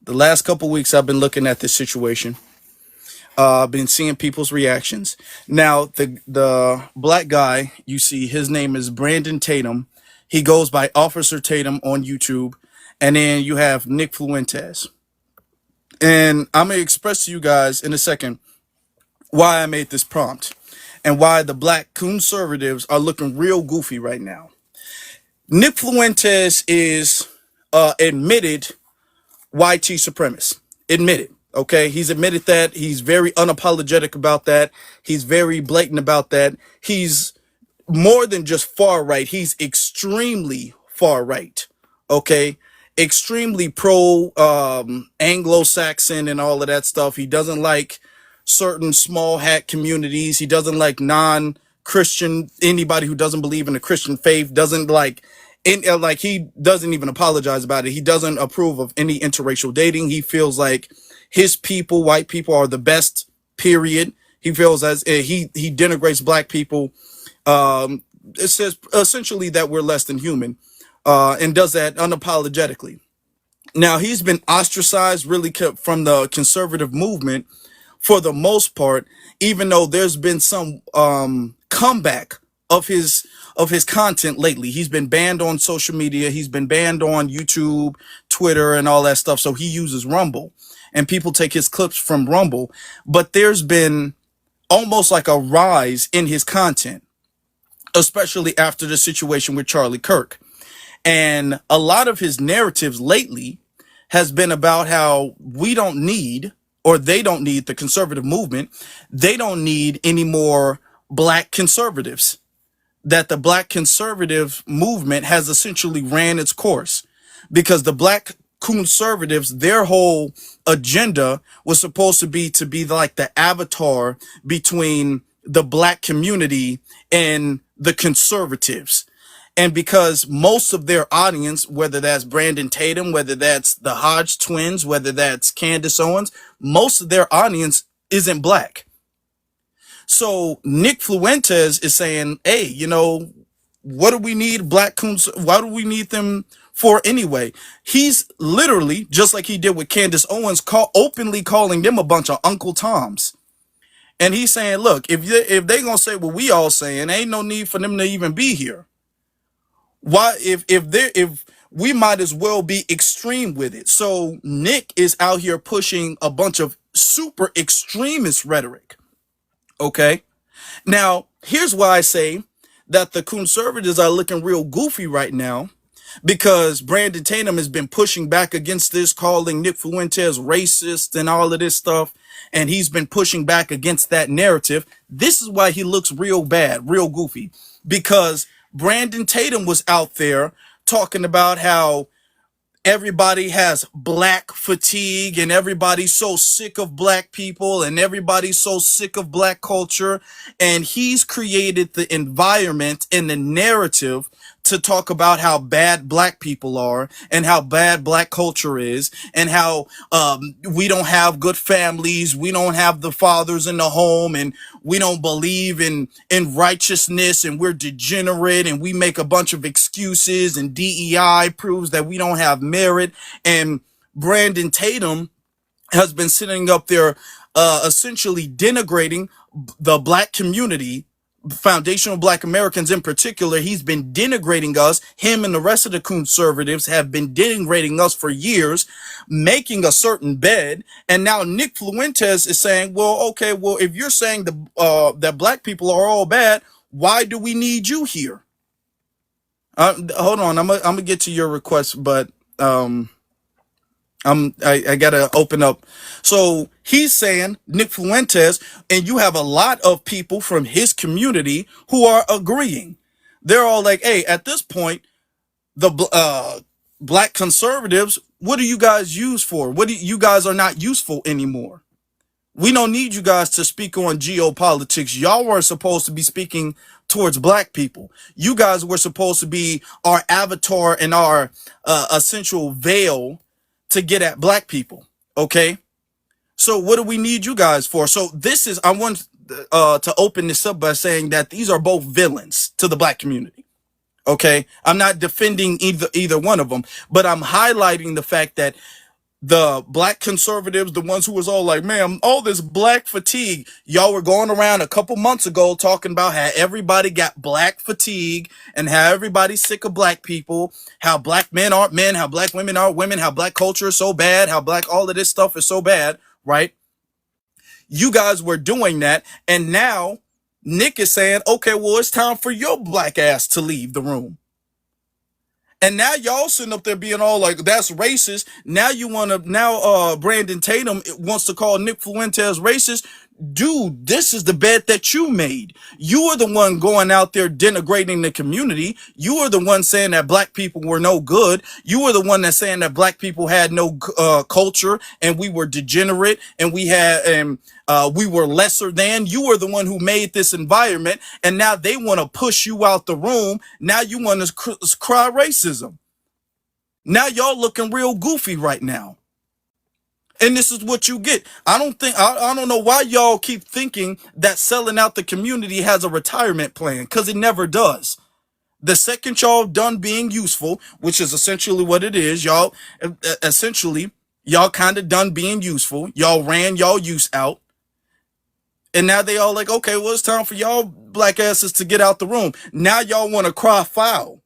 The last couple weeks, I've been looking at this situation. I've been seeing people's reactions. Now, the black guy you see, his name is Brandon Tatum. He goes by Officer Tatum on YouTube. And then you have Nick Fuentes. And I'm going to express to you guys in a second why I made this prompt and why the Black COONservatives are looking real goofy right now. Nick Fuentes is admitted YT supremacist. Admitted. Okay, he's admitted that. He's very unapologetic about that. He's very blatant about that. He's more than just far right. He's extremely far right. Okay, extremely pro Anglo-Saxon and all of that stuff. He doesn't like certain small hat communities. He doesn't like non-Christian, anybody who doesn't believe in the Christian faith, doesn't like he doesn't even apologize about it. He doesn't approve of any interracial dating. He feels like his people, white people, are the best, period. He feels as he denigrates black people. It says essentially that we're less than human, and does that unapologetically. Now, he's been ostracized really from the conservative movement for the most part, even though there's been some comeback of his content lately. He's been banned on social media. He's been banned on YouTube, Twitter, and all that stuff. So he uses Rumble, and people take his clips from Rumble. But there's been almost like a rise in his content, especially after the situation with Charlie Kirk. And a lot of his narratives lately has been about how we don't need, or they don't need, the conservative movement. They don't need any more black conservatives. That the black conservative movement has essentially ran its course, because the Black COONservatives, their whole agenda was supposed to be like the avatar between the black community and the conservatives. And because most of their audience, whether that's Brandon Tatum, whether that's the Hodge twins, whether that's Candace Owens, most of their audience isn't black. So Nick Fuentes is saying, hey, you know, what do we need black coons? Why do we need them for anyway? He's literally, just like he did with Candace Owens, openly calling them a bunch of Uncle Toms. And he's saying, look, if they gonna say what we all saying, ain't no need for them to even be here. Why, if we might as well be extreme with it. So Nick is out here pushing a bunch of super extremist rhetoric. Okay. Now, here's why I say that the COONservatives are looking real goofy right now, because Brandon Tatum has been pushing back against this, calling Nick Fuentes racist and all of this stuff. And he's been pushing back against that narrative. This is why he looks real bad, real goofy, because Brandon Tatum was out there talking about how everybody has black fatigue and everybody's so sick of black people and everybody's so sick of black culture. And he's created the environment and the narrative to talk about how bad black people are and how bad black culture is, and how we don't have good families, we don't have the fathers in the home, and we don't believe in righteousness, and we're degenerate, and we make a bunch of excuses, and DEI proves that we don't have merit. And Brandon Tatum has been sitting up there essentially denigrating the black community, foundational black Americans in particular. He's been denigrating us. Him and the rest of the COONservatives have been denigrating us for years, making a certain bed. And now Nick Fuentes is saying, well, okay, well, if you're saying that black people are all bad, why do we need you here? Hold on, I'm gonna get to your request, but I gotta open up. So he's saying, Nick Fuentes, and you have a lot of people from his community who are agreeing. They're all like, hey, at this point, the black conservatives, what do you guys use for? You guys are not useful anymore. We don't need you guys to speak on geopolitics. Y'all weren't supposed to be speaking towards black people. You guys were supposed to be our avatar and our essential veil to get at black people. Okay. So what do we need you guys for? So I want to open this up by saying that these are both villains to the black community. Okay. I'm not defending either one of them, but I'm highlighting the fact that the black conservatives, the ones who was all like, man, all this black fatigue. Y'all were going around a couple months ago talking about how everybody got black fatigue and how everybody's sick of black people, how black men aren't men, how black women aren't women, how black culture is so bad, how black all of this stuff is so bad, right? You guys were doing that, and now Nick is saying, okay, well, it's time for your black ass to leave the room. And now y'all sitting up there being all like, that's racist. Now you want to, now Brandon Tadum wants to call Nick Fuentes racist. Dude, this is the bed that you made. You are the one going out there denigrating the community. You are the one saying that black people were no good. You were the one that's saying that black people had no culture and we were degenerate and we were lesser than. You were the one who made this environment, and now they want to push you out the room. Now you want to cry racism. Now y'all looking real goofy right now. And this is what you get. I don't know why y'all keep thinking that selling out the community has a retirement plan, because it never does. The second y'all done being useful, which is essentially what it is, y'all kind of done being useful. Y'all ran y'all use out. And now they all like, okay, well, it's time for y'all black asses to get out the room. Now y'all want to cry foul.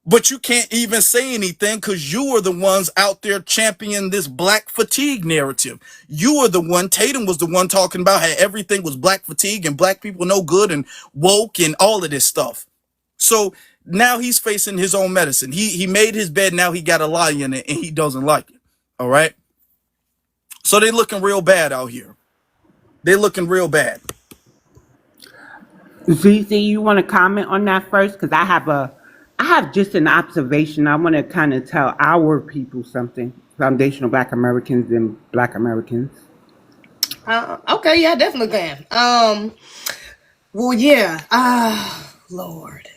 But you can't even say anything because you are the ones out there championing this black fatigue narrative. You are the one, Tadum was the one talking about how everything was black fatigue and black people no good and woke and all of this stuff. So now he's facing his own medicine. He made his bed, now he got a lie in it and he doesn't like it. All right? So they looking real bad out here. They're looking real bad. ZZ, you want to comment on that first? Because I have just an observation. I want to kind of tell our people something. Foundational Black Americans and Black Americans. Okay, yeah, I definitely can. Well, yeah. Lord.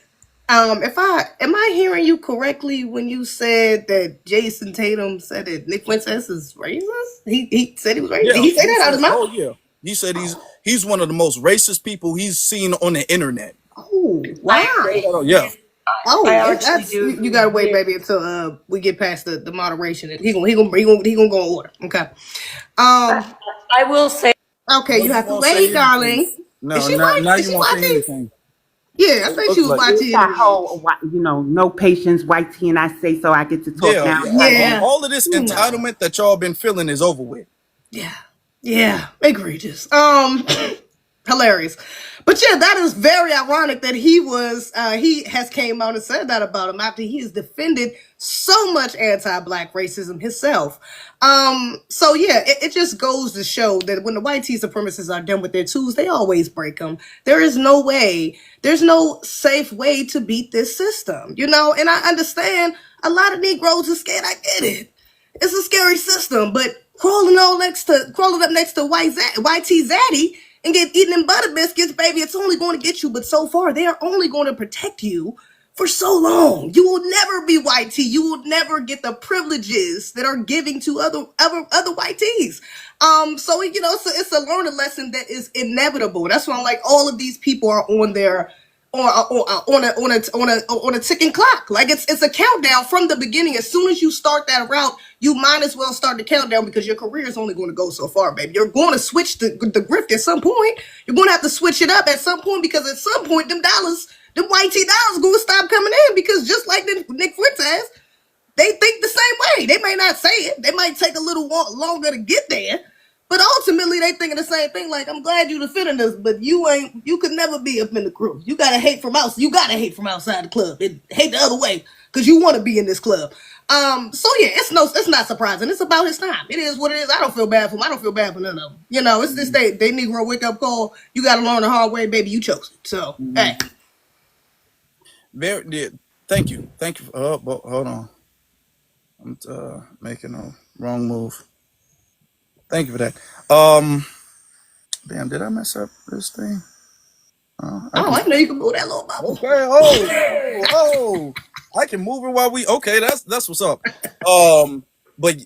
Am I hearing you correctly when you said that Jason Tatum said that Nick Fuentes is racist? He said he was racist. Yeah, Did he say that out of his mouth? Oh yeah. He said he's one of the most racist people he's seen on the internet. Oh, wow. Oh yeah. Oh, that's you gotta wait, baby, until we get past the moderation. He gonna go in order. Okay. I will say. Okay, you have to wait, darling. No, is she now is you she won't say watching? anything. Yeah, I think she was watching. That whole, no patience, white tea, and I say so. I get to talk now. Yeah. All of this entitlement that y'all been feeling is over with. Yeah, egregious. Hilarious. But yeah, that is very ironic that he has came out and said that about him after he has defended so much anti-black racism himself. So yeah, it just goes to show that when the white supremacists are done with their tools, they always break them. There's no safe way to beat this system, and I understand a lot of Negroes are scared. I get it. It's a scary system, but crawling up next to white T Zaddy and get eaten in butter biscuits, baby, it's only going to get you. But so far, they are only going to protect you for so long. You will never be white tea. You will never get the privileges that are giving to other white tees. So it's a learning lesson that is inevitable. That's why I'm like, all of these people are on their on a ticking clock. Like it's a countdown from the beginning. As soon as you start that route, you might as well start the countdown because your career is only going to go so far, baby. You're going to switch the grift at some point. You're going to have to switch it up at some point because at some point them white T dollars are going to stop coming in because just like Nick Fuentes, they think the same way. They may not say it. They might take a little longer to get there. But ultimately, they thinking the same thing. Like, I'm glad you defending us, but you could never be up in the crew. You gotta hate from outside. You gotta hate from outside the club and hate the other way because you want to be in this club. So yeah, it's not surprising. It's about his time. It is what it is. I don't feel bad for him. I don't feel bad for none of them. It's this they Negro wake up call. You gotta learn the hard way, baby. You chose it. So hey. Thank you. Hold on. I'm making a wrong move. Thank you for that. Damn, did I mess up this thing? I know you can move that little bubble. Okay. I can move it while we. Okay, that's what's up. But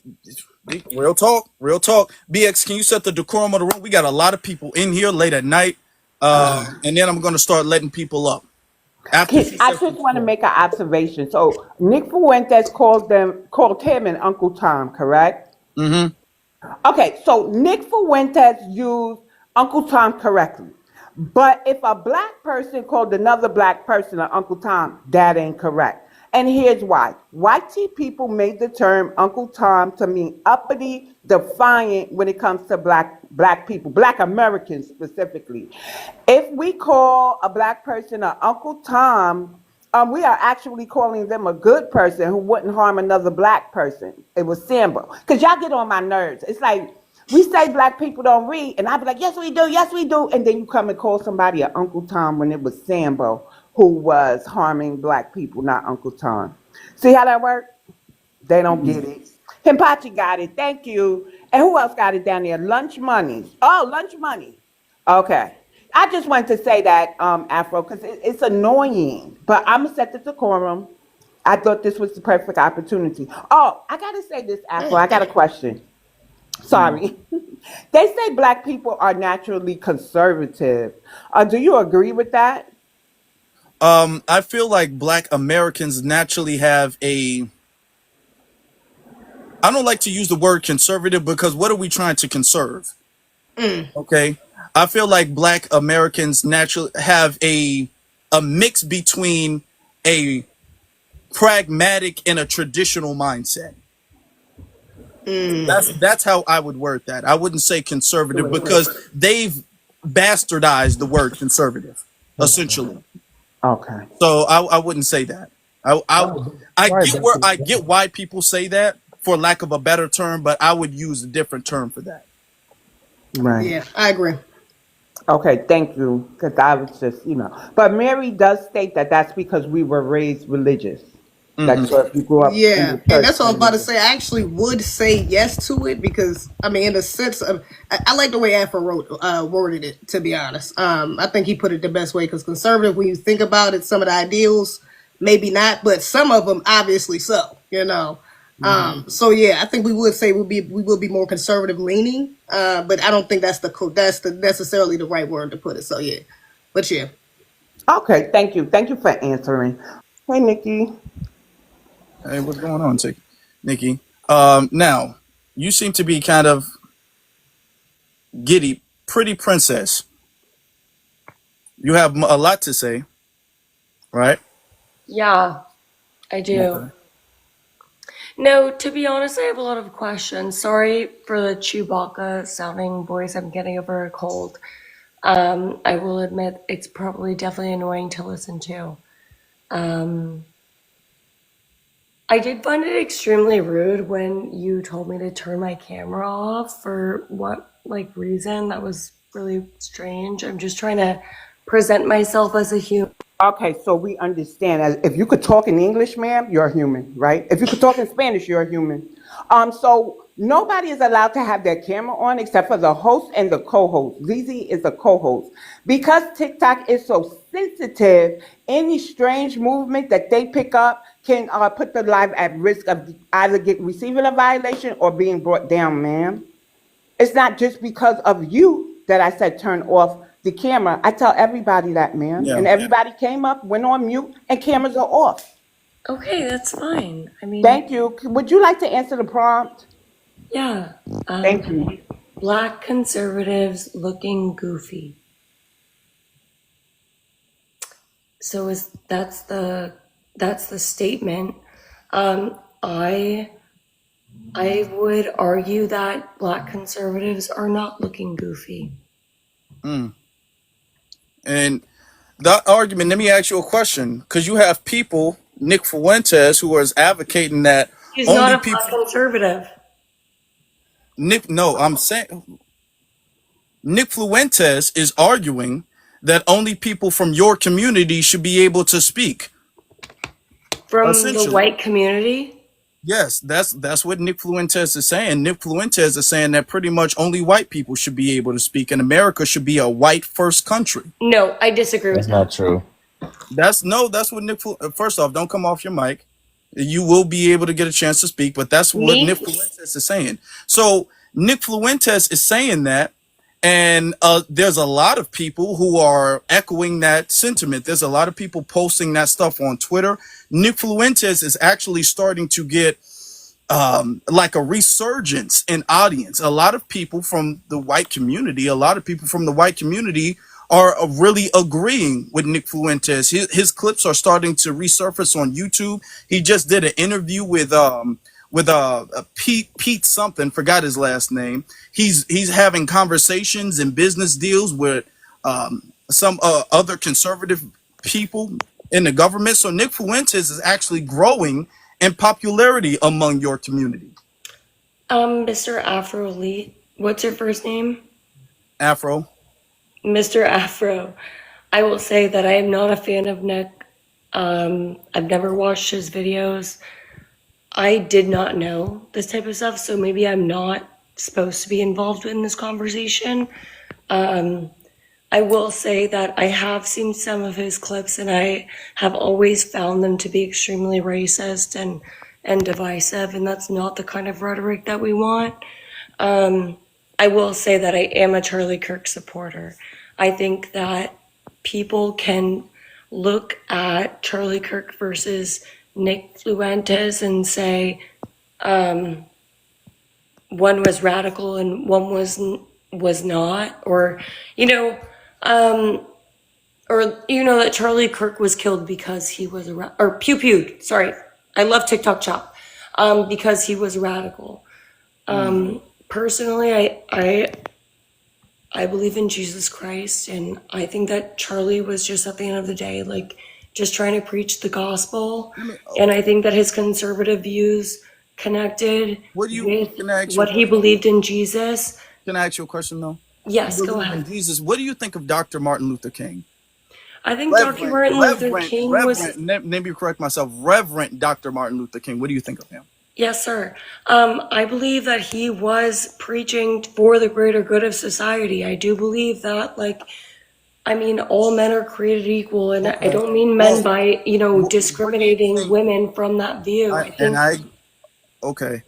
real talk. BX, can you set the decorum of the room? We got a lot of people in here late at night. And then I'm gonna start letting people up. After she I said just want to make an observation. So Nick Fuentes called him an Uncle Tom, correct? mm-hmm. Okay, so Nick Fuentes used Uncle Tom correctly. But if a black person called another black person an Uncle Tom, that ain't correct. And here's why. White people made the term Uncle Tom to mean uppity, defiant when it comes to black people, black Americans specifically. If we call a black person an Uncle Tom, we are actually calling them a good person who wouldn't harm another black person. It was Sambo. Because y'all get on my nerves. It's like we say black people don't read, and I'd be like, yes, we do. And then you come and call somebody an Uncle Tom when it was Sambo who was harming black people, not Uncle Tom. See how that works? They don't get it. Himpachi got it. Thank you. And who else got it down there? Lunch money. Oh, lunch money. Okay. I just wanted to say that, Afro, because it's annoying. But I'm going to set the decorum. I thought this was the perfect opportunity. Oh, I got to say this, Afro. I got a question. Sorry. They say black people are naturally conservative. Do you agree with that? I feel like black Americans naturally have a, I don't like to use the word conservative because what are we trying to conserve? Okay. I feel like black Americans naturally have a mix between a pragmatic and a traditional mindset. That's how I would word that. I wouldn't say conservative because they've bastardized the word conservative, essentially. Okay. So I wouldn't say that. I get why people say that for lack of a better term, but I would use a different term for that. Right. Yeah, I agree. Okay, thank you. Because I was just, But Mary does state that that's because we were raised religious. Like, so if you grew up in Yeah, the and church, that's what I was then about to say. I actually would say yes to it because, I mean, in the sense of, I like the way Afro worded it, to be honest. I think he put it the best way because conservative, when you think about it, some of the ideals, maybe not, but some of them obviously so. So yeah, I think we would say we will be more conservative leaning, but I don't think that's the necessarily the right word to put it. So yeah, but yeah. Okay, thank you. Thank you for answering. Hey, Nikki. Hey, what's going on, Nikki? Now you seem to be kind of giddy, pretty princess. You have a lot to say, right? Yeah, I do. Okay. No, to be honest, I have a lot of questions. Sorry for the Chewbacca sounding voice. I'm getting over a cold. I will admit it's probably definitely annoying to listen to. I did find it extremely rude when you told me to turn my camera off for what reason. That was really strange. I'm just trying to present myself as a human. Okay, so we understand. If you could talk in English, ma'am, you're a human, right? If you could talk in Spanish, you're a human. So nobody is allowed to have their camera on except for the host and the co-host. Zizi is the co-host. Because TikTok is so sensitive, any strange movement that they pick up can put the live at risk of either receiving a violation or being brought down, ma'am. It's not just because of you that I said turn off the camera. I tell everybody that, ma'am. Yeah. And everybody came up, went on mute, and cameras are off. Okay, that's fine. I mean, Thank you. Would you like to answer the prompt? yeah. Thank you. Black conservatives looking goofy. So that's the statement. I would argue that black conservatives are not looking goofy. And that argument, let me ask you a question, because you have people, Nick Fuentes, who is advocating that He's only not a people. black conservative. I'm saying Nick Fuentes is arguing that only people from your community should be able to speak. From the Essentially. white community? Yes, that's what Nick Fuentes is saying. Nick Fuentes is saying that pretty much only white people should be able to speak, and America should be a white first country. No, I disagree with That's not true. That's what Nick. First off, don't come off your mic. You will be able to get a chance to speak, but that's what Me? Nick Fuentes is saying. So Nick Fuentes is saying that, And there's a lot of people who are echoing that sentiment. There's a lot of people posting that stuff on Twitter. Nick Fuentes is actually starting to get like a resurgence in audience. A lot of people from the white community, are really agreeing with Nick Fuentes. His clips are starting to resurface on YouTube. He just did an interview with Pete something, forgot his last name. He's having conversations and business deals with some other conservative people in the government. So Nick Fuentes is actually growing in popularity among your community. Mr. Afro Elite, what's your first name? Afro. Mr. Afro, I will say that I am not a fan of Nick. I've never watched his videos. I did not know this type of stuff, so maybe I'm not supposed to be involved in this conversation. I will say that I have seen some of his clips, and I have always found them to be extremely racist and divisive, and that's not the kind of rhetoric that we want. I will say that I am a Charlie Kirk supporter. I think that people can look at Charlie Kirk versus Nick Fuentes and say one was radical and one was not, or that Charlie Kirk was killed because he was or pew-pewed. Sorry, I love TikTok Chop, because he was radical. Personally, I believe in Jesus Christ, and I think that Charlie was just at the end of the day, like, just trying to preach the gospel. And I think that his conservative views connected with what he believed in Jesus. Can I ask you a question though? Yes, go ahead. Jesus, what do you think of Dr. Martin Luther King? I think Dr. Martin Luther King was... Let me correct myself. Reverend Dr. Martin Luther King. What do you think of him? Yes, sir. I believe that he was preaching for the greater good of society. I do believe that, all men are created equal, and okay. I don't mean men by, discriminating women from that view. Okay.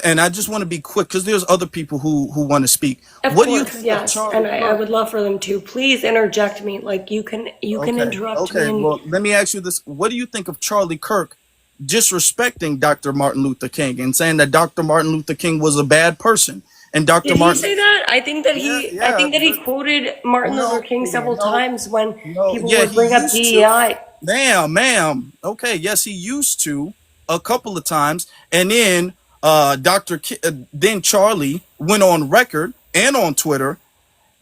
And I just want to be quick because there's other people who want to speak. What do you think of Charlie? And I would love for them to. Please interject me. Like you can interrupt me. Okay. Well, let me ask you this: what do you think of Charlie Kirk disrespecting Dr. Martin Luther King and saying that Dr. Martin Luther King was a bad person? And Dr. Did Martin, he say that? I think that he quoted Martin Luther King several times when people would bring up DEI. Ma'am. Okay, yes, he used to a couple of times, and then then Charlie went on record and on Twitter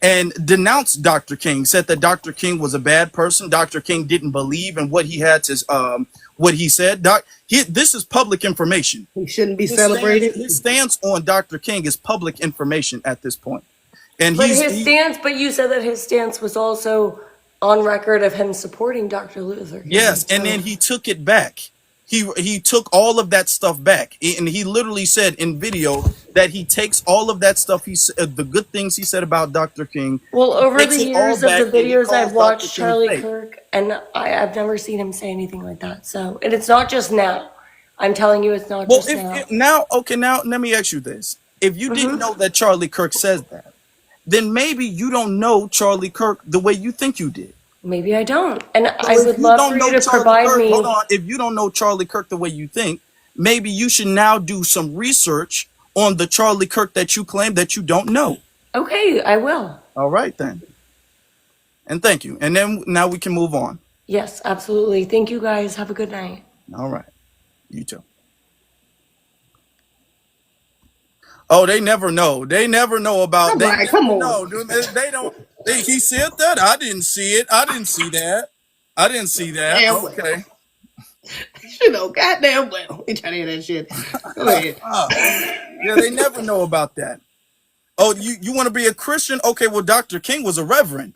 and denounced Dr. King, said that Dr. King was a bad person. Dr. King didn't believe in what he had to, what he said. This is public information. He shouldn't be celebrated. His stance on Dr. King is public information at this point. And but you said that his stance was also on record of him supporting Dr. Luther King. Yes, and then he took it back. He took all of that stuff back, and he literally said in video that he takes all of that stuff the good things he said about Dr. King. Well, over the years of the videos I've watched Charlie Kirk, and I've never seen him say anything like that. So, and it's not just now. I'm telling you, it's not just now. Now let me ask you this: if you didn't know that Charlie Kirk says that, then maybe you don't know Charlie Kirk the way you think you did. Maybe I don't. And I would love for you to provide me... Hold on. If you don't know Charlie Kirk the way you think, maybe you should now do some research on the Charlie Kirk that you claim that you don't know. Okay, I will. All right, then. And thank you. And then now we can move on. Yes, absolutely. Thank you, guys. Have a good night. All right. You too. Oh, they never know. They never know about... Come on. No, they don't... He said that. I didn't see it. I didn't see that. Damn okay. You know, goddamn well. We trying to hear that shit. Go ahead. Yeah, they never know about that. Oh, you want to be a Christian? Okay, well, Dr. King was a reverend.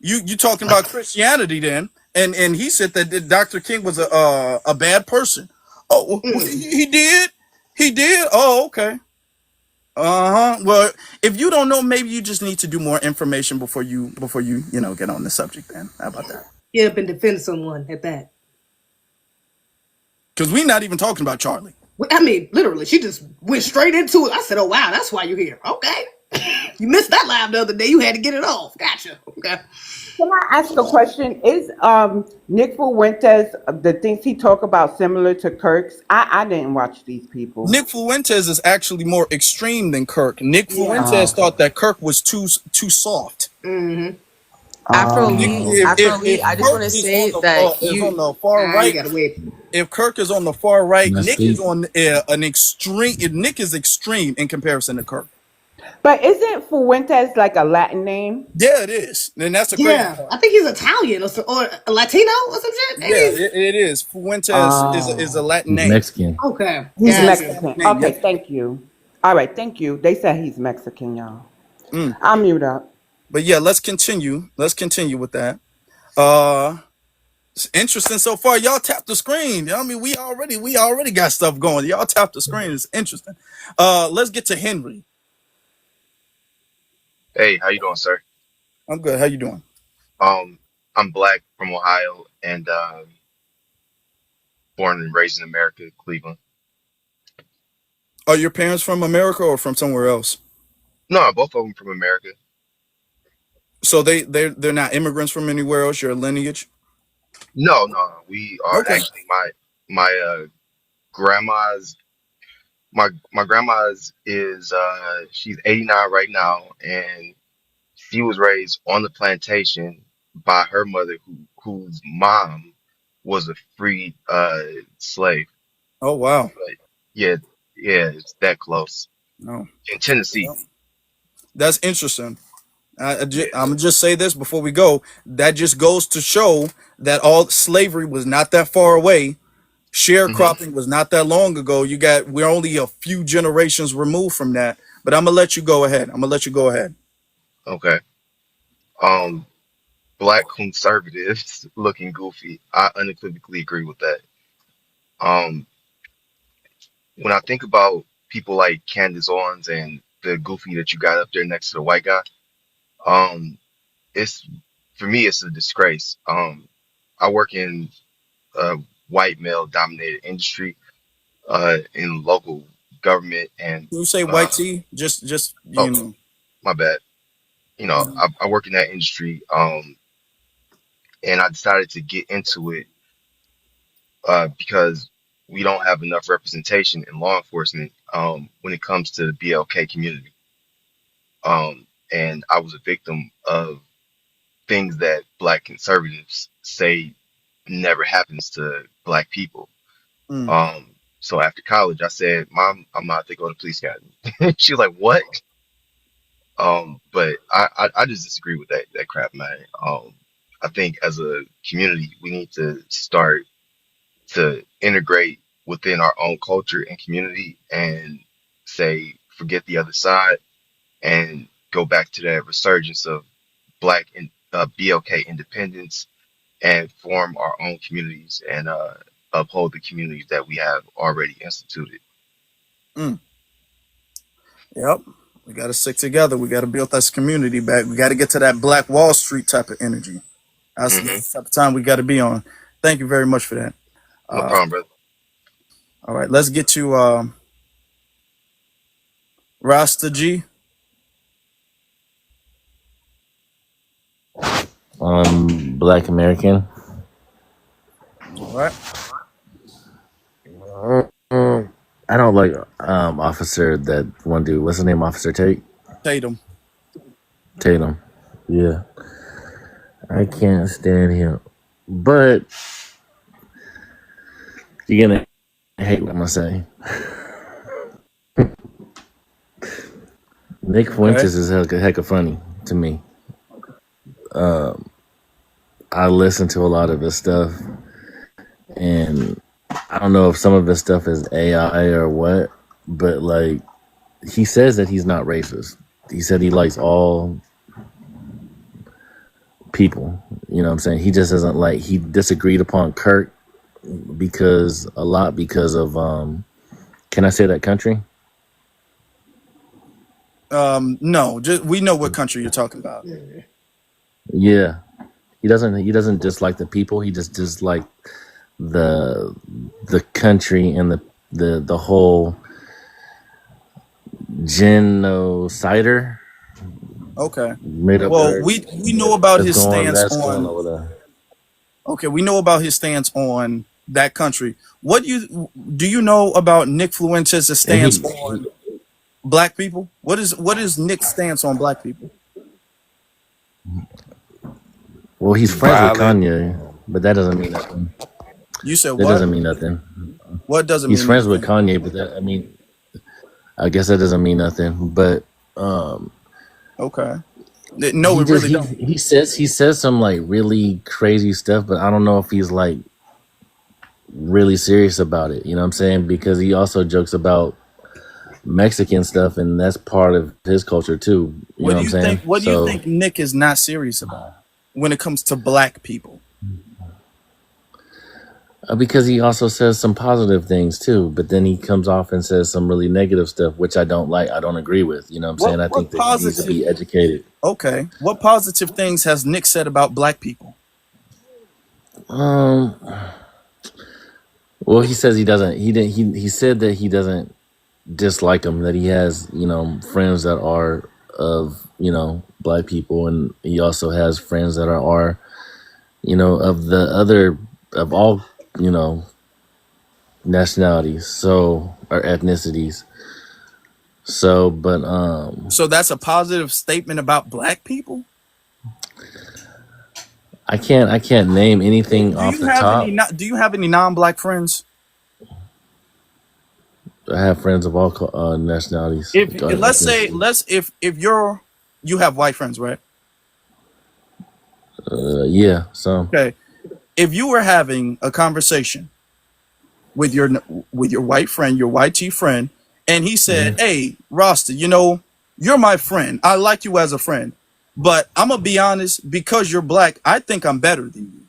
You talking about Christianity then? And he said that Dr. King was a bad person. Oh, he did. He did. Oh, okay. Well, if you don't know, maybe you just need to do more information before you get on the subject. Then how about that? Get up and defend someone at that. Because we're not even talking about Charlie. I mean, literally, she just went straight into it. I said, "Oh wow, that's why you're here." Okay. You missed that live the other day. You had to get it off. Gotcha. Okay. Can I ask a question? Is Nick Fuentes the things he talk about similar to Kirk's? I didn't watch these people. Nick Fuentes is actually more extreme than Kirk. Nick Yeah. Fuentes thought that Kirk was too soft. Mm-hmm. Afro Nick, Elite, Oh. Afro Elite, if I just Kirk want to is on say the that is on you, the far You right, gotta wait. if Kirk is on the far right, Can I Nick is speak? on an extreme. Nick is extreme in comparison to Kirk. But isn't Fuentes like a Latin name? Yeah, it is, and that's the crazy Yeah, part. I think he's Italian or Latino or some shit. Maybe. Yeah, it is. Fuentes is a Oh, Latin He's name. Mexican. Okay. he's Gotcha. Mexican. Name, Okay, yep. thank you. All right, thank you. They said he's Mexican, y'all. Mm. I'll mute up. But yeah, let's continue. Let's continue with that. It's interesting so far. Y'all tap the screen. I mean, we already got stuff going. Y'all tap the screen. It's interesting. Let's get to Henry. Hey, how you doing, sir? I'm good. How you doing? I'm Black from Ohio and born and raised in America, Cleveland. Are your parents from America or from somewhere else? No, both of them from America. So they're not immigrants from anywhere else. Your lineage. No. We are Okay. actually my grandma's my grandma's is she's 89 right now, and she was raised on the plantation by her mother, whose mom was a free slave. Oh wow. But yeah, yeah, it's that close No. in Tennessee. Well, that's interesting. Yeah. I'm gonna just say this before we go. That just goes to show that all slavery was not that far away. Hmm. Sharecropping was not that long ago. We're only a few generations removed from that. But I'm gonna let you go ahead. I'm gonna let you go ahead. Okay. Um, Black conservatives looking goofy. I unequivocally agree with that. Um, when I think about people like Candace Owens and the goofy that you got up there next to the white guy, um, it's for me it's a disgrace. I work in a white male dominated industry, in local government and Can you say uh, white tea? Just oh, you know. my bad. I work in that industry, and I decided to get into it because we don't have enough representation in law enforcement when it comes to the BLK community. And I was a victim of things that Black conservatives say never happens to Black people. Mm, So after college, I said, "Mom, I'm not to go to police academy." She was like, "What?" But I just disagree with that crap, man. I think as a community, we need to start to integrate within our own culture and community and say, forget the other side and go back to that resurgence of Black and BLK independence and form our own communities and uphold the communities that we have already instituted. mm. Yep. We got to stick together. We got to build this community back. We got to get to that Black Wall Street type of energy. That's Hmm. the type of time we got to be on. Thank you very much for that. No problem, brother. All right, let's get to Rasta G. Black American. All right. I don't like officer that one dude. What's his name? Officer Tatum. Tatum. Yeah, I can't stand him. But you're gonna hate what I'm gonna say. Nick Okay. Fuentes is heck of funny to me. I listen to a lot of his stuff, and I don't know if some of his stuff is AI or what, but like he says that he's not racist. He said he likes all people. You know what I'm saying? He just doesn't like. He disagreed upon Kirk because of can I say that country? No, just we know what country you're talking about. Yeah. He doesn't dislike the people. He just dislikes the country and the whole genocider. Okay. Made up Well, word we know about his stance that's going on. over there. Okay, we know about his stance on that country. What do you know about Nick Fuentes' And stance on black people? What is Nick's stance on black people? well, he's friends with Violent. Kanye, but that doesn't mean nothing. You said That what? doesn't mean nothing. What doesn't He's mean friends with anything? Kanye, but that, I mean, I guess that doesn't mean nothing. But Okay. No, it really don't. he says some like really crazy stuff, but I don't know if he's like really serious about it. You know what I'm saying? Because he also jokes about Mexican stuff, and that's part of his culture too. You know what I'm saying? What do you So think Nick is not serious about when it comes to black people? because he also says some positive things too, but then he comes off and says some really negative stuff, which I don't like. I don't agree with. You know what I'm saying? I think that he needs to be educated. Okay. What positive things has Nick said about black people? Um. Well, he says he doesn't. He said that he doesn't dislike them. That he has, friends that are of, black people, and he also has friends that are of the other of all, nationalities, so or ethnicities. So, but So that's a positive statement about black people? I can't name anything off the top. Do you have any non-black friends? I have friends of all nationalities. If you have white friends, right? Yeah. So Okay. If you were having a conversation with your white friend, your white T friend, and he said, "Hey, Rasta, you're my friend. I like you as a friend, but I'm gonna be honest, because you're black, I think I'm better than you,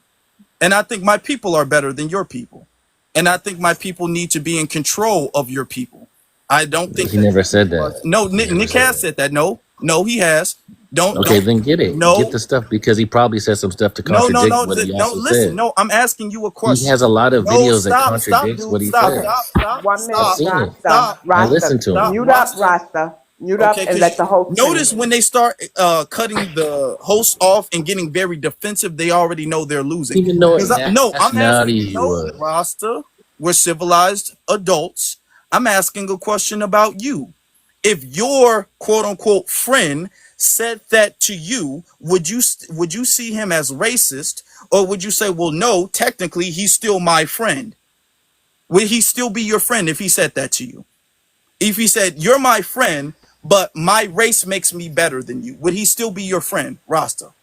and I think my people are better than your people, and I think my people need to be in control of your people." I don't think he never said that. No, Nick has said that. No, he has. Okay, then get it. No. Get the stuff, because he probably said some stuff to contradict what he also listen, said. no, I'm asking you a question. He has a lot of videos that contradicts what he says. Stop. 1 minute, I've seen it. Rasta. I listen to him. Mute up, Rasta. Mute up and let the host Notice finish. when they start cutting the host off and getting very defensive, they already know they're losing. Even know what I'm nationality asking, he was. Rasta, we're civilized adults. I'm asking a question about you. If your quote unquote friend said that to you, would you see him as racist, or would you say, well, no, technically he's still my friend? Would he still be your friend if he said that to you? If he said, you're my friend, but my race makes me better than you, would he still be your friend, Rasta?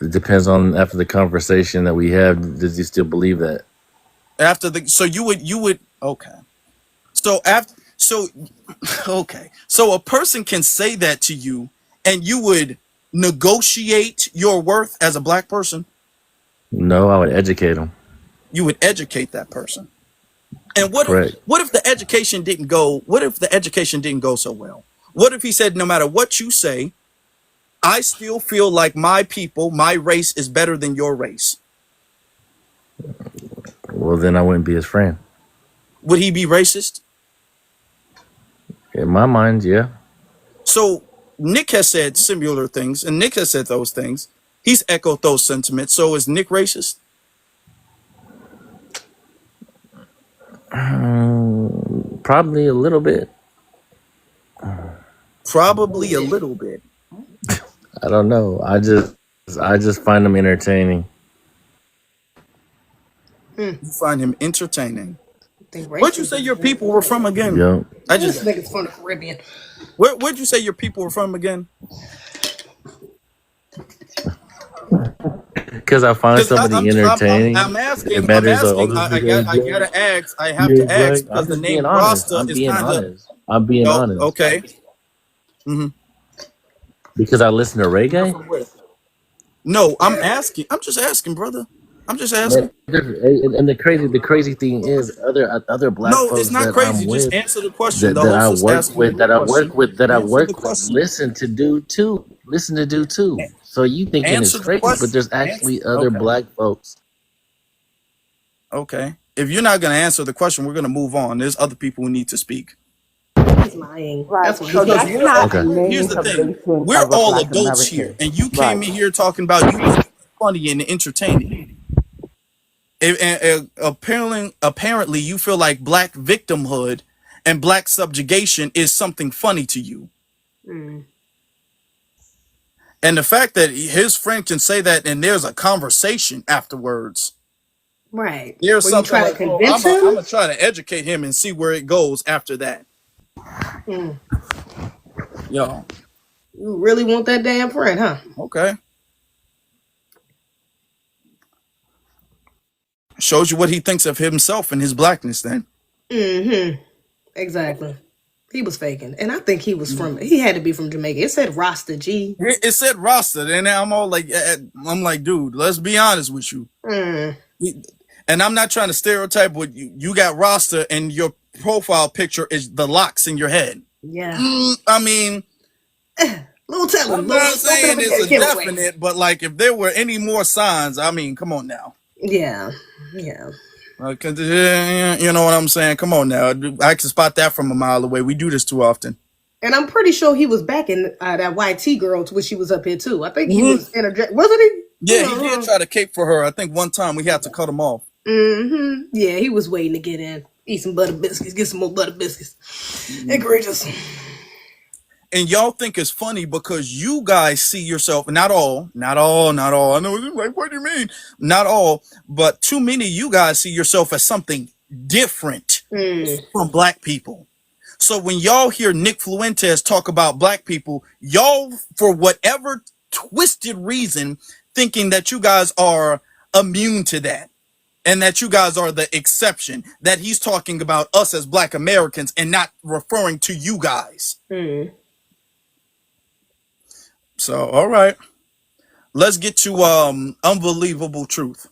It depends on after the conversation that we have. Does he still believe that? So you would okay. So a person can say that to you, and you would negotiate your worth as a black person. No, I would educate him. You would educate that person. And Correct. What if the education didn't go? What if the education didn't go so well? What if he said, no matter what you say, I still feel like my people, my race is better than your race? Well, then I wouldn't be his friend. Would he be racist? In my mind, yeah. So Nick has said similar things, and Nick has said those things. He's echoed those sentiments. So is Nick racist? Probably a little bit. Probably a little bit. I don't know. I just find him entertaining. You find him entertaining. Where'd you say your people were from again? Yep. This nigga's from the Caribbean. Where'd you say your people were from again? Because I find somebody entertaining. I'm asking. It matters. I gotta ask. I have to ask because the name Rasta is kind of. I'm being honest. Okay. Because I listen to reggae. No, I'm asking. I'm just asking, brother. I'm just asking. And the crazy thing is, other black folks. No, it's not crazy. Just answer the question. That I work with, listen to do too. So you thinking it's crazy, but there's actually other black folks. Okay. If you're not going to answer the question, we're going to move on. There's other people who need to speak. He's lying. Right. That's what So he's Because that's lying. we're not Okay. the all, main here's the thing. information We're of a all Black adults here, American. and you Right. came in here talking about you think it's funny and entertaining. And apparently you feel like black victimhood and black subjugation is something funny to you. Mm. And the fact that his friend can say that and there's a conversation afterwards, Right. there's Were you something trying to like, oh, convince I'm him? gonna try to educate him and see where it goes after that. Mm. Yo, You really want that damn friend, huh? okay. Shows you what he thinks of himself and his blackness then. Mm-hmm. Exactly. He was faking. And I think he had to be from Jamaica. It said Rasta G. It said Rasta, and I'm all like, I'm like, dude, let's be honest with you. Mm. And I'm not trying to stereotype what you got Rasta and your profile picture is the locks in your head. Yeah. I mean, Little telling. I'm not Little bit saying of it's a a giveaway. definite, but like if there were any more signs, I mean, come on now. Yeah. Yeah. You know what I'm saying? Come on now. I can spot that from a mile away. We do this too often. And I'm pretty sure he was back in that YT girl when she was up here too. I think he Hmm. was wasn't he? Yeah, he did try to cape for her. I think one time we had to cut him off. Mm-hmm. Yeah, he was waiting to get in. Eat some butter biscuits. Get some more butter biscuits. Egregious. And y'all think it's funny because you guys see yourself, not all. I know it's like, what do you mean? Not all, but too many of you guys see yourself as something different from black people. So when y'all hear Nick Fuentes talk about black people, y'all, for whatever twisted reason, thinking that you guys are immune to that. And that you guys are the exception, that he's talking about us as black Americans and not referring to you guys. So, all right, let's get to unbelievable truth.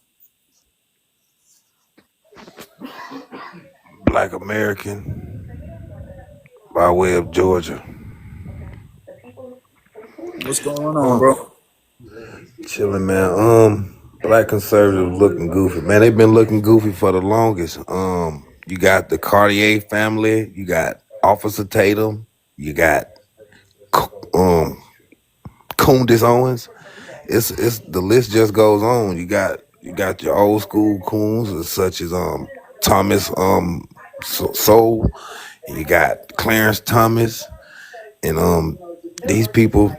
Black American by way of Georgia. What's going on, bro? Chilling, man. Black conservatives looking goofy. Man, they've been looking goofy for the longest. You got the Cartier family, you got Officer Tadum, you got Coondis Owens. It's the list just goes on. You got your old school coons such as Thomas Soul, and you got Clarence Thomas, and these people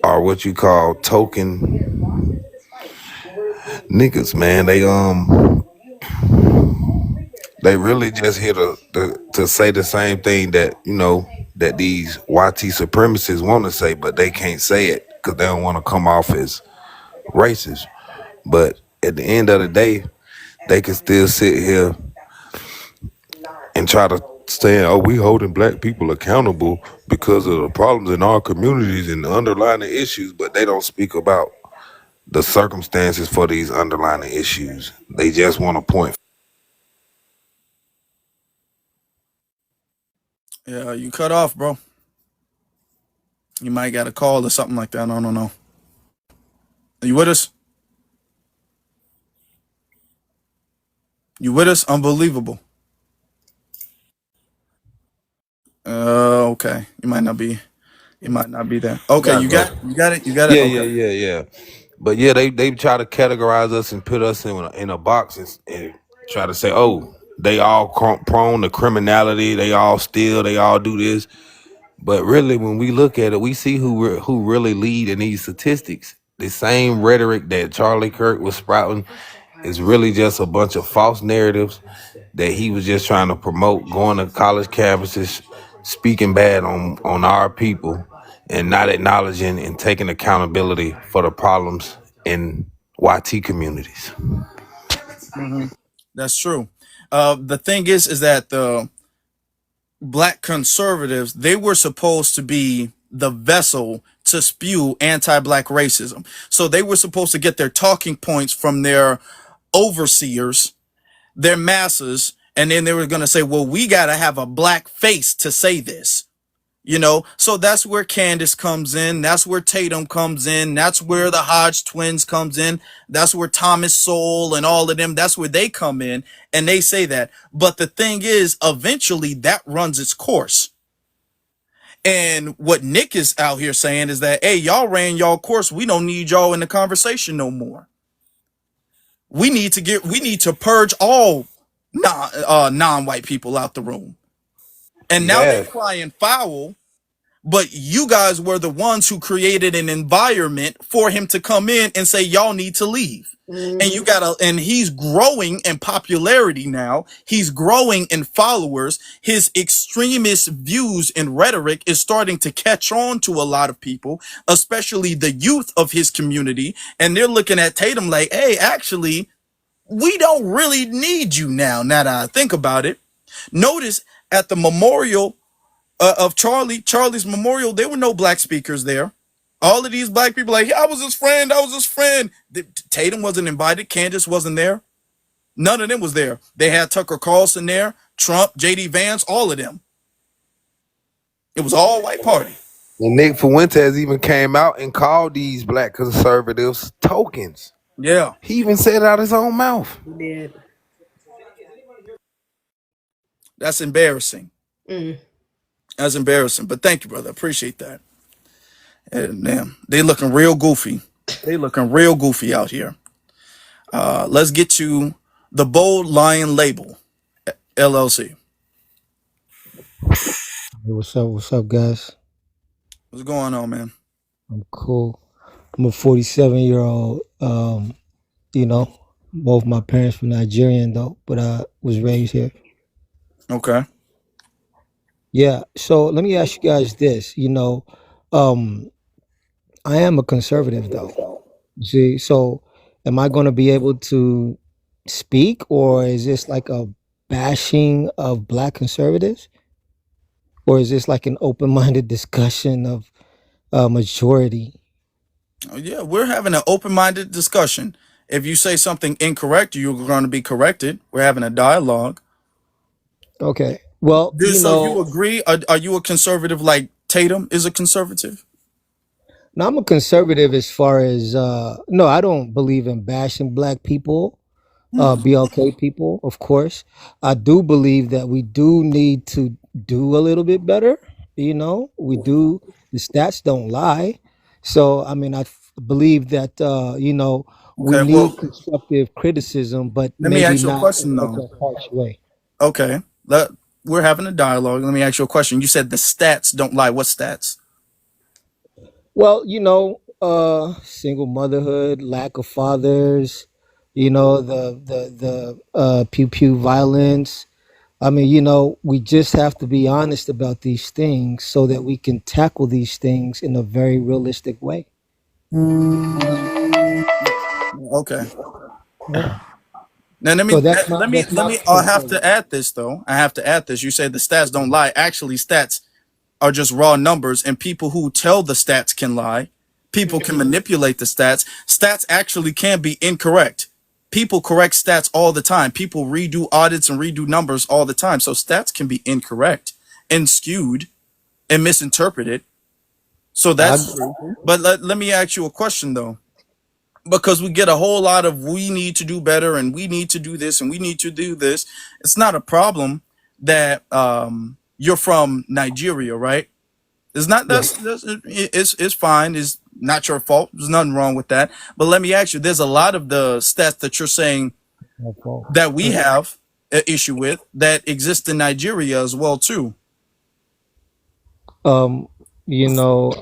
are what you call token niggas, man. They really just here to say the same thing that that these YT supremacists want to say, but they can't say it because they don't want to come off as racist. But at the end of the day, they can still sit here and try to say, "Oh, we holding black people accountable because of the problems in our communities and the underlying issues," but they don't speak about the circumstances for these underlying issues. They just want to point. Yeah, you cut off, bro. You might got a call or something like that. I don't know. Are you with us? You with us? Unbelievable. Okay. You might not be. It might not be there. Okay, Got you it, got bro. it. You got it. You got it. Yeah, yeah, Okay. yeah, yeah. But yeah, they try to categorize us and put us in a box and try to say, oh, they all prone to criminality. They all steal. They all do this. But really, when we look at it, we see who really lead in these statistics. The same rhetoric that Charlie Kirk was sprouting is really just a bunch of false narratives that he was just trying to promote, going to college campuses, speaking bad on our people, and not acknowledging and taking accountability for the problems in YT communities. Hmm. That's true. The thing is that the black conservatives, they were supposed to be the vessel to spew anti-black racism. So they were supposed to get their talking points from their overseers, their masses, and then they were going to say, well, we got to have a black face to say this. You know, so that's where Candace comes in. That's where Tatum comes in. That's where the Hodge twins comes in. That's where Thomas Sowell and all of them, that's where they come in and they say that. But the thing is, eventually that runs its course. And what Nick is out here saying is that, hey, y'all ran y'all course. We don't need y'all in the conversation no more. We need to purge all non-white people out the room. And now they're Yes. crying foul. But you guys were the ones who created an environment for him to come in and say, y'all need to leave. And and he's growing in popularity now. He's growing in followers. His extremist views and rhetoric is starting to catch on to a lot of people, especially the youth of his community. And they're looking at Tatum like, hey, actually, we don't really need you now that I think about it. Notice at the memorial of Charlie's memorial, there were no black speakers there. All of these black people like, I was his friend. Tatum wasn't invited. Candace wasn't there. None of them was there. They had Tucker Carlson there, Trump, JD Vance, all of them. It was all white party. And Nick Fuentes even came out and called these black conservatives tokens. Yeah. He even said it out of his own mouth. He did. That's embarrassing. That's embarrassing. But thank you, brother. Appreciate that. And damn, they looking real goofy. They looking real goofy out here. Let's get to the Bold Lion Label, LLC. Hey, what's up, guys? What's going on, man? I'm cool. I'm a 47-year-old. You know, both my parents were Nigerian though, but I was raised here. Okay. Yeah. So let me ask you guys this. I am a conservative though. See, so am I going to be able to speak, or is this like a bashing of black conservatives, or is this like an open-minded discussion of majority? Yeah, we're having an open-minded discussion. If you say something incorrect, you're going to be corrected. We're having a dialogue. Okay. Well, So you agree? Are you a conservative like Tatum is a conservative? now I'm a conservative as far as no, I don't believe in bashing black people, BLK people, of course. I do believe that we do need to do a little bit better. We do. The stats don't lie. So I mean, believe that we Okay, well, need constructive criticism, but let me maybe ask you a not in question such though. a harsh way. Okay, we're having a dialogue. Let me ask you a question. You said the stats don't lie. What stats? Well, single motherhood, lack of fathers, the pew pew violence. I mean, we just have to be honest about these things so that we can tackle these things in a very realistic way. Okay. Yeah. Now So that's let my me. I point have of to it. add this though. I have to add this. You said the stats don't lie. Actually, stats are just raw numbers, and people who tell the stats can lie. People can manipulate the stats. Stats actually can be incorrect. People correct stats all the time. People redo audits and redo numbers all the time. So stats can be incorrect and skewed and misinterpreted. So I, that's true. But let me ask you a question though, because we get a whole lot of we need to do better and we need to do this and we need to do this. It's not a problem that you're from Nigeria, right? It's not yeah, it's fine. It's not your fault. There's nothing wrong with that. But let me ask you, there's a lot of the stats that you're saying no fault. that we have an issue with that exist in Nigeria as well too. Um, you know,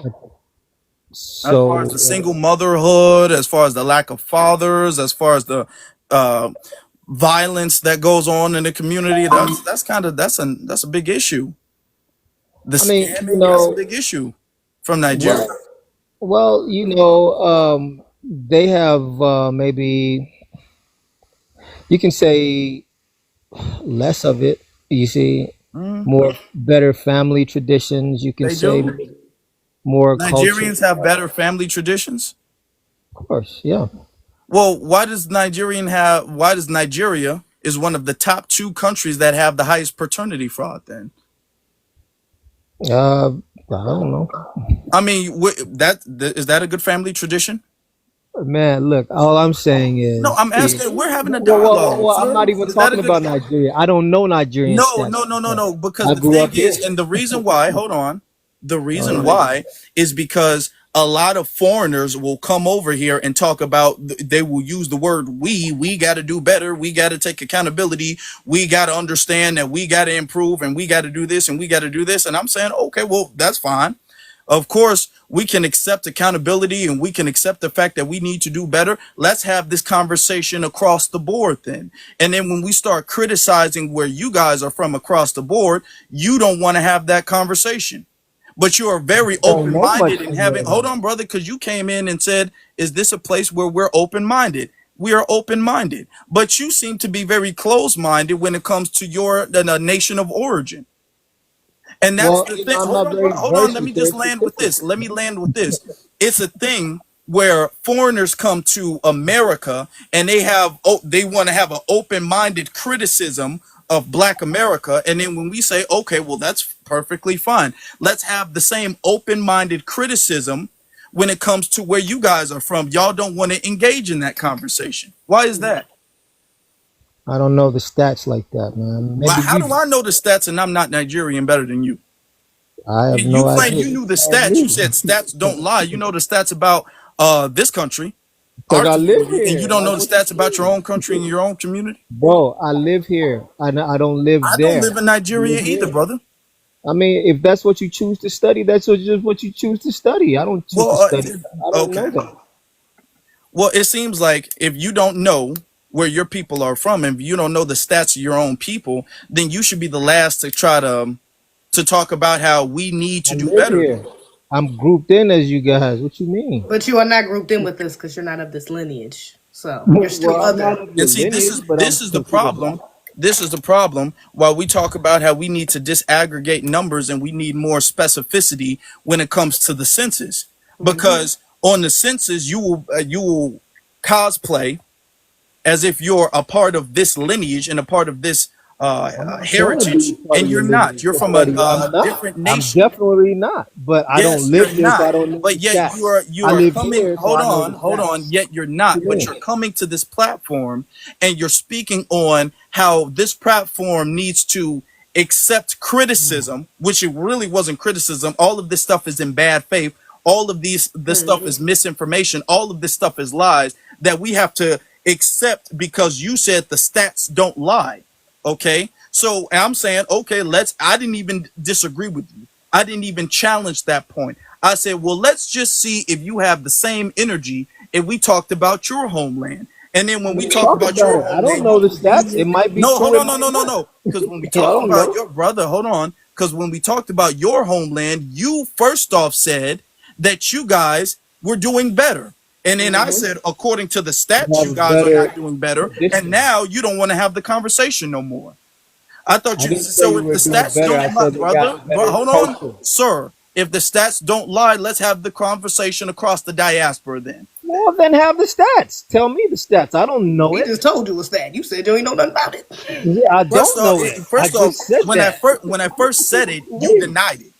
As far as the so single motherhood, as far as the lack of fathers, as far as the uh, violence that goes on in the community, that's a big issue. The I mean, scamming, that's a big issue from Nigeria. well, they have maybe you can say less of it. You see, Mm, more better family traditions. You can they say do. more culture. Nigerians have better family traditions. Of course, yeah. Well, why does Nigeria is one of the top two countries that have the highest paternity fraud then? Uh, I don't know. I mean, is that a good family tradition? Man, look, all I'm saying No, is, I'm asking. We're having a well, dialogue, I'm sir. not even Is that a talking good? about Nigeria. I don't know Nigerian No, stats no, like no, no, that. no. Because I the grew thing up here. is, and the reason why, hold on, the All reason right. why is because a lot of foreigners will come over here and talk about, they will use the word we got to do better. We got to take accountability. We got to understand that we got to improve and we got to do this and we got to do this. And I'm saying, okay, well, that's fine. Of course, we can accept accountability and we can accept the fact that we need to do better. Let's have this conversation across the board then. And then when we start criticizing where you guys are from across the board, you don't want to have that conversation. But you are very I don't know much open-minded and from having, there. hold on, brother, because you came in and said, is this a place where we're open-minded? We are open-minded. But you seem to be very closed-minded when it comes to your nation of origin. And that's Well, the thing. I'm Hold not on, very hold on. versed Let in me just their land with statistics. this. Let me land with this. It's a thing where foreigners come to America and they want to have an open-minded criticism of Black America. And then when we say, okay, well, that's perfectly fine. Let's have the same open-minded criticism when it comes to where you guys are from. Y'all don't want to engage in that conversation. Why is that? I don't know the stats like that, man. Well, Maybe how you do do. I know the stats and I'm not Nigerian better than you? I have You no claim idea. you You knew the tell stats. You me. said stats don't lie. You know the stats about this country, Because our I live community, and you here. don't Like, know the what you stats about your mean? own country and your own community. Bro, I live here. I don't live I don't live there. in I Nigeria live either, here. brother. I mean, if that's what you choose to study, that's just what you choose to study. I don't choose to Well, study that. I don't okay. know that. Well, it seems like if you don't know where your people are from, and if you don't know the stats of your own people, then you should be the last to try to talk about how we need I to do live better. here. I'm grouped in as you guys. What you mean? But you are not grouped in with us because you're not of this lineage. So you're still Well, I'm not other. of And your see, this lineage, is but I'm this is the considered black. problem. This is the problem. While we talk about how we need to disaggregate numbers and we need more specificity when it comes to the census, Hmm. because on the census you will cosplay as if you're a part of this lineage and a part of this I'm not trying to heritage, be part and of you're your not. lineage You're to from study. a I'm not. different I'm nation. definitely not. But I don't Yes, you're live there, so not. I don't know the But yet stats. you I are live coming. here, so I know the Hold on. stats. Yet you're What you not. But mean? you're coming to this platform and you're speaking on how this platform needs to accept criticism, which it really wasn't criticism. All of this stuff is in bad faith. All of this stuff is misinformation. All of this stuff is lies that we have to accept because you said the stats don't lie. Okay. So I'm saying, okay, I didn't even disagree with you. I didn't even challenge that point. I said, well, let's just see if you have the same energy if we talked about your homeland. And then when we Let's talk talk about about your it. I don't homeland, know the you stats. It might be no, hold true. It on, no, might no, no, not. no. Because when we I talked don't about know. your brother, hold on. Because when we talked about your homeland, you first off said that you guys were doing better. And then I said, according to the You stats, have you a guys are better not doing better. And condition. now you don't want to have the conversation no more. I thought I you didn't say so we if the were doing stats better. don't I lie, said they got a better hold on, culture. sir. If the stats don't lie, let's have the conversation across the diaspora then. Well, then have the stats. Tell me the stats. I don't know We it. just told you it's that. You said you ain't know nothing about it. Yeah, I don't know it. I First off, just said that. when I first said it, What you you mean? denied it.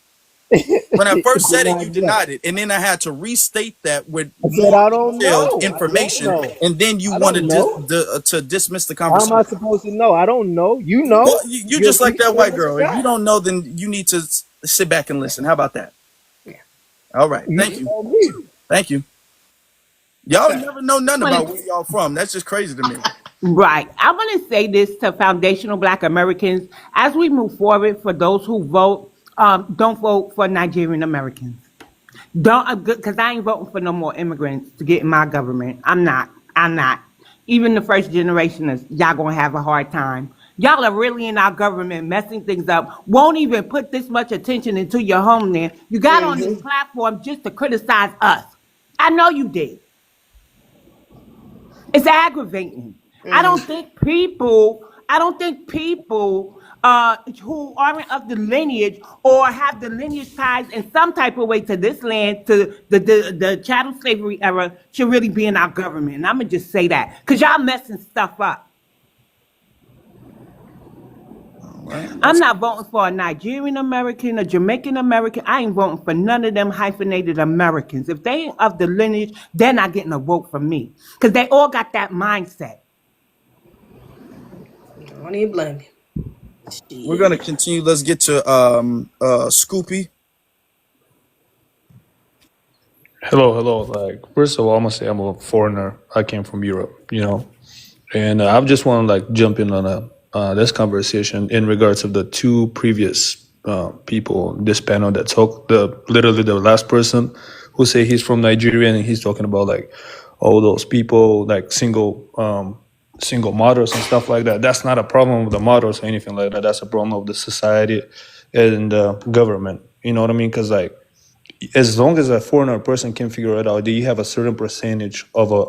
When I first said it, you Denied what? denied it, and then I had to restate that with I said more I don't detailed know. I don't information, know. and then you I don't wanted know. to dismiss the How am I conversation. supposed to know? I don't know. You Well, know. you You're just like that featuring white the girl. If you stats. don't know, then you need to sit back and listen. How about that? All right. You Thank you. tell me. Thank you. Y'all Okay. never know nothing Wanna- about where y'all from. That's just crazy to me. Right. I want to say this to foundational Black Americans as we move forward. For those who vote, don't vote for Nigerian Americans. Don't, because I ain't voting for no more immigrants to get in my government. I'm not. I'm not. Even the first generationists, y'all gonna have a hard time. Y'all are really in our government messing things up. Won't even put this much attention into your homeland. You got on this platform just to criticize us. I know you did. It's aggravating. I don't think people who aren't of the lineage or have the lineage ties in some type of way to this land, to the chattel slavery era, should really be in our government. And I'm gonna just say that because y'all messing stuff up. right. I'm That's not voting for a Nigerian American, a Jamaican American. I ain't voting for none of them hyphenated Americans. If they ain't of the lineage, they're not getting a vote from me. Because they all got that mindset. I don't even blame we're you. gonna Shit. continue. Let's get to Scoopy. Hello, hello. Like, first of all, I'm gonna say I'm a foreigner. I came from Europe, and I just want to like jump in on this conversation in regards of the two previous people in this panel that talked. Literally the last person who say he's from Nigeria and he's talking about like all those people like single mothers and stuff like that. That's not a problem with the mothers or anything like that. That's a problem of the society and the government. You know what I mean? Because like as long as a foreigner person can figure it out, do you have a certain percentage of a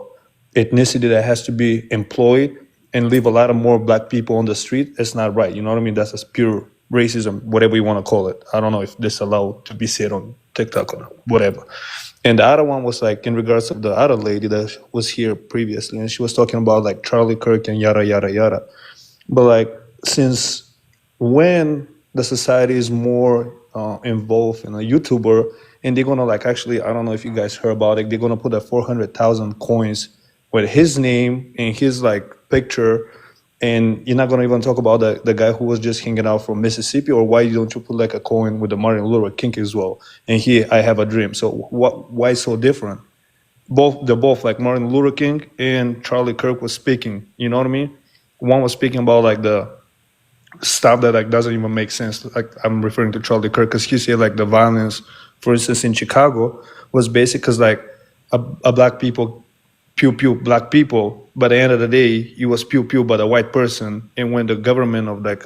ethnicity that has to be employed and leave a lot of more black people on the street? It's not right. You know what I mean? That's just pure racism, whatever you want to call it. I don't know if this allowed to be said on TikTok or whatever. And the other one was like in regards of the other lady that was here previously, and she was talking about like Charlie Kirk and yada yada yada. But like since when the society is more involved in a YouTuber, and they're gonna like actually, I don't know if you guys heard about it, they're gonna put a 400,000 coins with his name and his like picture, and you're not gonna even talk about the guy who was just hanging out from Mississippi, or why don't you put like a coin with the Martin Luther King as well? And here I have a dream. So why so different? They're both like Martin Luther King and Charlie Kirk was speaking. You know what I mean? One was speaking about like the stuff that like doesn't even make sense. Like I'm referring to Charlie Kirk because he said like the violence, for instance, in Chicago was basic because like a black people pew pew black people, but at the end of the day, he was pew pew by the white person. And when the government of like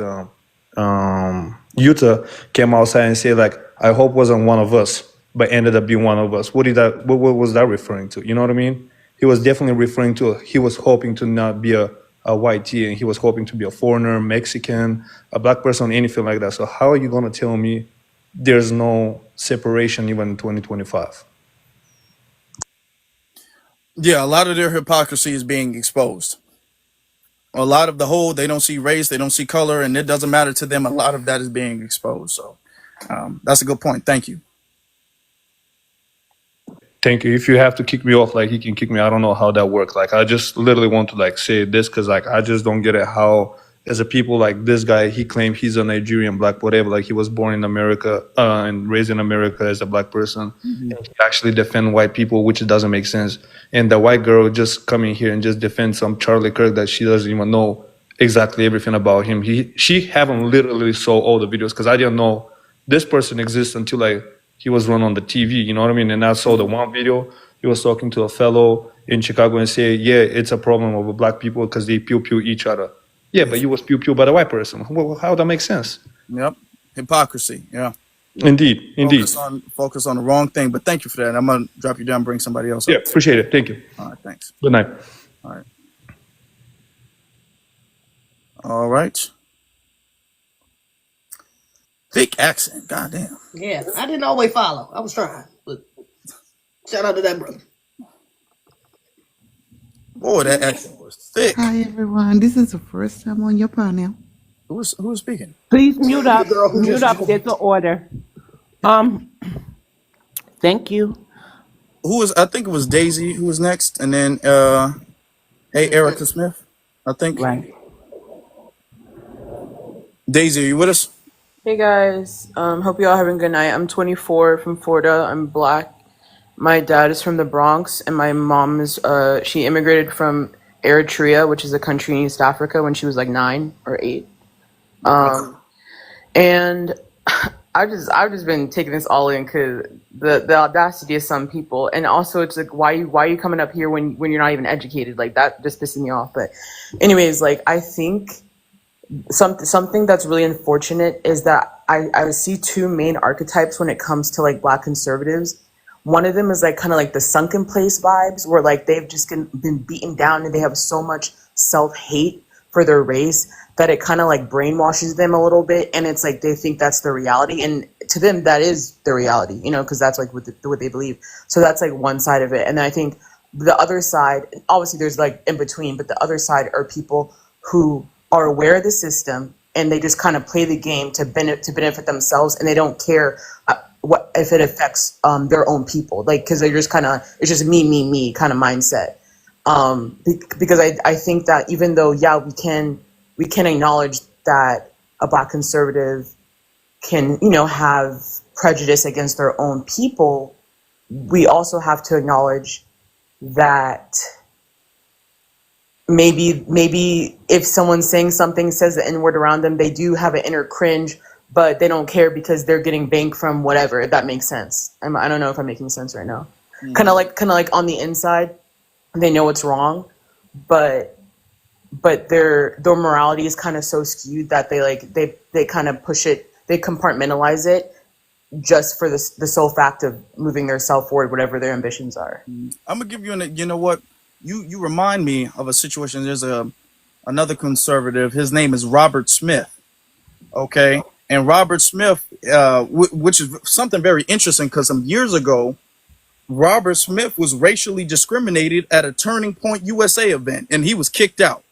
Utah came outside and said like, I hope wasn't one of us, but ended up being one of us. What was that referring to? You know what I mean? He was definitely referring to he was hoping to not be a white tea, and he was hoping to be a foreigner, Mexican, a black person, anything like that. So how are you gonna tell me there's no separation even in 2025? Yeah, a lot of their hypocrisy is being exposed. A lot of the whole, they don't see race, they don't see color, and it doesn't matter to them. A lot of that is being exposed. So that's a good point. Thank you. Thank you. If you have to kick me off, like you can kick me. I don't know how that works. Like I just literally want to like say this because like I just don't get it how as a people like this guy, he claimed he's a Nigerian black whatever, like he was born in America and raised in America as a black person. Mm-hmm. And he actually defend white people, which doesn't make sense. And the white girl just coming here and just defend some Charlie Kirk that she doesn't even know exactly everything about him. She haven't literally saw all the videos because I didn't know this person exists until like he was run on the TV, you know what I mean? And I saw the one video, he was talking to a fellow in Chicago and say, yeah, it's a problem of black people because they pew-pew each other. Yeah, but you was pew-pew by the white person. How that makes sense? Yep. Hypocrisy. Yeah. Indeed. Focus on the wrong thing. But thank you for that. I'm going to drop you down and bring somebody else Yeah, up. appreciate it. Thank you. All right. Thanks. Good night. All right. All right. Thick accent. Goddamn. Yeah, I didn't always follow. I was trying, but shout out to that brother. Boy, that accent was thick. Hi everyone, this is the first time on your panel. Who was speaking? Please mute up. The girl who Mute just up. There's an order. Thank you. Who was? I think it was Daisy who was next, and then Erica Smith. I think. Right. Daisy, are you with us? Hey guys, hope you all having a good night. I'm 24 from Florida. I'm black. My dad is from the Bronx, and my mom is she immigrated from Eritrea, which is a country in East Africa, when she was like 9 or 8. And I've just been taking this all in because the audacity of some people, and also it's like why are you coming up here when you're not even educated? Like that just pisses me off. But anyways, like I think something that's really unfortunate is that I see two main archetypes when it comes to like black conservatives. One of them is like kind of like the sunken place vibes, where like they've just been beaten down and they have so much self-hate for their race that it kind of like brainwashes them a little bit, and it's like they think that's the reality, and to them that is the reality, you know, because that's like what they believe. So that's like one side of it. And then I think the other side, obviously there's like in between, but the other side are people who are aware of the system, and they just kind of play the game to benefit themselves, and they don't care what if it affects their own people, like, because they're just kind of, it's just me kind of mindset. Because I think that even though, yeah, we can acknowledge that a Black conservative can, you know, have prejudice against their own people, we also have to acknowledge that maybe if someone's saying something, says the N-word around them, they do have an inner cringe, but they don't care because they're getting bank from whatever, if that makes sense. I don't know if I'm making sense right now. Kind of like on the inside, they know it's wrong, but their morality is kind of so skewed that they kind of push it, they compartmentalize it just for the sole fact of moving their self forward, whatever their ambitions are. I'm gonna give you you know what, you remind me of a situation. There's another conservative. His name is Robert Smith. Okay, and Robert Smith, which is something very interesting, because some years ago, Robert Smith was racially discriminated at a Turning Point USA event, and he was kicked out.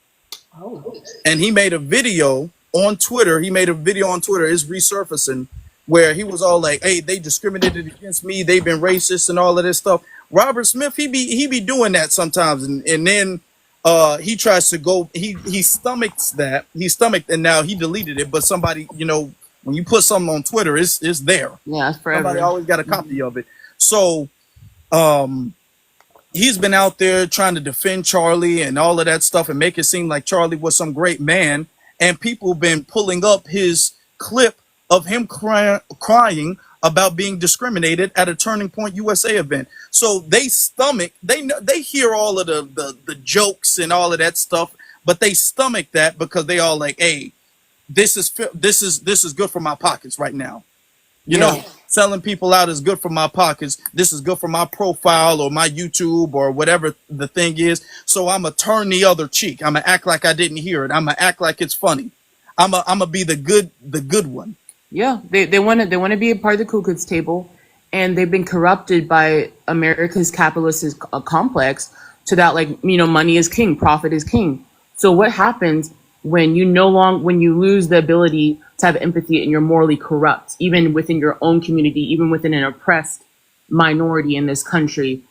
And he made a video on Twitter. It's resurfacing, where he was all like, "Hey, they discriminated against me. They've been racist and all of this stuff." Robert Smith, he be doing that sometimes, and then he tries to go. He stomachs that. And now he deleted it. But somebody, you know, when you put something on Twitter, it's there. Yeah, it's forever. Somebody always got a copy of it. So he's been out there trying to defend Charlie and all of that stuff and make it seem like Charlie was some great man. And people been pulling up his clip of him crying about being discriminated at a Turning Point USA event. So they hear all of the jokes and all of that stuff, but they stomach that because they all like, "Hey, this is good for my pockets right now." You know, selling people out is good for my pockets. This is good for my profile or my YouTube or whatever the thing is. So I'm going to turn the other cheek. I'm going to act like I didn't hear it. I'm going to act like it's funny. I'm going to be the good one. Yeah, they want to be a part of the Ku Klux table, and they've been corrupted by America's capitalist complex to that, like, you know, money is king, profit is king. So what happens when you lose the ability to have empathy and you're morally corrupt, even within your own community, even within an oppressed minority in this country?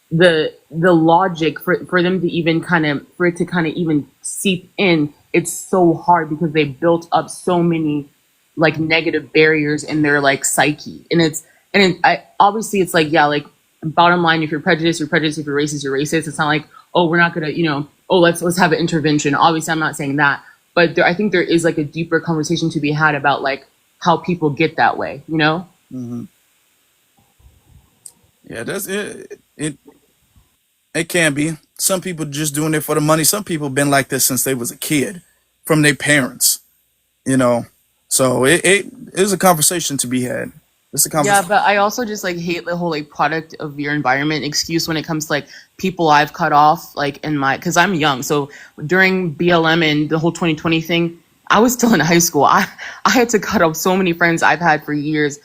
The logic for them to even for it to even seep in, it's so hard because they built up so many like negative barriers in their like psyche. Obviously it's like, yeah, like, bottom line, if you're prejudiced, you're prejudiced. If you're racist, you're racist. It's not like, oh, we're not gonna, you know, oh, let's have an intervention. Obviously I'm not saying that, but I think there is like a deeper conversation to be had about like how people get that way, you know? Mm-hmm. Yeah, that's it. It can be. Some people just doing it for the money. Some people been like this since they was a kid, from their parents, you know. So it is a conversation to be had. It's a conversation. Yeah, but I also just like hate the whole like product of your environment excuse when it comes to like people I've cut off, like because I'm young. So during BLM and the whole 2020 thing, I was still in high school. I had to cut off so many friends I've had for years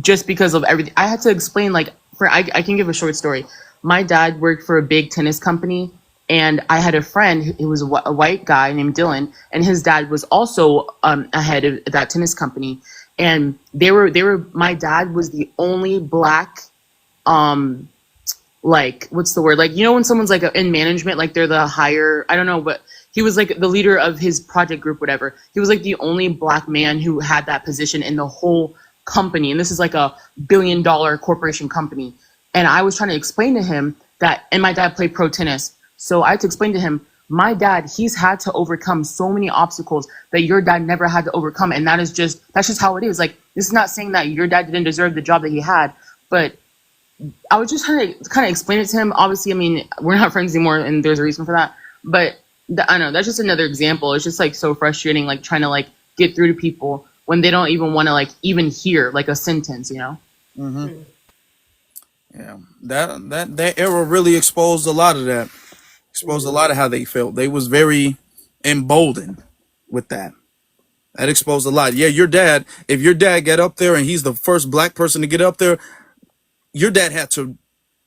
just because of everything. I had to explain, like, I can give a short story. My dad worked for a big tennis company, and I had a friend who was a white guy named Dylan, and his dad was also a head of that tennis company. And my dad was the only black, like, what's the word? Like, you know, when someone's like in management, like they're the higher, I don't know, but he was like the leader of his project group, whatever. He was like the only black man who had that position in the whole company. And this is like a $1 billion corporation company. And I was trying to explain to him that, and my dad played pro tennis. So I had to explain to him, my dad, he's had to overcome so many obstacles that your dad never had to overcome. And that's just how it is. Like, this is not saying that your dad didn't deserve the job that he had, but I was just trying to kind of explain it to him. Obviously, I mean, we're not friends anymore and there's a reason for that. But I don't know, that's just another example. It's just like so frustrating, like trying to like get through to people when they don't even want to like even hear like a sentence, you know? Mm-hmm. Yeah, that era really exposed a lot of that. Exposed a lot of how they felt. They was very emboldened with that. That exposed a lot. Yeah, if your dad got up there and he's the first black person to get up there, your dad had to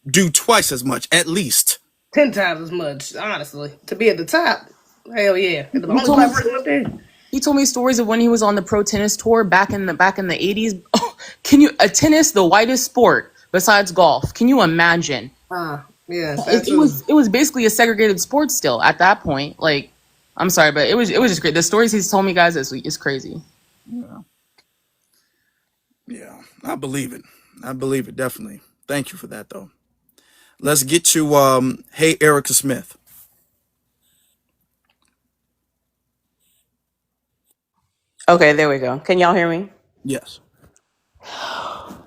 do twice as much, at least. 10 times as much, honestly, to be at the top. Hell yeah. The only black person up there. He told me stories of when he was on the pro tennis tour back in the 80s. Oh, tennis, the whitest sport besides golf? Can you imagine? Yes, It, that's it was it was basically a segregated sport still at that point. Like, I'm sorry, but it was just great. The stories he's told me, guys, this week is crazy. Yeah, I believe it. I believe it, definitely. Thank you for that, though. Let's get to Hey Erica Smith. Okay, there we go. Can y'all hear me? Yes.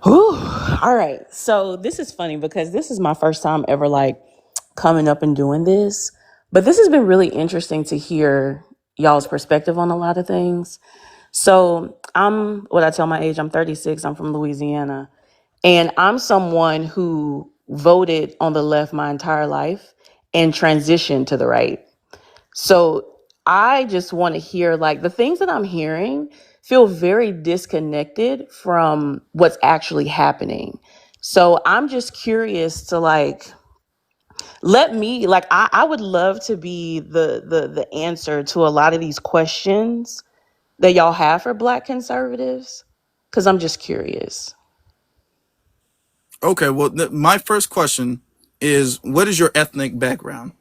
Whew. All right. So this is funny because this is my first time ever like coming up and doing this. But this has been really interesting to hear y'all's perspective on a lot of things. So what I tell my age, I'm 36. I'm from Louisiana. And I'm someone who voted on the left my entire life and transitioned to the right. So I just want to hear like the things that I'm hearing feel very disconnected from what's actually happening. So I'm just curious to like let me like I would love to be the answer to a lot of these questions that y'all have for Black conservatives because I'm just curious. Okay, well, my first question is, what is your ethnic background?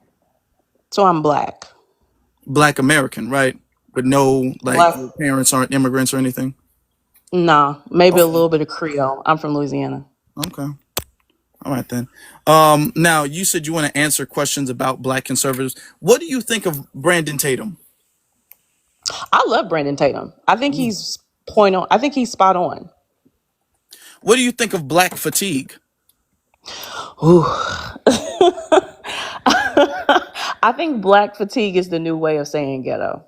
So I'm Black. Black American, right? But no, like, Black. your parents aren't immigrants or anything? Nah, maybe a Okay. little bit of Creole. I'm from Louisiana. Okay. All right, then. Now, you said you want to answer questions about Black conservatives. What do you think of Brandon Tatum? I love Brandon Tatum. I think he's point on. I think he's spot on. What do you think of Black fatigue? Ooh. I think Black fatigue is the new way of saying ghetto.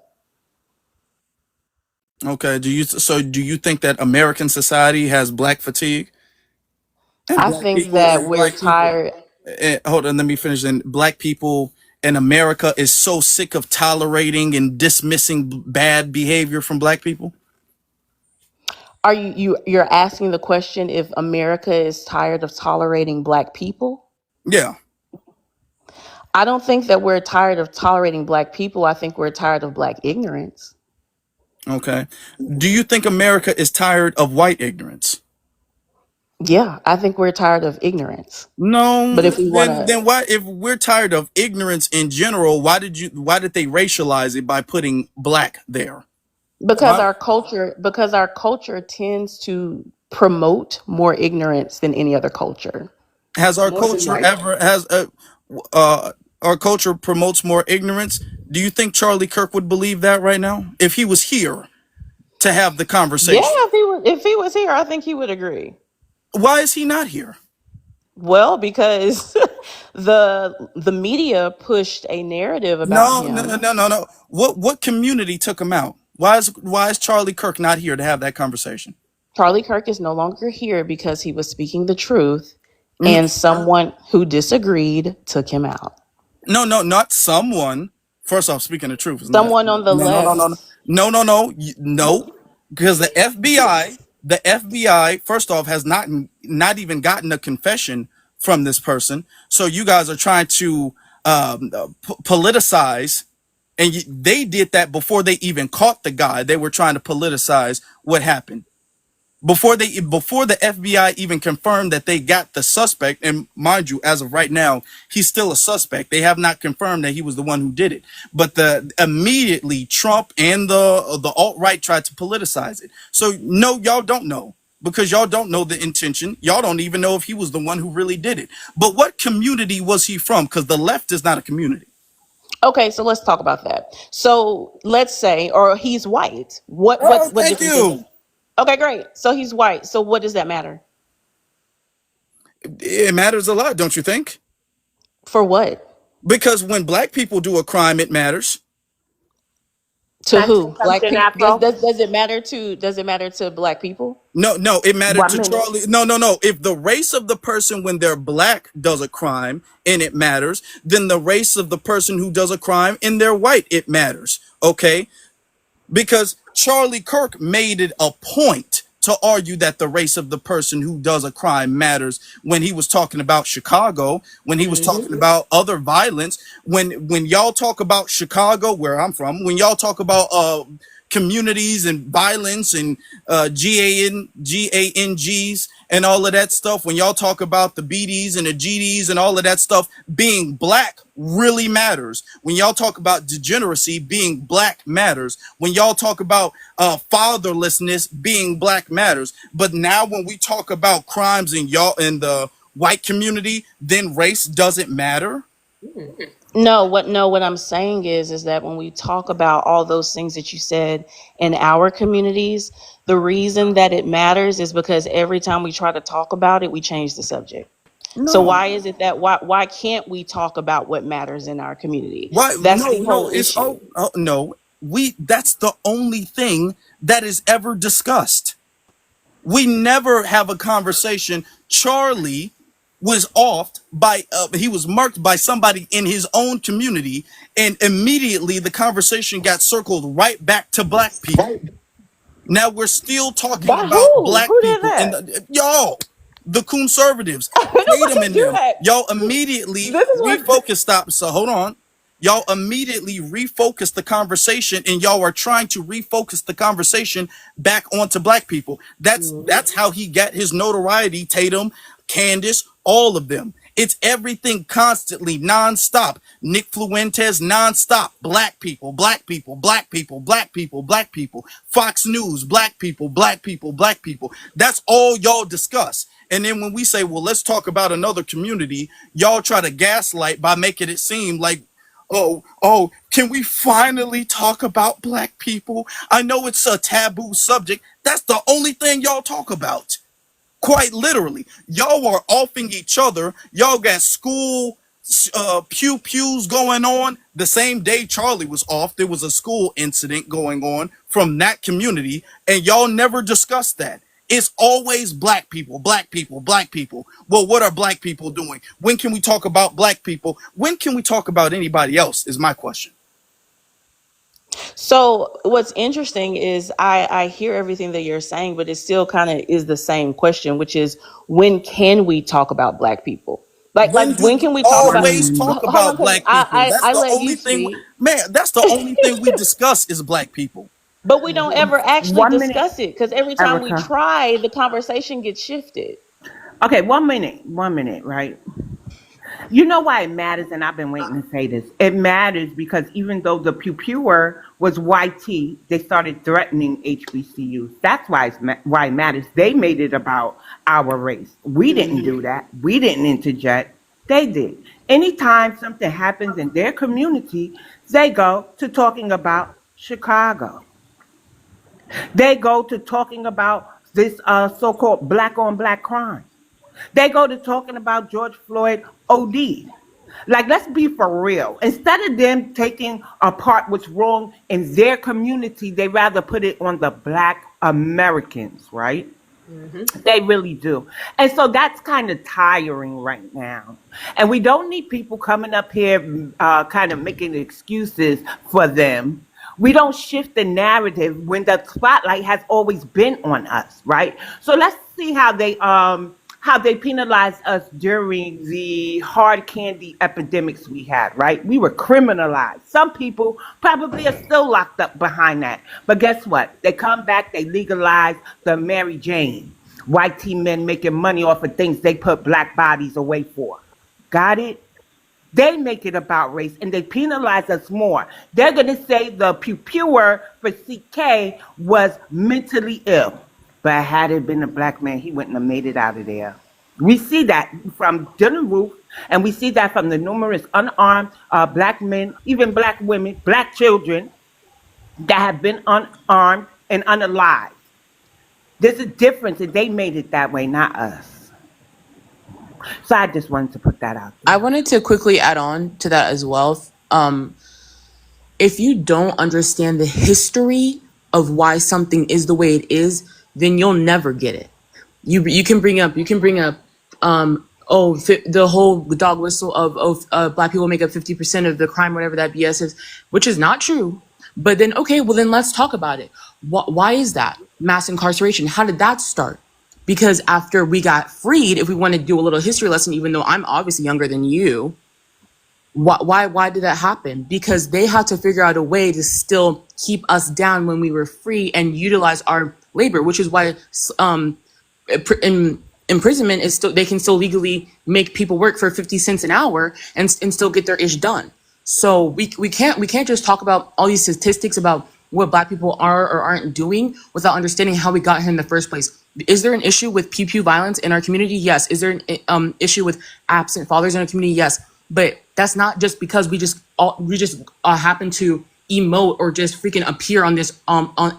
Okay. Do you think that American society has Black fatigue? And I black think people that and we're black people. tired. Hold on, let me finish. And black people in America is so sick of tolerating and dismissing bad behavior from black people. Are you're asking the question if America is tired of tolerating Black people? Yeah. I don't think that we're tired of tolerating Black people. I think we're tired of Black ignorance. Okay. Do you think America is tired of white ignorance? Yeah, I think we're tired of ignorance. But No. if we want to, Then why, if we're tired of ignorance in general, why did they racialize it by putting black there? Why because our culture tends to promote more ignorance than any other culture. has our More than culture white. ever has uh our culture promotes more ignorance? Do you think Charlie Kirk would believe that right now if he was here to have the Yeah, conversation? if he was here, I think he would agree. Why is he not here? Well, because the media pushed a narrative about No, no, no, him. no, no, no. What community took him out? Why is Charlie Kirk not here to have that conversation? Charlie Kirk is no longer here because he was speaking the truth, Mhm. and someone who disagreed took him out. No, no, not someone. First off, speaking the truth is not. Someone on the No, no, no, no, no, left. no, no, no, no. Because the FBI, first off, has not even gotten a confession from this person. So you guys are trying to politicize, and they did that before they even caught the guy. They were trying to politicize what happened before the FBI even confirmed that they got the suspect. And mind you, as of right now, he's still a suspect. They have not confirmed that he was the one who did it. But immediately Trump and the alt-right tried to politicize it. So no, y'all don't know, because y'all don't know the intention. Y'all don't even know if he was the one who really did it. But what community was he from? Because the left is not a community. Okay, so let's talk about that. So let's say, or he's white. What Oh, what what thank difference does you. it? Okay, great. So he's white. So what does that matter? It matters a lot, don't you think? For what? Because when black people do a crime, it matters. To Can I say who? Black something, people? Does, Afro? does does it matter to Black people? No, no, it mattered One to minute. Charlie. No, no, no. If the race of the person when they're black does a crime and it matters, then the race of the person who does a crime and they're white, it matters. Okay? Because Charlie Kirk made it a point to argue that the race of the person who does a crime matters when he was talking about Chicago, when he was talking about other violence. When y'all talk about Chicago, where I'm from, when y'all talk about communities and violence and GANGs and all of that stuff, when y'all talk about the BDs and the GDs and all of that stuff, being black really matters. When y'all talk about degeneracy, being black matters. When y'all talk about fatherlessness, being black matters. But now when we talk about crimes in y'all in the white community, then race doesn't matter. What I'm saying is that when we talk about all those things that you said in our communities, the reason that it matters is because every time we try to talk about it, we change the subject. So No. why is it that why can't we talk about what matters in our community? Why? That's No, the no. whole It's issue. no. That's the only thing that is ever discussed. We never have a conversation. Charlie was offed by he was marked by somebody in his own community, and immediately the conversation got circled right back to black people. Now we're still talking By about who? black Who did people and that? y'all, the conservatives, Tadum Nobody and do them. that. Y'all immediately This is what refocus. Stop. So hold on. Y'all immediately refocus the conversation, and y'all are trying to refocus the conversation back onto black people. That's how he got his notoriety. Tadum, Candace, all of them. It's everything constantly, nonstop. Nick Fuentes, nonstop. Black people, black people, black people, black people, black people. Fox News, black people, black people, black people. That's all y'all discuss. And then when we say, well, let's talk about another community, y'all try to gaslight by making it seem like, can we finally talk about black people? I know it's a taboo subject. That's the only thing y'all talk about. Quite literally, y'all are offing each other. Y'all got school pews going on. The same day Charlie was off, there was a school incident going on from that community, and y'all never discussed that. It's always black people, black people, black people. Well, what are black people doing? When can we talk about black people? When can we talk about anybody else is my question. So what's interesting is I hear everything that you're saying, but it still kind of is the same question, which is when can we talk about black people? Like When do when we can we talk about always talk hold on, about because black people? That's I the let you only thing, speak, man, that's the only thing we discuss is black people. but we don't ever actually 1 minute, discuss it because every time we Erica. try, the conversation gets shifted. Okay, 1 minute. 1 minute, right? You know why it matters, and I've been waiting to say this. It matters because even though the Pure was YT, they started threatening HBCUs. That's why why it matters. They made it about our race. We didn't do that. We didn't interject. They did. Anytime something happens in their community, they go to talking about Chicago. They go to talking about this so-called black on black crime. They go to talking about George Floyd OD. Like, let's be for real. Instead of them taking apart what's wrong in their community, they rather put it on the black Americans, right? They really do. And so that's kind of tiring right now. And we don't need people coming up here kind of making excuses for them. We don't shift the narrative when the spotlight has always been on us, right? So let's see how they penalized us during the hard candy epidemics we had, right? We were criminalized. Some people probably are still locked up behind that. But guess what? They come back, they legalize the Mary Jane. White teen men making money off of things they put black bodies away for. Got it? They make it about race and they penalize us more. They're going to say the pure for CK was mentally ill. But had it been a black man, he wouldn't have made it out of there. We see that from Dylan Roof, and we see that from the numerous unarmed black men, even black women, black children that have been unarmed and unalived. There's a difference, and they made it that way, not us. So I just wanted to put that out I there. wanted to quickly add on to that as well. If you don't understand the history of why something is the way it is, then you'll never get it. You can bring up the whole dog whistle of black people make up 50% of the crime, whatever that BS is, which is not true. But then okay, well then let's talk about it. Why is that mass incarceration? How did that start? Because after we got freed, if we want to do a little history lesson, even though I'm obviously younger than you, Why did that happen? Because they had to figure out a way to still keep us down when we were free and utilize our labor, which is why imprisonment is still, they can still legally make people work for 50 cents an hour and still get their ish done. So we can't just talk about all these statistics about what black people are or aren't doing without understanding how we got here in the first place. Is there an issue with pew violence in our community? Yes. Is there an issue with absent fathers in our community? Yes. But that's not just because we just happen to emote or just freaking appear on this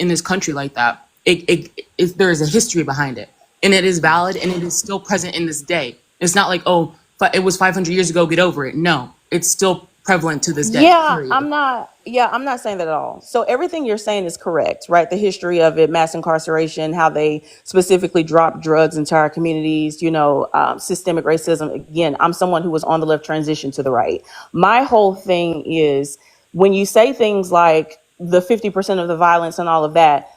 in this country like that. There is a history behind it, and it is valid, and it is still present in this day. It's not like, oh, but it was 500 years ago, get over it. No, it's still prevalent to this day. Yeah, Period. I'm not saying that at all. So everything you're saying is correct, right? The history of it, mass incarceration, how they specifically drop drugs into our communities, systemic racism. Again, I'm someone who was on the left, transition to the right. My whole thing is when you say things like the 50% of the violence and all of that,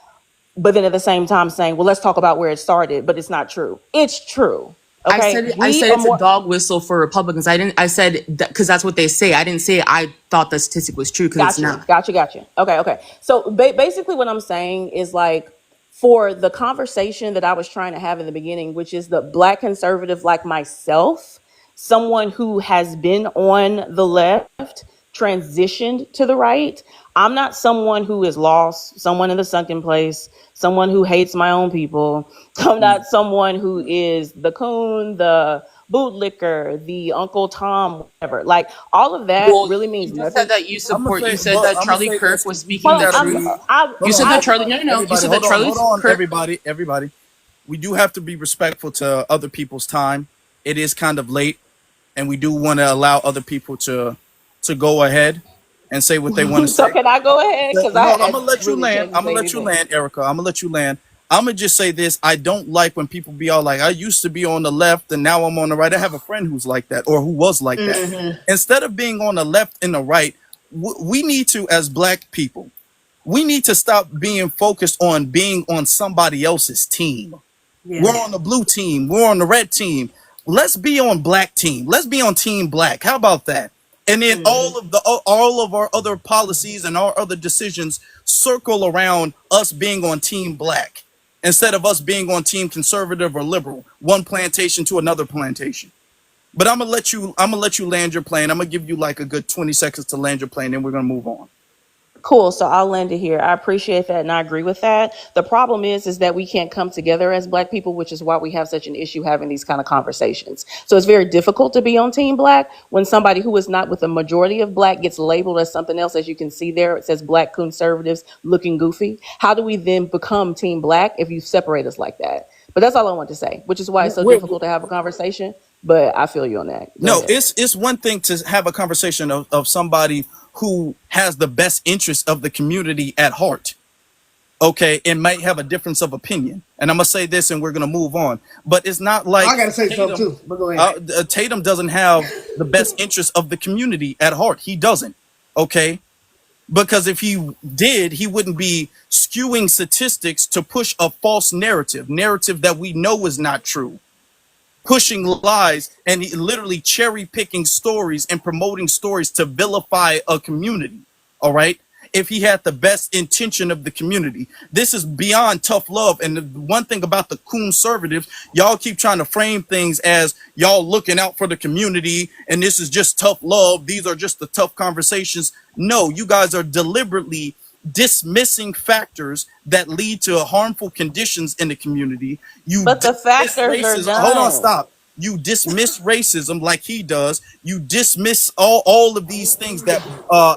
but then at the same time saying, well, let's talk about where it started, but it's not true. It's true. Okay. I said it's a dog whistle for Republicans. I said that because that's what they say. I didn't say I thought the statistic was true because it's not. Gotcha. Okay. So basically what I'm saying is like, for the conversation that I was trying to have in the beginning, which is the Black conservative like myself, someone who has been on the left, transitioned to the right. I'm not someone who is lost, someone in the sunken place, someone who hates my own people. I'm not someone who is the coon, the bootlicker, the Uncle Tom, whatever. Like all of that Well, really you means just nothing. said that you I'm gonna support. say, You said but that I'm gonna Charlie say Kirk this was because speaking we the do have to truth. be. You Hold said on, that everybody, Charlie. No. You everybody, said that hold on, Charlie hold on, Kirk. everybody. We do have to be respectful to other people's time. It is kind of late, and we do want to allow other people to go ahead and say what they want to So say. can I go ahead? Because I No, I'm had gonna let you really a land. chance to I'm gonna say let you anything. land, Erica. I'm gonna let you land. I'm gonna just say this. I don't like when people be all like, I used to be on the left and now I'm on the right. I have a friend who's like that or who was like that. Instead of being on the left and the right, we need to, as black people, we need to stop being focused on being on somebody else's team. Yeah. We're on the blue team. We're on the red team. Let's be on black team. Let's be on team black. How about that? And then all of our other policies and our other decisions circle around us being on team black instead of us being on team conservative or liberal, one plantation to another plantation. But I'm gonna let you land your plane. I'm gonna give you like a good 20 seconds to land your plane, and we're gonna move on. Cool. So I'll land it here. I appreciate that and I agree with that. The problem is that we can't come together as black people, which is why we have such an issue having these kind of conversations. So it's very difficult to be on team black when somebody who is not with the majority of black gets labeled as something else. As you can see there, it says Black conservatives looking goofy. How do we then become team black if you separate us like that? But that's all I want to say, which is why it's so difficult to have a conversation. But I feel you on that. Go No, ahead. it's one thing to have a conversation of somebody who has the best interest of the community at heart. Okay, it might have a difference of opinion, and I'm gonna say this, and we're gonna move on. But it's not like I gotta say something too, but go ahead. Tatum doesn't have the best interest of the community at heart. He doesn't. Okay, because if he did, he wouldn't be skewing statistics to push a false narrative that we know is not true, pushing lies and literally cherry picking stories and promoting stories to vilify a community. All right. If he had the best intention of the community, this is beyond tough love. And the one thing about the conservatives, y'all keep trying to frame things as y'all looking out for the community and this is just tough love. These are just the tough conversations. No, you guys are deliberately dismissing factors that lead to harmful conditions in the community. You But the dismiss factors are racism. Hold on, done. stop. You dismiss racism like he does. You dismiss all of these things that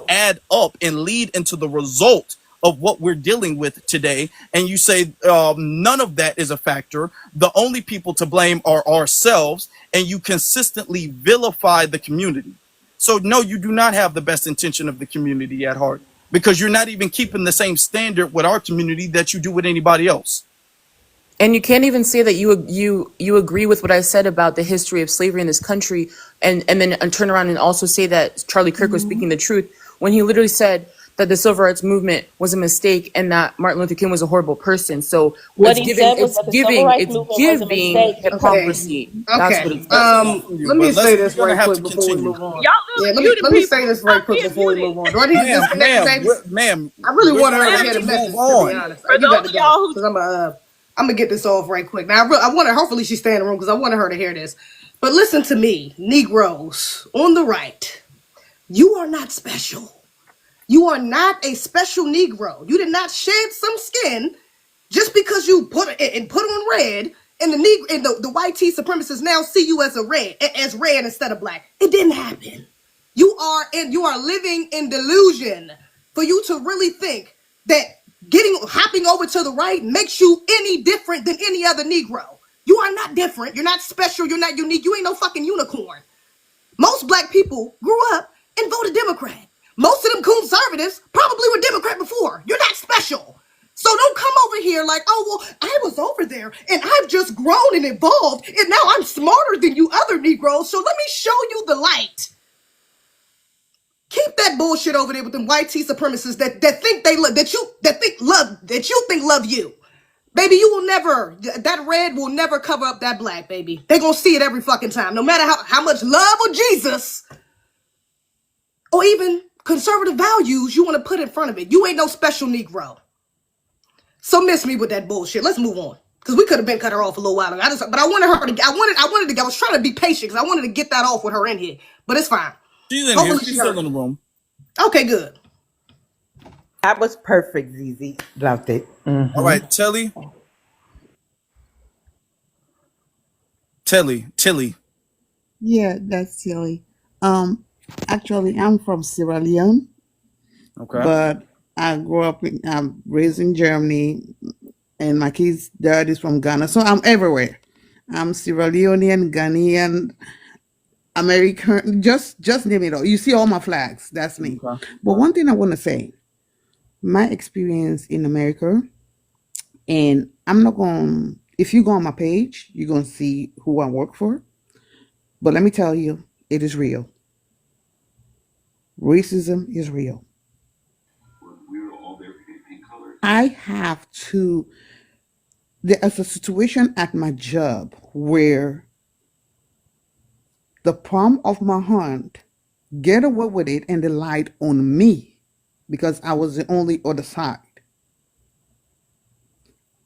add up and lead into the result of what we're dealing with today. And you say none of that is a factor. The only people to blame are ourselves. And you consistently vilify the community. So no, you do not have the best intention of the community at heart because you're not even keeping the same standard with our community that you do with anybody else. And you can't even say that you agree with what I said about the history of slavery in this country, and then turn around and also say that Charlie Kirk was speaking the truth when he literally said that the civil rights movement was a mistake and that Martin Luther King was a horrible person. So What he said was that the civil rights it's movement was a giving mistake. Okay. hypocrisy. That's what Okay. it's giving. Let me But say we're this gonna right have quick to before we continue. move on. Y'all Yeah, little let muted me people. say this right Stop quick being before we muted. move on. Do I need to disconnect, baby? Ma'am, I really we're wanted gonna her to have hear to the move message, to be on. honest. For You got those to of go y'all who because I'm gonna get this off right quick. Now I want her. Hopefully she stay in the room because I wanted her to hear this. But listen to me, Negroes on the right. You are not special. You are not a special Negro. You did not shed some skin just because you put on red, and the white tea supremacists now see you as red instead of black. It didn't happen. You are living in delusion for you to really think that hopping over to the right makes you any different than any other Negro. You are not different. You're not special. You're not unique. You ain't no fucking unicorn. Most black people grew up and voted Democrat. Most of them conservatives probably were Democrat before. You're not special. So don't come over here like, oh, well, I was over there and I've just grown and evolved and now I'm smarter than you other Negroes. So let me show you the light. Keep that bullshit over there with them white tea supremacists that think they love that you think love you. Baby, you will never, that red will never cover up that black, baby. They gonna see it every fucking time. No matter how much love or Jesus or even conservative values you want to put in front of it. You ain't no special Negro. So miss me with that bullshit. Let's move on. Because we could have been cut her off a little while ago. But I was trying to be patient because I wanted to get that off with her in here. But it's fine. She's in here. Hopefully She's she still heard in the it. room. Okay, good. That was perfect, Zizi. Loved it. All right, Tilly. Yeah, that's silly. Um, Actually, I'm from Sierra Leone, Okay. but I grew up I'm raised in Germany, and my kid's dad is from Ghana, so I'm everywhere. I'm Sierra Leonean, Ghanaian, American, just name it all. You see all my flags. That's me. Okay. But one thing I want to say, my experience in America, and I'm not going. If you go on my page, you're gonna see who I work for. But let me tell you, it is real. Racism is real. I have to. There's a situation at my job where the palm of my hand get away with it, and they lied on me because I was the only other side.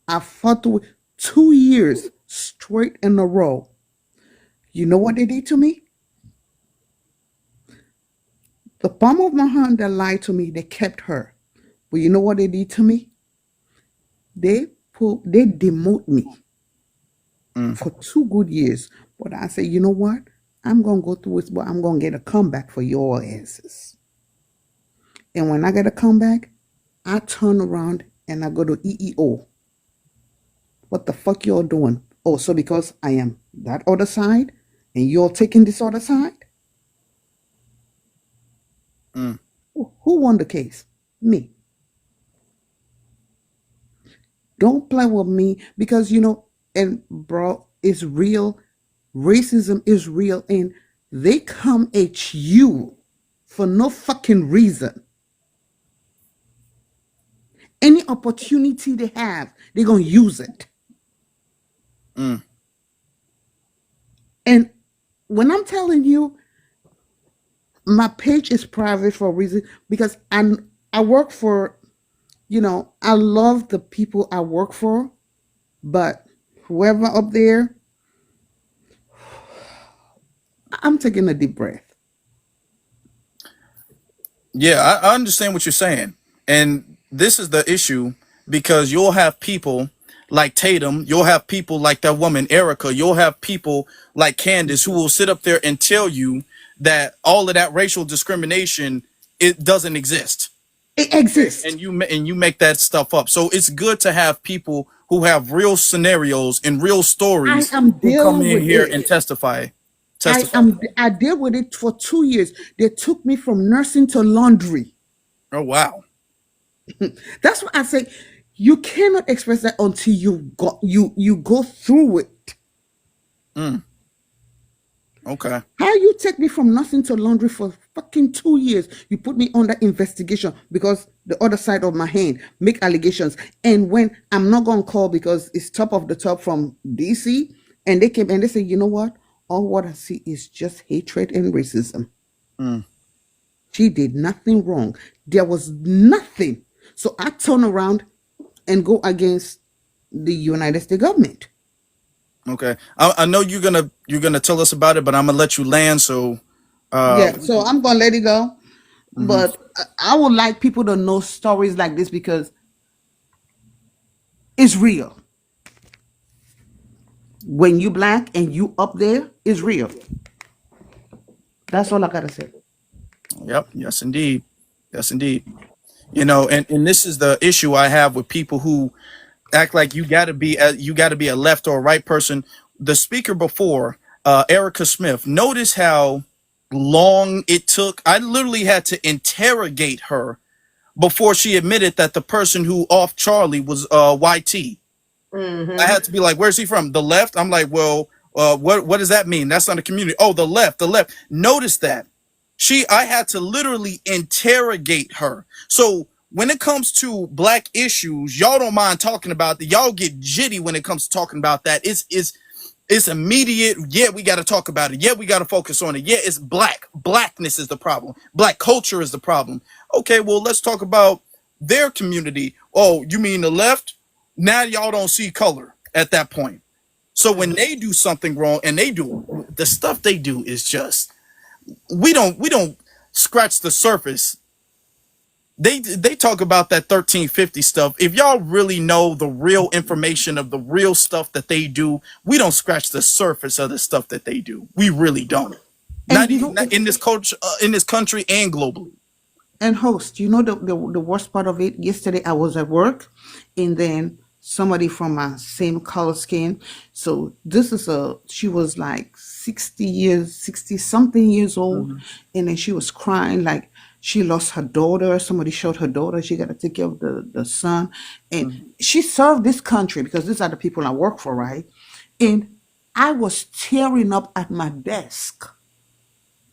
I fought with 2 years straight in a row. You know what they did to me? The palm of my hand that lied to me, they kept her. But you know what they did to me? They demote me for 2 good years. But I say, you know what? I'm gonna go through this, but I'm gonna get a comeback for your asses. And when I get a comeback, I turn around and I go to EEO. What the fuck y'all doing? Oh, so because I am that other side and you're taking this other side? Who won the case? Me. Don't play with me because and bro, it's real. Racism is real, and they come at you for no fucking reason. Any opportunity they have, they're gonna use it. And when I'm telling you, my page is private for a reason because I work for, I love the people I work for, but whoever up there, I'm taking a deep breath. Yeah, I understand what you're saying. And this is the issue because you'll have people like Tatum, you'll have people like that woman, Erica, you'll have people like Candace who will sit up there and tell you that all of that racial discrimination, it doesn't exist. It exists. And you make that stuff up. So it's good to have people who have real scenarios and real I stories am who come dealing in with here it. and testify. I dealt with it for 2 years. They took me from nursing to laundry. Oh wow. That's what I say. You cannot express that until you go through it. Okay. How you take me from nothing to laundry for fucking 2 years? You put me under investigation because the other side of my hand make allegations. And when I'm not gonna call because it's top of the top from DC, and they came and they say, you know what? All what I see is just hatred and racism. Mm, She did nothing wrong. There was nothing. So I turn around and go against the United States government. okay. I know you're gonna tell us about it, but I'm gonna let you land. So, Yeah, so I'm gonna let it go. mhm. But I would like people to know stories like this because it's real. When you black and you up there, it's real. That's all I gotta say. Yep. Yes, indeed. Yes, indeed. And this is the issue I have with people who act like you got to be a left or a right person. The speaker before, Erica Smith, notice how long it took. I literally had to interrogate her before she admitted that the person who off Charlie was YT. I Mm-hmm. had to be like, where's he from? The left? I'm like, well, what does that mean? That's not a community. Oh, the left, the left. Notice that. I had to literally interrogate her. So when it comes to black issues, y'all don't mind talking about that. Y'all get jitty when it comes to talking about that. It's immediate. Yeah, we got to talk about it. Yeah, we got to focus on it. Yeah, it's black. Blackness is the problem. Black culture is the problem. Okay, well, let's talk about their community. Oh, you mean the left? Now y'all don't see color at that point. So when they do something wrong and they do the stuff they do is just we don't scratch the surface. They talk about that 1350 stuff. If y'all really know the real information of the real stuff that they do, we don't scratch the surface of the stuff that they do. We really don't. And Not in this culture, in this country, and globally. and host, the worst part of it. Yesterday I was at work, and then somebody from my same color skin. So she was like 60 years, 60 something years old, and then she was crying like she lost her daughter. Somebody shot her daughter. She got to take care of the son, and she served this country because these are the people I work for, right? And I was tearing up at my desk,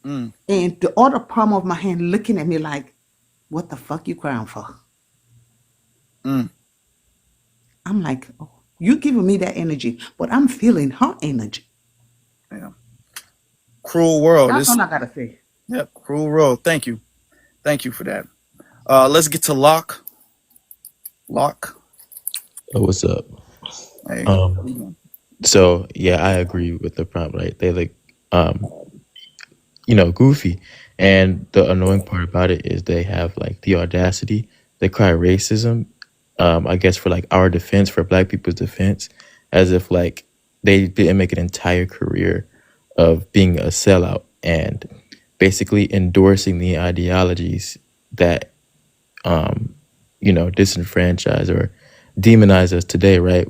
Mm, and the other palm of my hand looking at me like, what the fuck you crying for? mm, I'm like, oh, you giving me that energy, but I'm feeling her energy. yeah. Cruel world. That's all I gotta say. Yep, cruel world. Thank you for that. Let's get to Locke. Locke. Oh, what's up? Hey, how you Um, doing? so yeah, I agree with the prompt, right? They like, um, goofy. And the annoying part about it is they have like the audacity. They cry racism, I guess for like our defense, for black people's defense, as if like they didn't make an entire career of being a sellout and basically endorsing the ideologies that disenfranchise or demonize us today, right?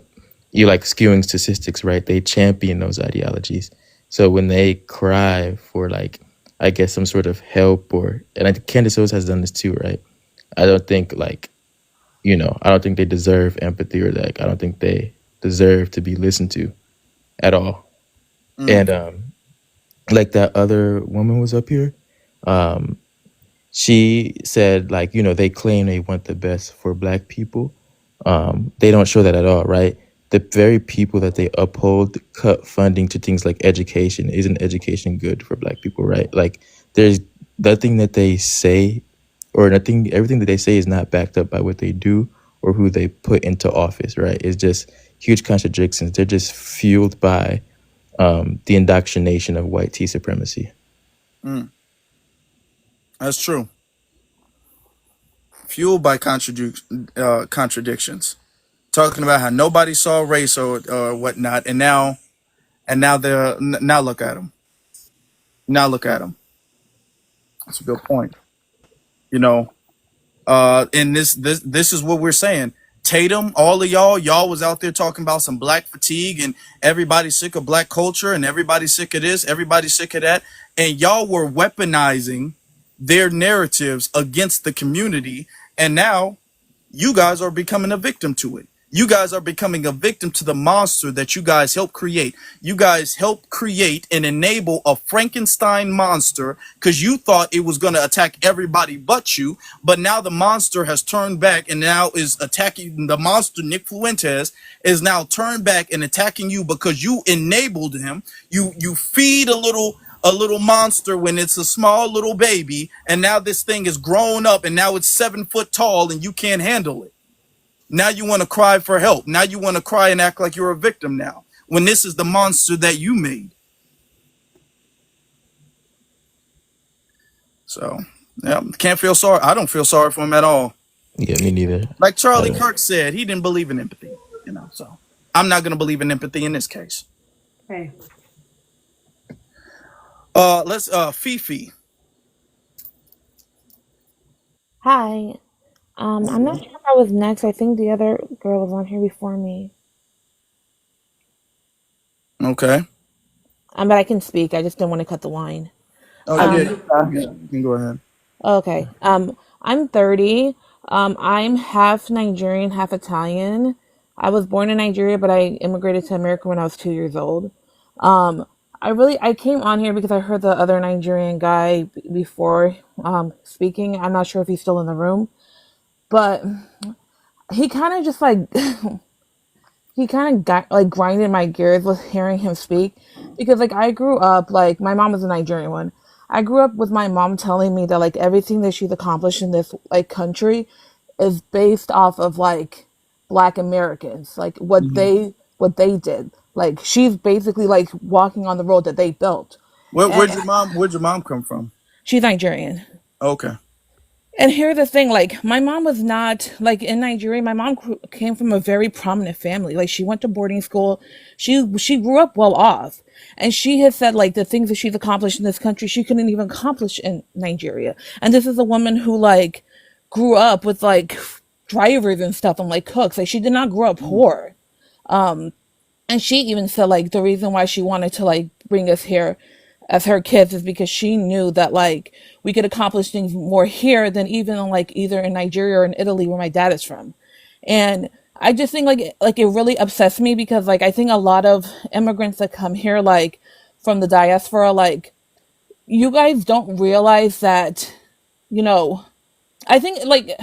You like skewing statistics, right? They champion those ideologies. So when they cry for like, I guess some sort of help and I think Candace Owens has done this too, right? I don't think like, I don't think they deserve empathy or like, I don't think they deserve to be listened to at all. Mm, And like that other woman was up here, she said like, they claim they want the best for black people. They don't show that at all, right? The very people that they uphold cut funding to things like education. Isn't education good for black people, right? Like there's nothing that they say or nothing, everything that they say is not backed up by what they do or who they put into office, right? It's just huge contradictions. They're just fueled by the indoctrination of white tea supremacy. mm. That's true. Fueled by contradictions. Talking about how nobody saw race or whatnot, and now now look at them. Now look at them. That's a good point. You know, and this is what we're saying. Tatum, all of y'all was out there talking about some black fatigue and everybody's sick of black culture and everybody's sick of this, everybody's sick of that, and y'all were weaponizing their narratives against the community, and now you guys are becoming a victim to it. You guys are becoming a victim to the monster that you guys helped create. You guys helped create and enable a Frankenstein monster because you thought it was going to attack everybody but you. But now the monster has turned back and now is attacking the monster. Nick Fuentes is now turned back and attacking you because you enabled him. You feed a little monster when it's a small little baby, and now this thing is grown up and now it's 7 foot tall and you can't handle it. Now you want to cry for help. Now you want to cry and act like you're a victim now, when this is the monster that you made. So, yeah, can't feel sorry. I don't feel sorry for him at all. Yeah, me neither. Like Charlie Uh, Kirk said, he didn't believe in empathy, so I'm not going to believe in empathy in this case. Hey. Let's, Fifi. Hi. I'm not sure if I was next. I think the other girl was on here before me. Okay. But I can speak. I just didn't want to cut the line. Oh, yeah, Um, you can go ahead. okay. I'm 30. I'm half Nigerian, half Italian. I was born in Nigeria, but I immigrated to America when I was 2 years old. Um, I came on here because I heard the other Nigerian guy before speaking. I'm not sure if he's still in the room, but he kind of just like he kind of got like grinded my gears with hearing him speak, because like I grew up, like my mom was a Nigerian one. I grew up with my mom telling me that like everything that she's accomplished in this like country is based off of like Black Americans, like Mhm. what they did. Like she's basically like walking on the road that they built. Where'd And your mom come from? she's Nigerian. Okay. And here's the thing, like my mom was not like in Nigeria. My mom came from a very prominent family. Like she went to boarding school. She grew up well off, and she has said like the things that she's accomplished in this country she couldn't even accomplish in Nigeria. And this is a woman who like grew up with like drivers and stuff and like cooks. Like she did not grow up poor. And she even said like the reason why she wanted to like bring us here as her kids is because she knew that like we could accomplish things more here than even like either in Nigeria or in Italy where my dad is from. And I just think like it really upsets me because like I think a lot of immigrants that come here like from the diaspora, like you guys don't realize that, you know, I think like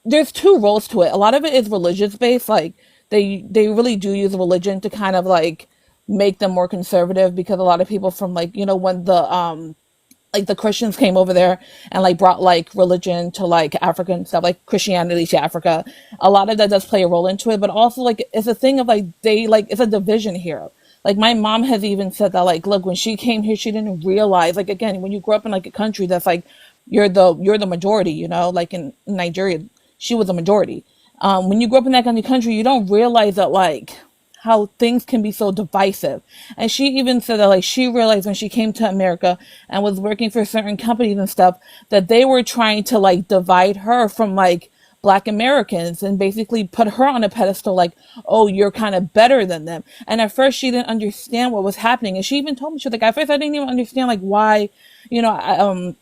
there's two roles to it. A lot of it is religious based. Like they really do use religion to kind of like make them more conservative, because a lot of people from like, you know, when the Christians came over there and like brought like religion to like Africa and stuff, like Christianity to Africa, a lot of that does play a role into it. But also like it's a thing of like they like it's a division here. Like my mom has even said that like look, when she came here she didn't realize, like again, when you grow up in like a country that's like you're the majority, you know, like in Nigeria she was a majority. When you grow up in that kind of country you don't realize that like how things can be so divisive. And she even said that like she realized when she came to America and was working for certain companies and stuff that they were trying to like divide her from like Black Americans and basically put her on a pedestal like, oh, you're kind of better than them. And at first she didn't understand what was happening. And she even told me, she was like, at first I didn't even understand like why, you know,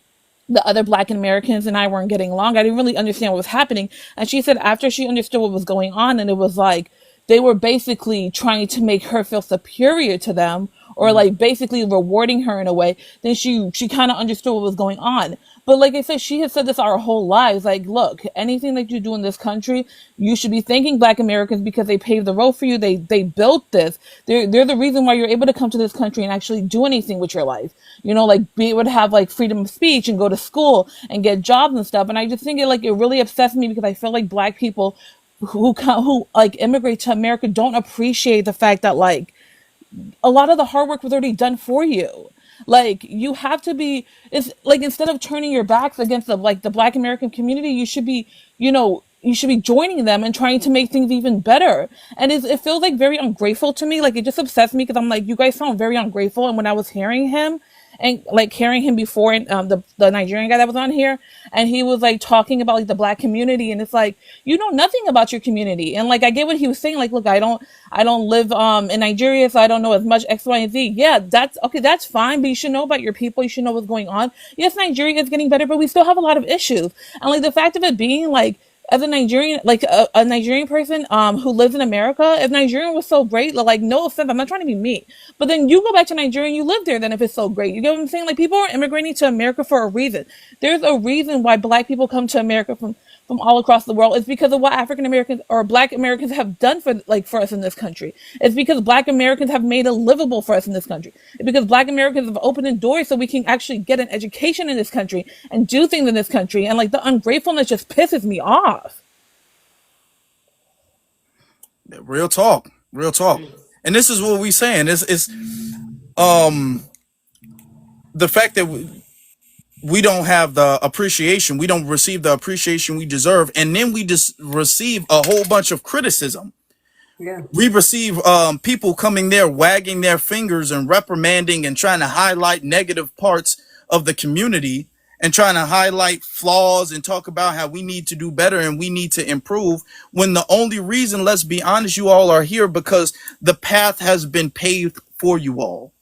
the other Black Americans and I weren't getting along. I didn't really understand what was happening. And she said after she understood what was going on, and it was like they were basically trying to make her feel superior to them, or like basically rewarding her in a way, then she kind of understood what was going on. But like I said, she has said this our whole lives. Like, look, anything that you do in this country, you should be thanking Black Americans because they paved the road for you. They built this. They're the reason why you're able to come to this country and actually do anything with your life. You know, like be able to have like freedom of speech and go to school and get jobs and stuff. And I just think it really upsets me because I feel like Black people who like immigrate to America don't appreciate the fact that like a lot of the hard work was already done for you. Like you have to be, it's like instead of turning your backs against the Black American community, you should be, you know, you should be joining them and trying to make things even better. And it feels like very ungrateful to me. Like it just upsets me because I'm like, you guys sound very ungrateful. And when I was hearing him and like hearing him before, the Nigerian guy that was on here, and he was like talking about like the Black community, and it's like you know nothing about your community. And like I get what he was saying, like look, I don't live in Nigeria, so I don't know as much X, Y, and Z. Yeah, that's okay, that's fine, but you should know about your people, you should know what's going on. Yes, Nigeria is getting better, but we still have a lot of issues. And like the fact of it being like as a Nigerian, like a Nigerian person who lives in America, if Nigeria was so great, like no offense, I'm not trying to be mean, but then you go back to Nigeria and you live there, then if it's so great, you get what I'm saying? Like people are immigrating to America for a reason. There's a reason why Black people come to America from all across the world. It's because of what African Americans or Black Americans have done for us in this country. It's because Black Americans have made it livable for us in this country. It's because Black Americans have opened the doors so we can actually get an education in this country and do things in this country. And like the ungratefulness just pisses me off. Real talk, real talk. And this is what we saying. It's um the fact that we don't have the appreciation, we don't receive the appreciation we deserve, and then we just receive a whole bunch of criticism. Yeah. We receive people coming there wagging their fingers and reprimanding and trying to highlight negative parts of the community and trying to highlight flaws and talk about how we need to do better and we need to improve, when the only reason, let's be honest, you all are here because the path has been paved for you all.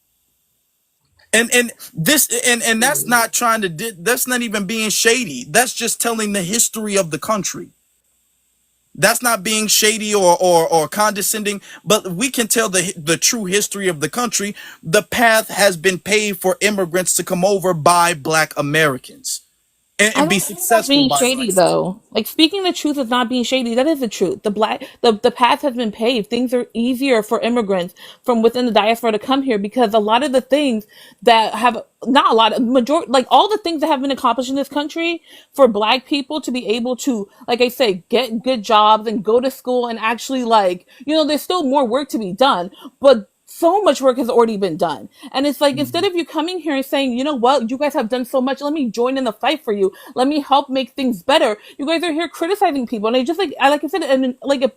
And this and that's not trying to that's not even being shady. That's just telling the history of the country. That's not being shady or condescending, but we can tell the true history of the country. The path has been paved for immigrants to come over by Black Americans I and be don't think that's successful being by shady Black. though. Like speaking the truth is not being shady. That is the truth. The path has been paved. Things are easier for immigrants from within the diaspora to come here because a lot of the things that have not a lot of majority like all the things that have been accomplished in this country for Black people to be able to, like I say, get good jobs and go to school and actually like, there's still more work to be done, but so much work has already been done. And it's like, instead of you coming here and saying, you know what, you guys have done so much, let me join in the fight for you. Let me help make things better. You guys are here criticizing people. And I just like I said, and like a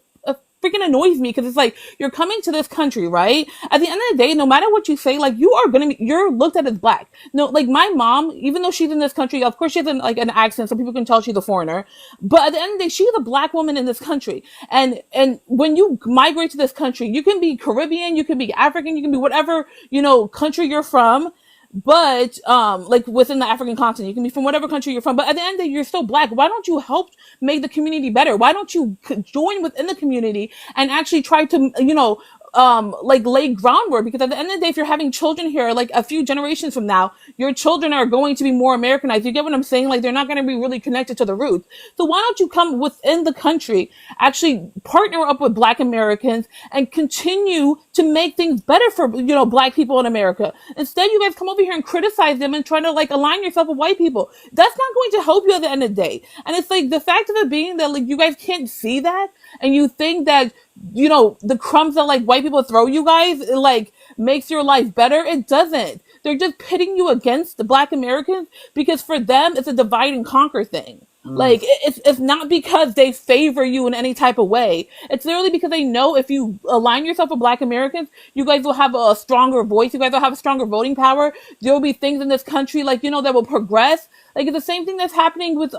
freaking annoys me because it's like, you're coming to this country, right? At the end of the day, no matter what you say, like you're looked at as Black. No, like my mom, even though she's in this country, of course she has an accent, so people can tell she's a foreigner. But at the end of the day, she's a Black woman in this country. And when you migrate to this country, you can be Caribbean, you can be African, you can be whatever, country you're from. But like within the African continent, you can be from whatever country you're from. But at the end of the day, you're still Black. Why don't you help make the community better? Why don't you join within the community and actually try to, like lay groundwork? Because at the end of the day, if you're having children here, like a few generations from now, your children are going to be more Americanized. You get what I'm saying? Like they're not going to be really connected to the roots. So why don't you come within the country, actually partner up with Black Americans and continue to make things better for, Black people in America? Instead, you guys come over here and criticize them and try to like align yourself with white people. That's not going to help you at the end of the day. And it's like the fact of it being that like you guys can't see that and you think that, the crumbs that like white people throw you guys, it like makes your life better. It doesn't. They're just pitting you against the Black Americans because for them it's a divide and conquer thing. Like it's not because they favor you in any type of way. It's literally because they know if you align yourself with Black Americans, you guys will have a stronger voice. You guys will have a stronger voting power. There will be things in this country like that will progress. Like it's the same thing that's happening with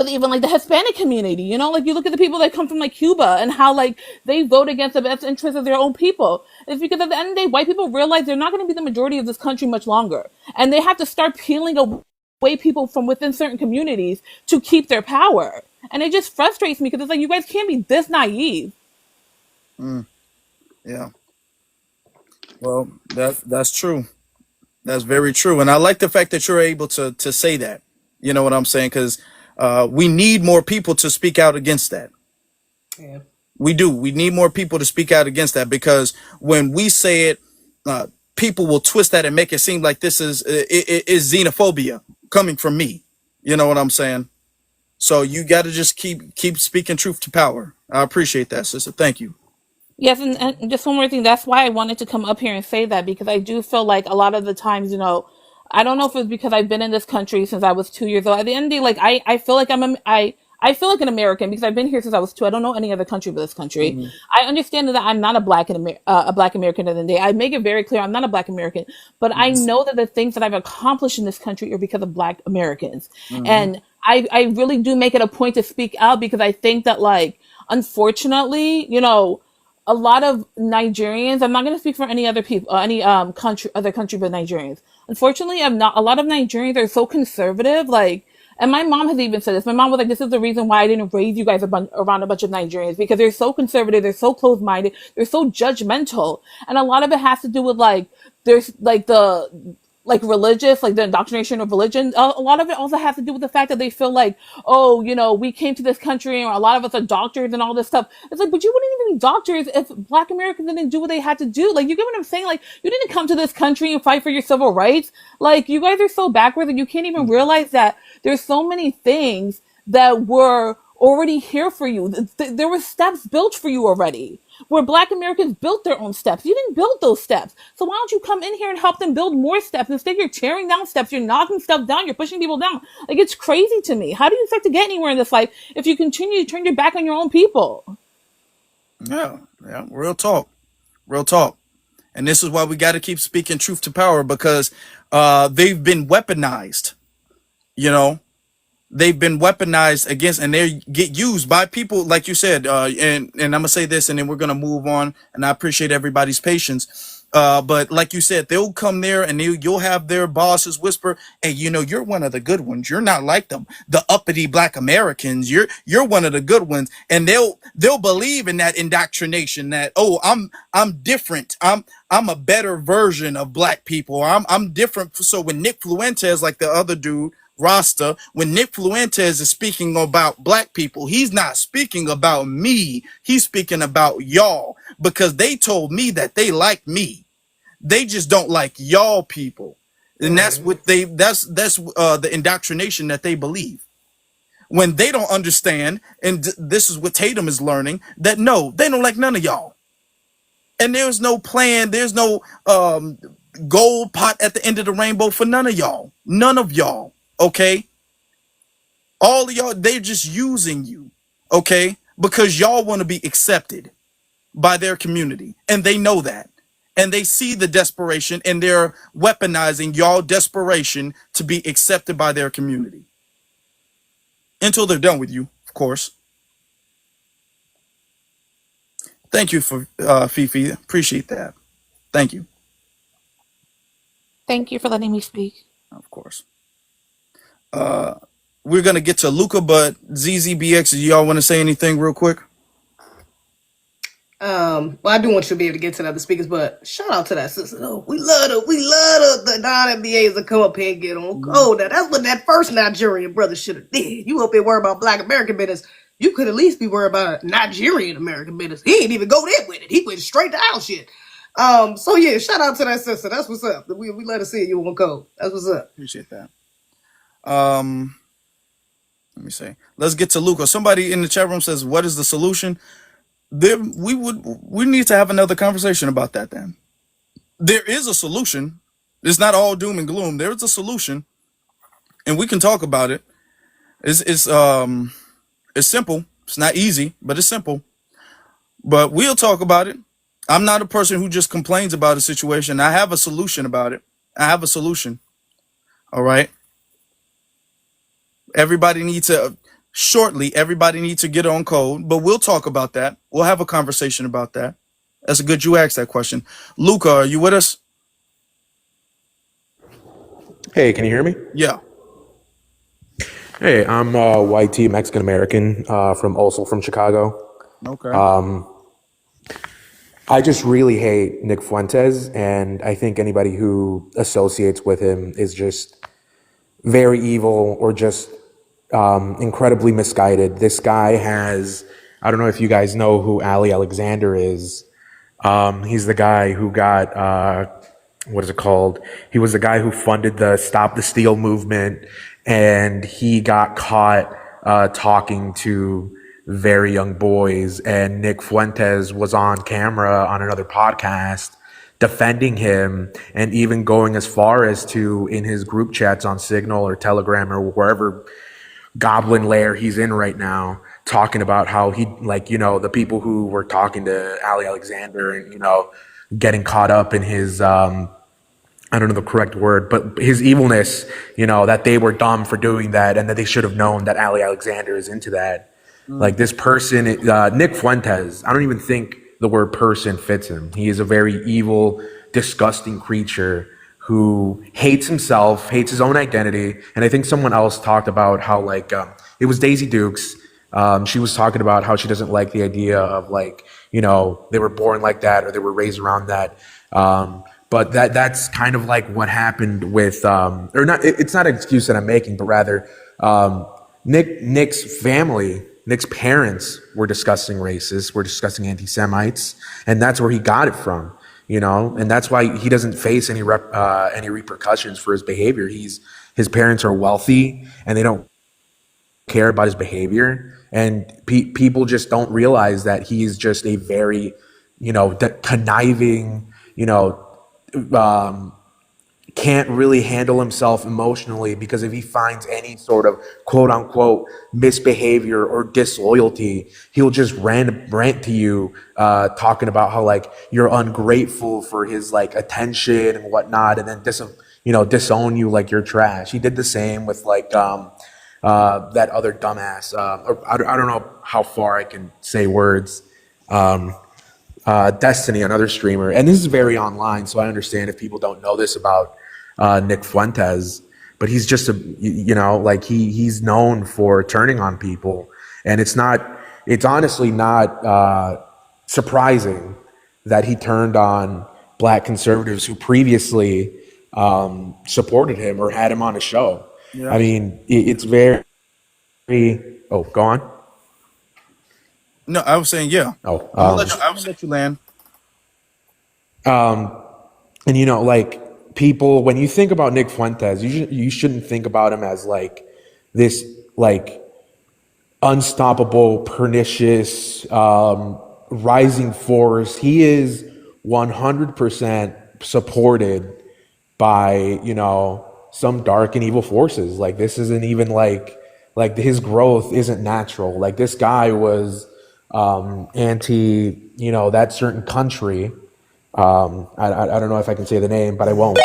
even like the Hispanic community, like you look at the people that come from like Cuba and how like they vote against the best interests of their own people. It's because at the end of the day, white people realize they're not going to be the majority of this country much longer. And they have to start peeling away people from within certain communities to keep their power. And it just frustrates me because it's like, you guys can't be this naive. Yeah. Well, that's true. That's very true. And I like the fact that you're able to say that. You know what I'm saying? Because we need more people to speak out against that. Yeah. We do. We need more people to speak out against that because when we say it, people will twist that and make it seem like this is xenophobia coming from me. You know what I'm saying? So you got to just keep speaking truth to power. I appreciate that, sister. Thank you. Yes, and just one more thing. That's why I wanted to come up here and say that because I do feel like a lot of the times, I don't know if it's because I've been in this country since I was 2 years old. At the end of the day, like I feel like I feel like an American because I've been here since I was two. I don't know any other country but this country. Hmm. I understand that I'm not a Black American at the end of the day. I make it very clear I'm not a Black American, but I know that the things that I've accomplished in this country are because of Black Americans, Hmm. and I really do make it a point to speak out because I think that like unfortunately, a lot of Nigerians, I'm not going to speak for any other people, any other country but Nigerians. Unfortunately, I'm not, a lot of Nigerians are so conservative, like, And my mom has even said this. My mom was like, this is the reason why I didn't raise you guys around a bunch of Nigerians, because they're so conservative, they're so closed-minded, they're so judgmental. And a lot of it has to do with like, there's like like religious, like the indoctrination of religion. A lot of it also has to do with the fact that they feel like, oh, we came to this country and a lot of us are doctors and all this stuff. It's like, but you wouldn't even be doctors if Black Americans didn't do what they had to do. Like, you get what I'm saying? Like, you didn't come to this country and fight for your civil rights. Like, you guys are so backwards and you can't even realize that there's so many things that were already here for you. There were steps built for you already, where Black Americans built their own steps. You didn't build those steps. So why don't you come in here and help them build more steps? Instead, you're tearing down steps, you're knocking stuff down, you're pushing people down. Like, it's crazy to me. How do you expect to get anywhere in this life if you continue to turn your back on your own people? Yeah, yeah, real talk, real talk. And this is why we got to keep speaking truth to power, because they've been weaponized. You know, they've been weaponized against, and they get used by people like you said. And I'm gonna say this, and then we're gonna move on. And I appreciate everybody's patience. But like you said, they'll come there and you'll have their bosses whisper, "Hey, you're one of the good ones. You're not like them, the uppity Black Americans. You're one of the good ones." And they'll believe in that indoctrination that, oh, I'm different. I'm a better version of Black people. I'm different. So when Nick Fuentes, like the other dude, Rasta, when Nick Fuentes is speaking about Black people, he's not speaking about me. He's speaking about y'all, because they told me that they like me. They just don't like y'all people. And that's what that's the indoctrination that they believe. When they don't understand, and this is what Tadum is learning, that no, they don't like none of y'all. And there's no plan, there's no gold pot at the end of the rainbow for none of y'all. None of y'all. Okay? All of y'all, they're just using you. Okay? Because y'all want to be accepted by their community. And they know that. And they see the desperation, and they're weaponizing y'all desperation to be accepted by their community. Until they're done with you, of course. Thank you for Fifi. Appreciate that. Thank you. Thank you for letting me speak. Of course. We're gonna get to Luca, but ZZBX, do y'all want to say anything real quick? Well, I do want you to be able to get to the other speakers, but shout out to that sister. Oh, we love the non-MBAs to come up here and get on code. Now, that's what that first Nigerian brother should have did. You up here worried about Black American business. You could at least be worried about Nigerian American business. He ain't even go there with it. He went straight to our shit. So yeah, shout out to that sister. That's what's up. We let her see you on code. That's what's up. Appreciate that. Let me see. Let's get to Luca. Somebody in the chat room says, "What is the solution?" We need to have another conversation about that. Then there is a solution. It's not all doom and gloom. There is a solution, and we can talk about it. It's simple. It's not easy, but it's simple. But we'll talk about it. I'm not a person who just complains about a situation. I have a solution about it. I have a solution. All right. Everybody needs to get on code, but we'll talk about that. We'll have a conversation about that. That's a good you asked that question. Luca, are you with us? Hey, can you hear me? Yeah. Hey, I'm YT Mexican American from Chicago. Okay. I just really hate Nick Fuentes, and I think anybody who associates with him is just very evil or just incredibly misguided. This guy I don't know if you guys know who Ali Alexander is. He's the guy who got, what is it called? He was the guy who funded the Stop the Steal movement, and he got caught talking to very young boys. And Nick Fuentes was on camera on another podcast defending him, and even going as far as to, in his group chats on Signal or Telegram or wherever goblin lair he's in right now, talking about how he, the people who were talking to Ali Alexander and, getting caught up in his, I don't know the correct word, but his evilness, that they were dumb for doing that and that they should have known that Ali Alexander is into that. Like this person, Nick Fuentes, I don't even think the word person fits him. He is a very evil, disgusting creature who hates himself, hates his own identity. And I think someone else talked about how like it was Daisy Dukes. She was talking about how she doesn't like the idea of like, you know, they were born like that or they were raised around that. But that's kind of like what happened with, or not. It's not an excuse that I'm making, but rather, Nick's family, Nick's parents were discussing racists, were discussing anti-Semites, and that's where he got it from. You know, and that's why he doesn't face any repercussions for his behavior. His parents are wealthy, and they don't care about his behavior, and people just don't realize that he's just a very, you know, conniving, you know, can't really handle himself emotionally, because if he finds any sort of quote unquote misbehavior or disloyalty, he'll just rant to you, talking about how like you're ungrateful for his like attention and whatnot, and then disown you like you're trash. He did the same with like that other dumbass. I don't know how far I can say words. Destiny, another streamer, and this is very online, so I understand if people don't know this about Nick Fuentes, but he's just like he's known for turning on people, and it's honestly not surprising that he turned on Black conservatives who previously supported him or had him on a show. Yeah. I mean, it's very. Oh, go on. No, I was saying, yeah. Oh, I'm gonna let you land. And you know, like people, when you think about Nick Fuentes, you shouldn't think about him as like this like unstoppable, pernicious, rising force. He is 100% supported by, you know, some dark and evil forces. Like this isn't even like his growth isn't natural. Like this guy was anti, you know, that certain country. I don't know if I can say the name, but I won't.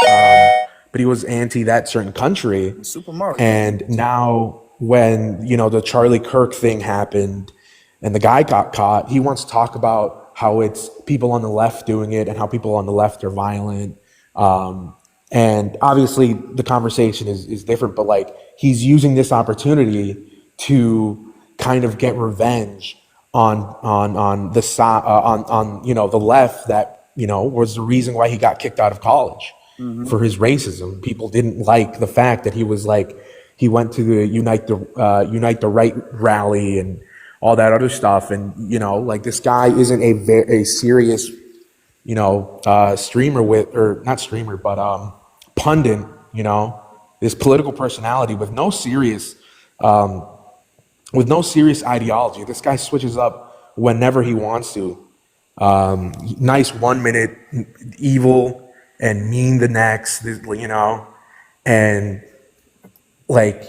But he was anti that certain country. Super Mario. And now when, you know, the Charlie Kirk thing happened and the guy got caught, he wants to talk about how it's people on the left doing it and how people on the left are violent. And obviously the conversation is different, but like he's using this opportunity to kind of get revenge on the side, on you know, the left that, you know, was the reason why he got kicked out of college for his racism. People didn't like the fact that he was like, he went to the Unite the Right rally and all that other stuff. And, you know, like this guy isn't a serious, you know, streamer or not streamer, but pundit, you know, this political personality with no serious ideology. This guy switches up whenever he wants to. Nice 1 minute evil and mean the next, you know, and like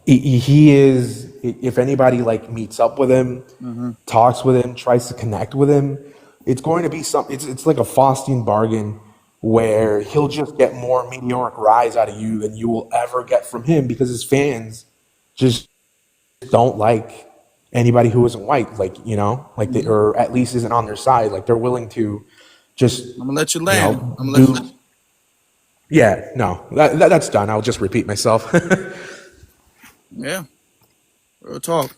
he is, if anybody like meets up with him, talks with him, tries to connect with him, it's going to be something. It's like a Faustian bargain where he'll just get more meteoric rise out of you than you will ever get from him, because his fans just don't like anybody who isn't white, like, you know, like they, or at least isn't on their side. Like they're willing to just, I'm gonna let you land. you know, I'm gonna let you. yeah, no, that's done. I'll just repeat myself. Yeah, real talk.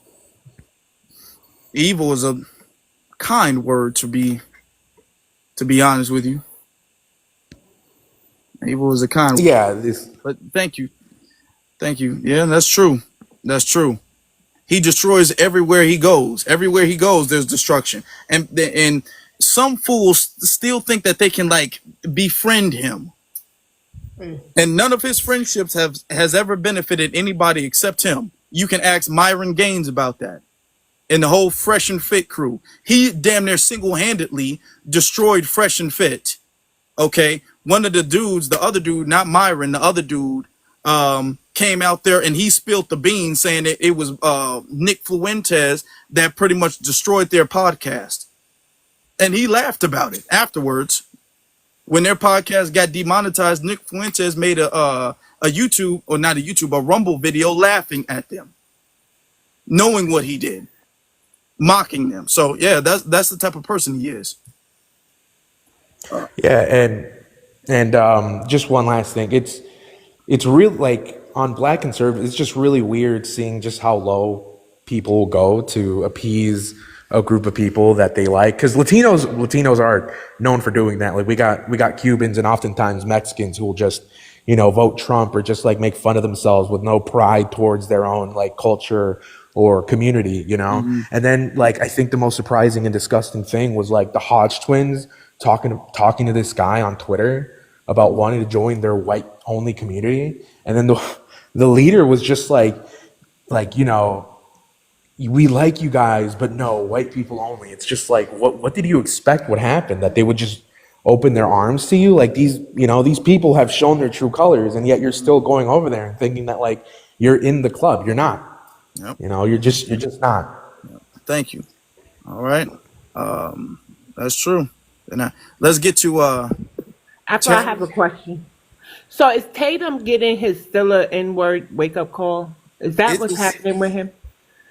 Evil is a kind word to be honest with you. Evil is a kind word. Yeah, But thank you. Yeah, that's true. That's true. He destroys everywhere he goes. Everywhere he goes, there's destruction. And some fools still think that they can like befriend him. And none of his friendships has ever benefited anybody except him. You can ask Myron Gaines about that. And the whole Fresh and Fit crew. He damn near single-handedly destroyed Fresh and Fit. Okay? One of the dudes, the other dude, not Myron, the other dude, came out there and he spilled the beans saying that it was Nick Fuentes that pretty much destroyed their podcast. And he laughed about it afterwards. When their podcast got demonetized, Nick Fuentes made a YouTube, or not a YouTube, a Rumble video laughing at them, knowing what he did, mocking them. So yeah, that's the type of person he is. yeah, and And just one last thing, it's real like on Black conservatives, it's just really weird seeing just how low people go to appease a group of people that they like. Because Latinos are known for doing that. Like we got Cubans and oftentimes Mexicans who will just vote Trump or just like make fun of themselves with no pride towards their own like culture or community. Hmm. And then like I think the most surprising and disgusting thing was like the Hodge twins talking to this guy on Twitter about wanting to join their white only community, and then the leader was just like we like you guys, but no, white people only. It's just like what did you expect would happen? That they would just open their arms to you? Like these people have shown their true colors, and yet you're still going over there and thinking that like you're in the club. You're not. Yep. You're just not. Thank you. All right. That's true. And let's get to After I have a Terry. question. So is Tatum getting his still a N-word wake-up call? Is that what's It's happening with him?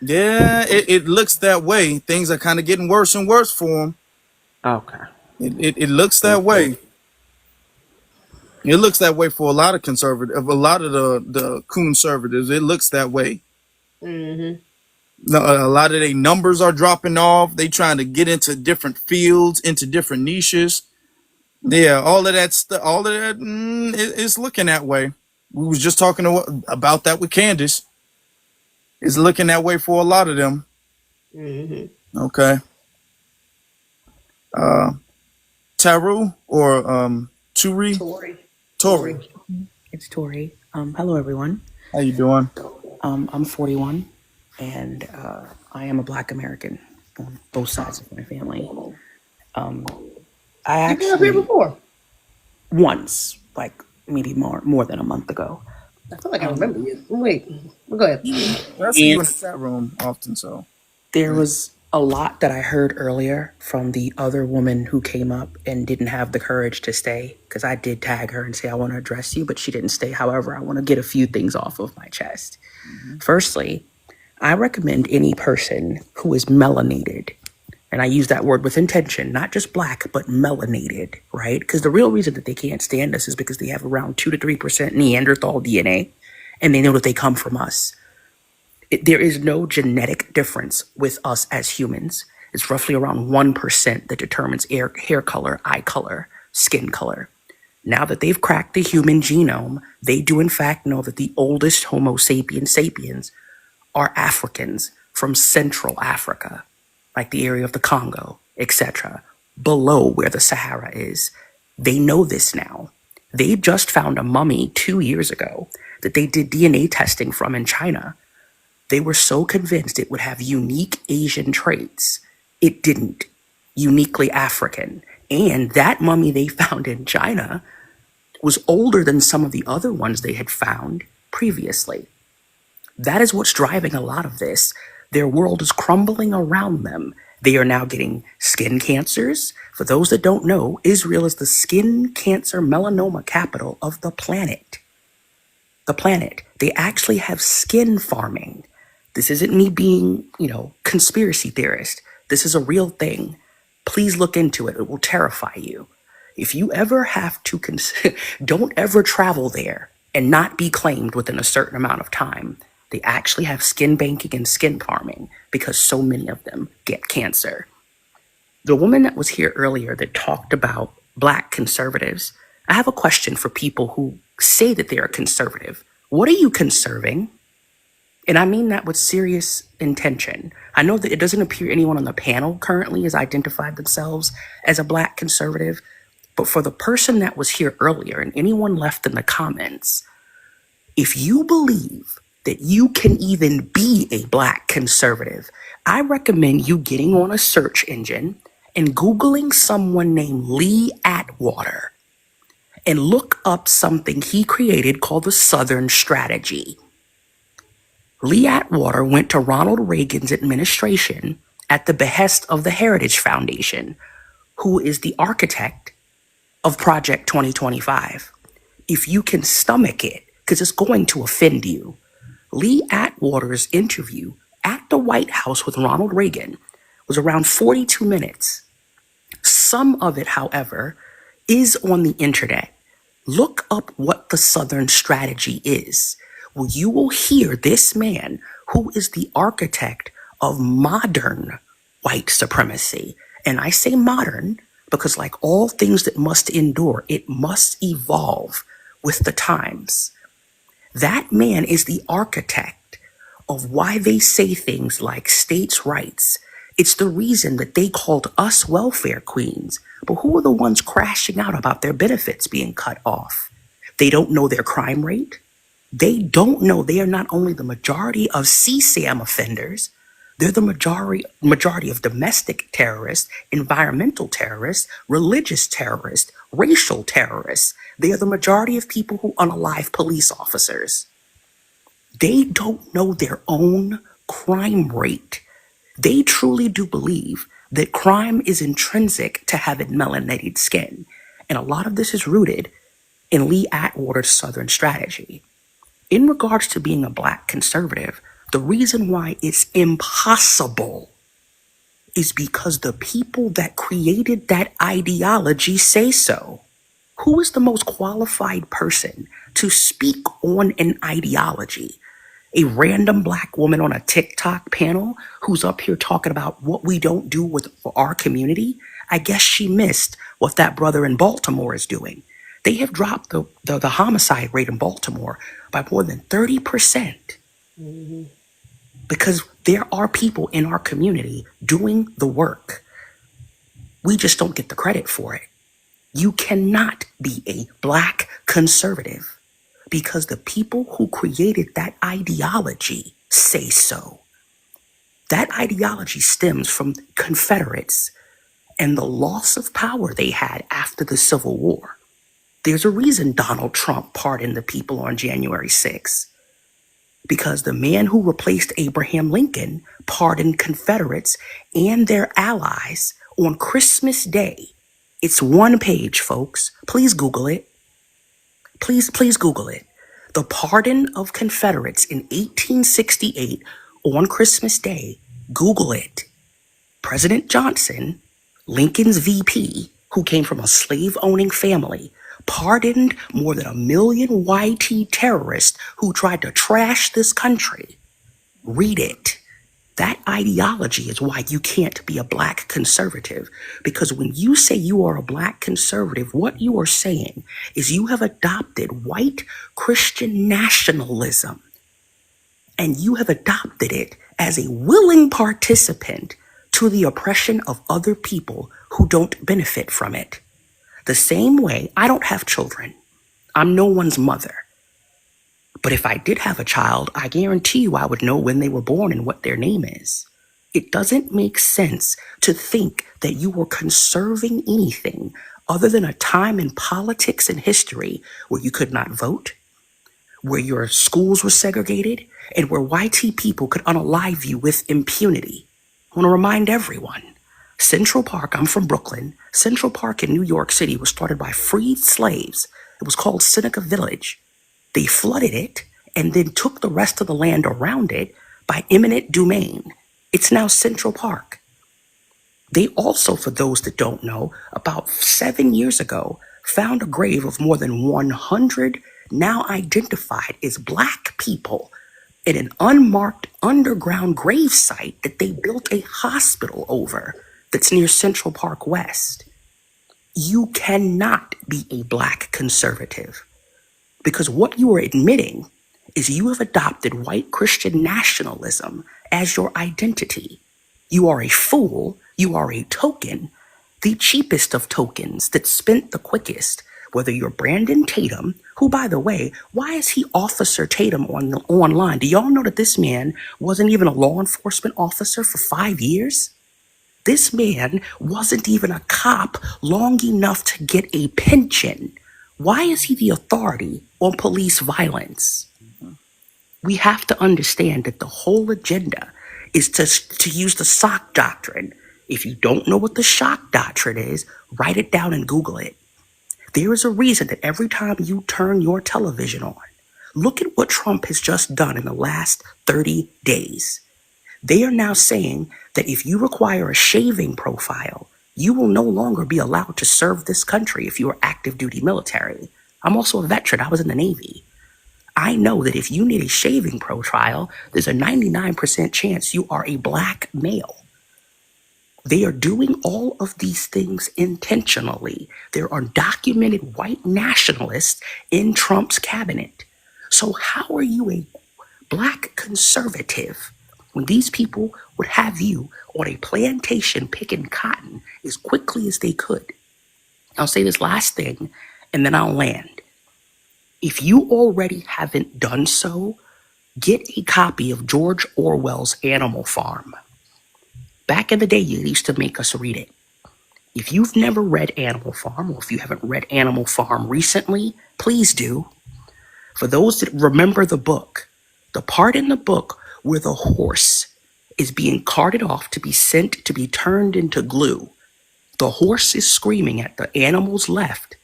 Yeah, it looks that way. Things are kind of getting worse and worse for him. Okay. It looks that way. It looks that way for a lot of a lot of the conservatives. It looks that way. Mm-hmm. No, a lot of their numbers are dropping off. They trying to get into different fields, into different niches. Yeah, all of that stuff, all of that is looking that way. We was just talking about that with Candace. It's looking that way for a lot of them. Mm-hmm. Okay. Taru or Turi? Tori. Tori. It's Tori. Hello, everyone. How you doing? I'm 41, and I am a Black American on both sides of my family. I You came up here actually before. once, like maybe more than a month ago. I feel like I remember you. Wait, go ahead. I see you in the chat room often, so. There was a lot that I heard earlier from the other woman who came up and didn't have the courage to stay, because I did tag her and say I want to address you, but she didn't stay. However, I want to get a few things off of my chest. Firstly, I recommend any person who is melanated, and I use that word with intention, not just Black, but melanated, right? Because the real reason that they can't stand us is because they have around 2 to 3% Neanderthal DNA, and they know that they come from us. There is no genetic difference with us as humans. It's roughly around 1% that determines hair color, eye color, skin color. Now that they've cracked the human genome, they do in fact know that the oldest Homo sapiens sapiens are Africans from Central Africa, like the area of the Congo, etc., below where the Sahara is. They know this now. They just found a mummy 2 years ago that they did DNA testing from in China. They were so convinced it would have unique Asian traits. It didn't. Uniquely African. And that mummy they found in China was older than some of the other ones they had found previously. That is what's driving a lot of this. Their world is crumbling around them. They are now getting skin cancers. For those that don't know, Israel is the skin cancer melanoma capital of the planet. The planet. They actually have skin farming. This isn't me being, conspiracy theorist. This is a real thing. Please look into it. It will terrify you. If you ever have to don't ever travel there and not be claimed within a certain amount of time. They actually have skin banking and skin farming because so many of them get cancer. The woman that was here earlier that talked about Black conservatives, I have a question for people who say that they're a conservative. What are you conserving? And I mean that with serious intention. I know that it doesn't appear anyone on the panel currently has identified themselves as a Black conservative, but for the person that was here earlier and anyone left in the comments, if you believe that you can even be a Black conservative, I recommend you getting on a search engine and Googling someone named Lee Atwater and look up something he created called the Southern Strategy. Lee Atwater went to Ronald Reagan's administration at the behest of the Heritage Foundation, who is the architect of Project 2025. If you can stomach it, because it's going to offend you, Lee Atwater's interview at the White House with Ronald Reagan was around 42 minutes. Some of it, however, is on the internet. Look up what the Southern strategy is. Well, you will hear this man, who is the architect of modern white supremacy. And I say modern because, like all things that must endure, it must evolve with the times. That man is the architect of why they say things like states' rights. It's the reason that they called us welfare queens. But who are the ones crashing out about their benefits being cut off? They don't know their crime rate. They don't know they are not only the majority of CSAM offenders, they're the majority of domestic terrorists, environmental terrorists, religious terrorists, racial terrorists. They are the majority of people who unalive police officers. They don't know their own crime rate. They truly do believe that crime is intrinsic to having melanated skin. And a lot of this is rooted in Lee Atwater's Southern strategy. In regards to being a Black conservative, the reason why it's impossible is because the people that created that ideology say so. Who is the most qualified person to speak on an ideology? A random Black woman on a TikTok panel who's up here talking about what we don't do for our community? I guess she missed what that brother in Baltimore is doing. They have dropped the homicide rate in Baltimore by more than 30%. Because there are people in our community doing the work. We just don't get the credit for it. You cannot be a Black conservative because the people who created that ideology say so. That ideology stems from Confederates and the loss of power they had after the Civil War. There's a reason Donald Trump pardoned the people on January 6th. Because the man who replaced Abraham Lincoln pardoned Confederates and their allies on Christmas Day. It's one page, folks. Please Google it. Please Google it. The pardon of Confederates in 1868 on Christmas Day. Google it. President Johnson, Lincoln's VP, who came from a slave-owning family, pardoned more than 1 million YT terrorists who tried to trash this country. Read it. That ideology is why you can't be a Black conservative. Because when you say you are a Black conservative, what you are saying is you have adopted white Christian nationalism. And you have adopted it as a willing participant to the oppression of other people who don't benefit from it. The same way, I don't have children. I'm no one's mother. But if I did have a child, I guarantee you I would know when they were born and what their name is. It doesn't make sense to think that you were conserving anything other than a time in politics and history where you could not vote, where your schools were segregated, and where YT people could unalive you with impunity. I want to remind everyone, Central Park, I'm from Brooklyn. Central Park in New York City was started by freed slaves. It was called Seneca Village. They flooded it and then took the rest of the land around it by eminent domain. It's now Central Park. They also, for those that don't know, about 7 years ago, found a grave of more than 100 now identified as Black people in an unmarked underground grave site that they built a hospital over that's near Central Park West. You cannot be a Black conservative because what you are admitting is you have adopted white Christian nationalism as your identity. You are a fool. You are a token, the cheapest of tokens that spent the quickest. Whether you're Brandon Tadum, who, by the way, why is he Officer Tadum online? Do y'all know that this man wasn't even a law enforcement officer for 5 years? This man wasn't even a cop long enough to get a pension. Why is he the authority on police violence? We have to understand that the whole agenda is to use the shock doctrine. If you don't know what the shock doctrine is, write it down and Google it. There is a reason that every time you turn your television on, look at what Trump has just done in the last 30 days. They are now saying that if you require a shaving profile, you will no longer be allowed to serve this country if you are active duty military. I'm also a veteran. I was in the Navy. I know that if you need a shaving pro trial, there's a 99% chance you are a black male. They are doing all of these things intentionally. There are documented white nationalists in Trump's cabinet. So how are you a black conservative when these people would have you on a plantation picking cotton as quickly as they could? I'll say this last thing and then I'll land. If you already haven't done so, get a copy of George Orwell's Animal Farm. Back in the day, you used to make us read it. If you've never read Animal Farm, or if you haven't read Animal Farm recently, please do. For those that remember the book, the part in the book where the horse is being carted off to be sent to be turned into glue, the horse is screaming at the animals left.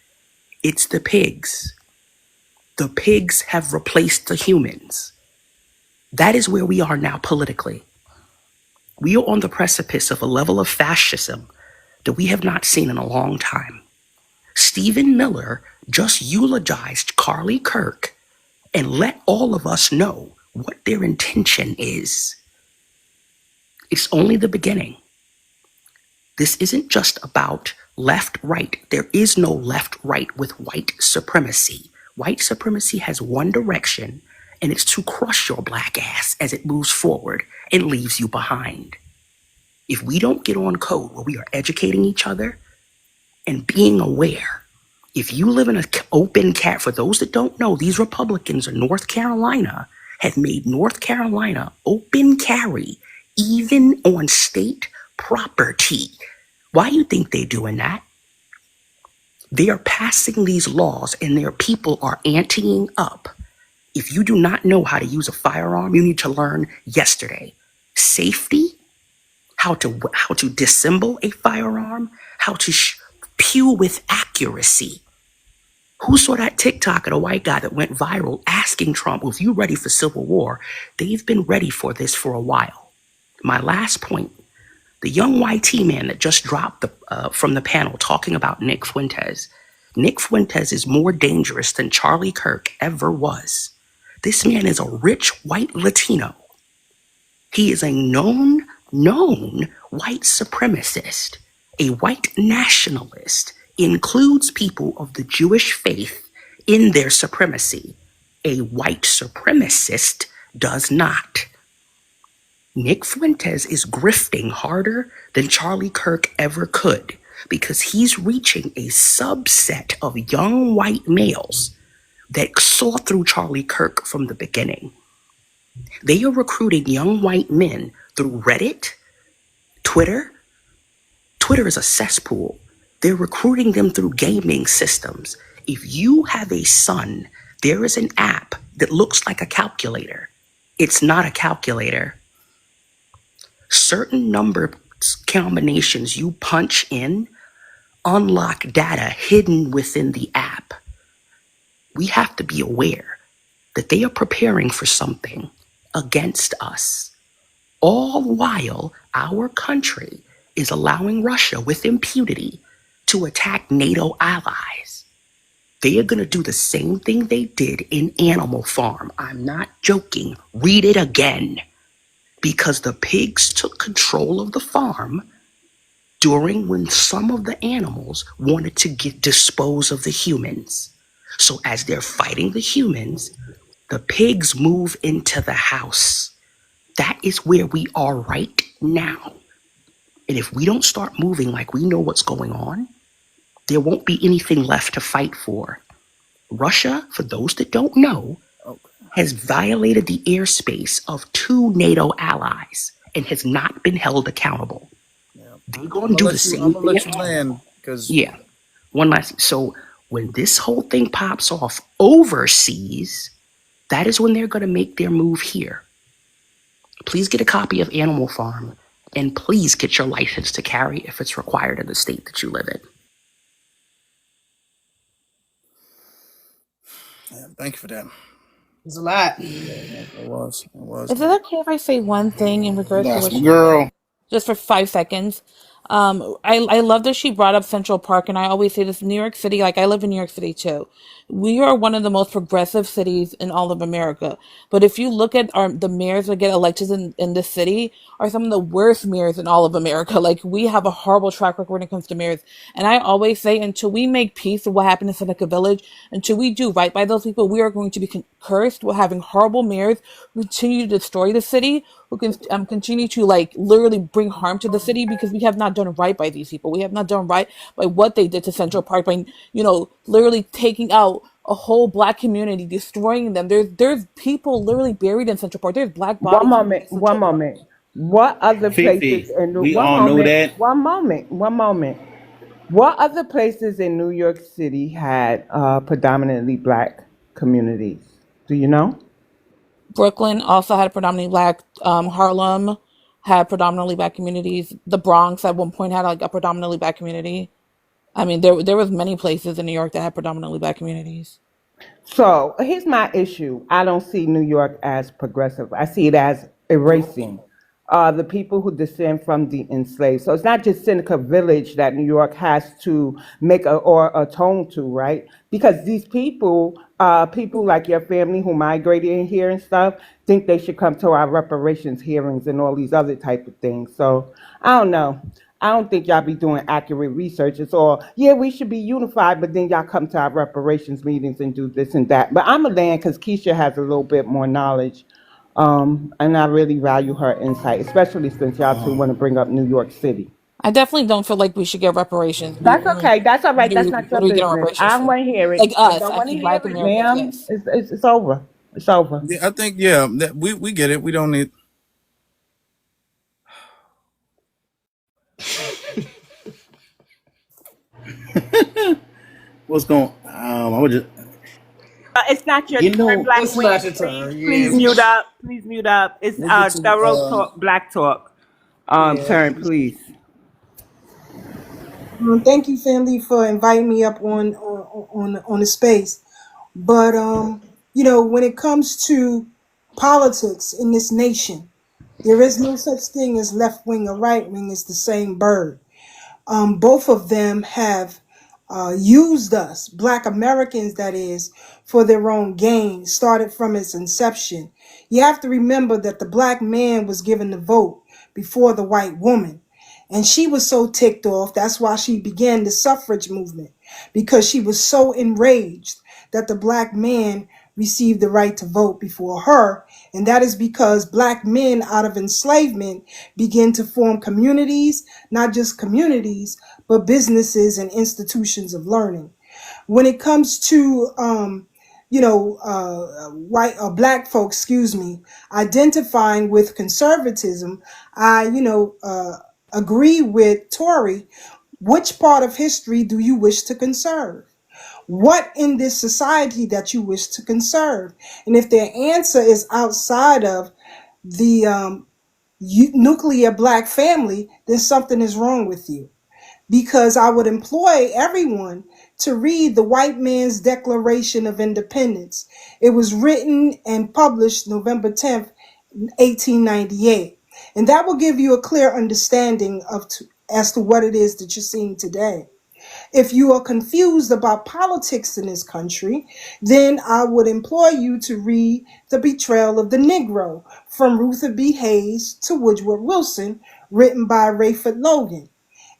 It's the pigs. The pigs have replaced the humans. That is where we are now politically. We are on the precipice of a level of fascism that we have not seen in a long time. Stephen Miller just eulogized Charlie Kirk and let all of us know what their intention is. It's only the beginning. This isn't just about left, right. There is no left, right with white supremacy. White supremacy has one direction, and it's to crush your black ass as it moves forward and leaves you behind. If we don't get on code where we are educating each other and being aware, if you live in an open cat, for those that don't know, these Republicans in North Carolina have made North Carolina open carry even on state property. Why do you think they're doing that? They are passing these laws and their people are anteing up. If you do not know how to use a firearm, you need to learn yesterday. Safety, how to disassemble a firearm, how to pew with accuracy. Who saw that TikTok of a white guy that went viral asking Trump, well, if you're ready for civil war? They've been ready for this for a while. My last point, the young YT man that just dropped from the panel talking about Nick Fuentes. Nick Fuentes is more dangerous than Charlie Kirk ever was. This man is a rich white Latino. He is a known white supremacist, a white nationalist, includes people of the Jewish faith in their supremacy. A white supremacist does not. Nick Fuentes is grifting harder than Charlie Kirk ever could because he's reaching a subset of young white males that saw through Charlie Kirk from the beginning. They are recruiting young white men through Reddit, Twitter. Twitter is a cesspool. They're recruiting them through gaming systems. If you have a son, there is an app that looks like a calculator. It's not a calculator. Certain number combinations you punch in unlock data hidden within the app. We have to be aware that they are preparing for something against us, all while our country is allowing Russia with impunity to attack NATO allies. They are going to do the same thing they did in Animal Farm. I'm not joking. Read it again. Because the pigs took control of the farm during when some of the animals wanted to dispose of the humans. So as they're fighting the humans, the pigs move into the house. That is where we are right now. And if we don't start moving like we know what's going on, there won't be anything left to fight for. Russia, for those that don't know, has violated the airspace of 2 NATO allies and has not been held accountable. They're going to do the same thing. I'm gonna let you land because yeah. One last. So when this whole thing pops off overseas, that is when they're going to make their move here. Please get a copy of Animal Farm and please get your license to carry if it's required in the state that you live in. thank you for that. It's a lot. It was. Is it okay if I say one thing in regards to That's what my she girl. just for 5 seconds? I love that she brought up Central Park, and I always say this: New York City, like I live in New York City too. We are one of the most progressive cities in all of America. But if you look at the mayors that get elected in this city, are some of the worst mayors in all of America. Like we have a horrible track record when it comes to mayors. And I always say, until we make peace with what happened in Seneca Village, until we do right by those people, we are going to be cursed with having horrible mayors who continue to destroy the city, who can continue to like literally bring harm to the city because we have not done right by these people. We have not done right by what they did to Central Park by literally taking out a whole black community, destroying them. There's people literally buried in Central Park. There's black One bodies in moment, one Central Park. moment. What other places Fifi, in New we one all know moment, that. one moment, one moment. What other places in New York City had predominantly black communities? Do you know? Brooklyn also had predominantly black. Harlem had predominantly black communities. The Bronx at one point had like a predominantly black community. I mean, there was many places in New York that had predominantly black communities. So here's my issue. I don't see New York as progressive. I see it as erasing the people who descend from the enslaved. So it's not just Seneca Village that New York has to make or atone to, right? Because these people like your family who migrated in here and stuff, think they should come to our reparations hearings and all these other type of things. So I don't know. I don't think y'all be doing accurate research. It's all, yeah, we should be unified, but then y'all come to our reparations meetings and do this and that. But I'm a land because Keisha has a little bit more knowledge. And I really value her insight, especially since y'all two want to bring up New York City. I definitely don't feel like we should get reparations. That's okay. That's all right. That's not What your are we getting business. reparations I don't for? want to hear it. Like I us, don't want to actually, hear black it, Americans, ma'am. yes. It's over. It's over. Yeah, I think yeah, that we get it. We don't need. What's going? I would just, It's not your you turn, know, Black It's not Queen. your Please, turn. please Yeah. mute up. Please mute up. It's We'll get to thorough talk, Black talk. Yeah. Turn, please. Thank you, family, for inviting me up on the space. But when it comes to politics in this nation, there is no such thing as left wing or right wing. It's the same bird. Both of them have used us, Black Americans, that is, for their own gain, started from its inception. You have to remember that the Black man was given the vote before the white woman. And she was so ticked off. That's why she began the suffrage movement, because she was so enraged that the Black man received the right to vote before her. And that is because Black men out of enslavement began to form communities, not just communities, but businesses and institutions of learning. When it comes to white or black folks, identifying with conservatism, I agree with Tori. Which part of history do you wish to conserve? What in this society that you wish to conserve? And if their answer is outside of the nuclear black family, then something is wrong with you. Because I would employ everyone to read the white man's Declaration of Independence. It was written and published November 10th, 1898. And that will give you a clear understanding as to what it is that you're seeing today. If you are confused about politics in this country, then I would implore you to read The Betrayal of the Negro from Ruther B. Hayes to Woodrow Wilson, written by Rayford Logan.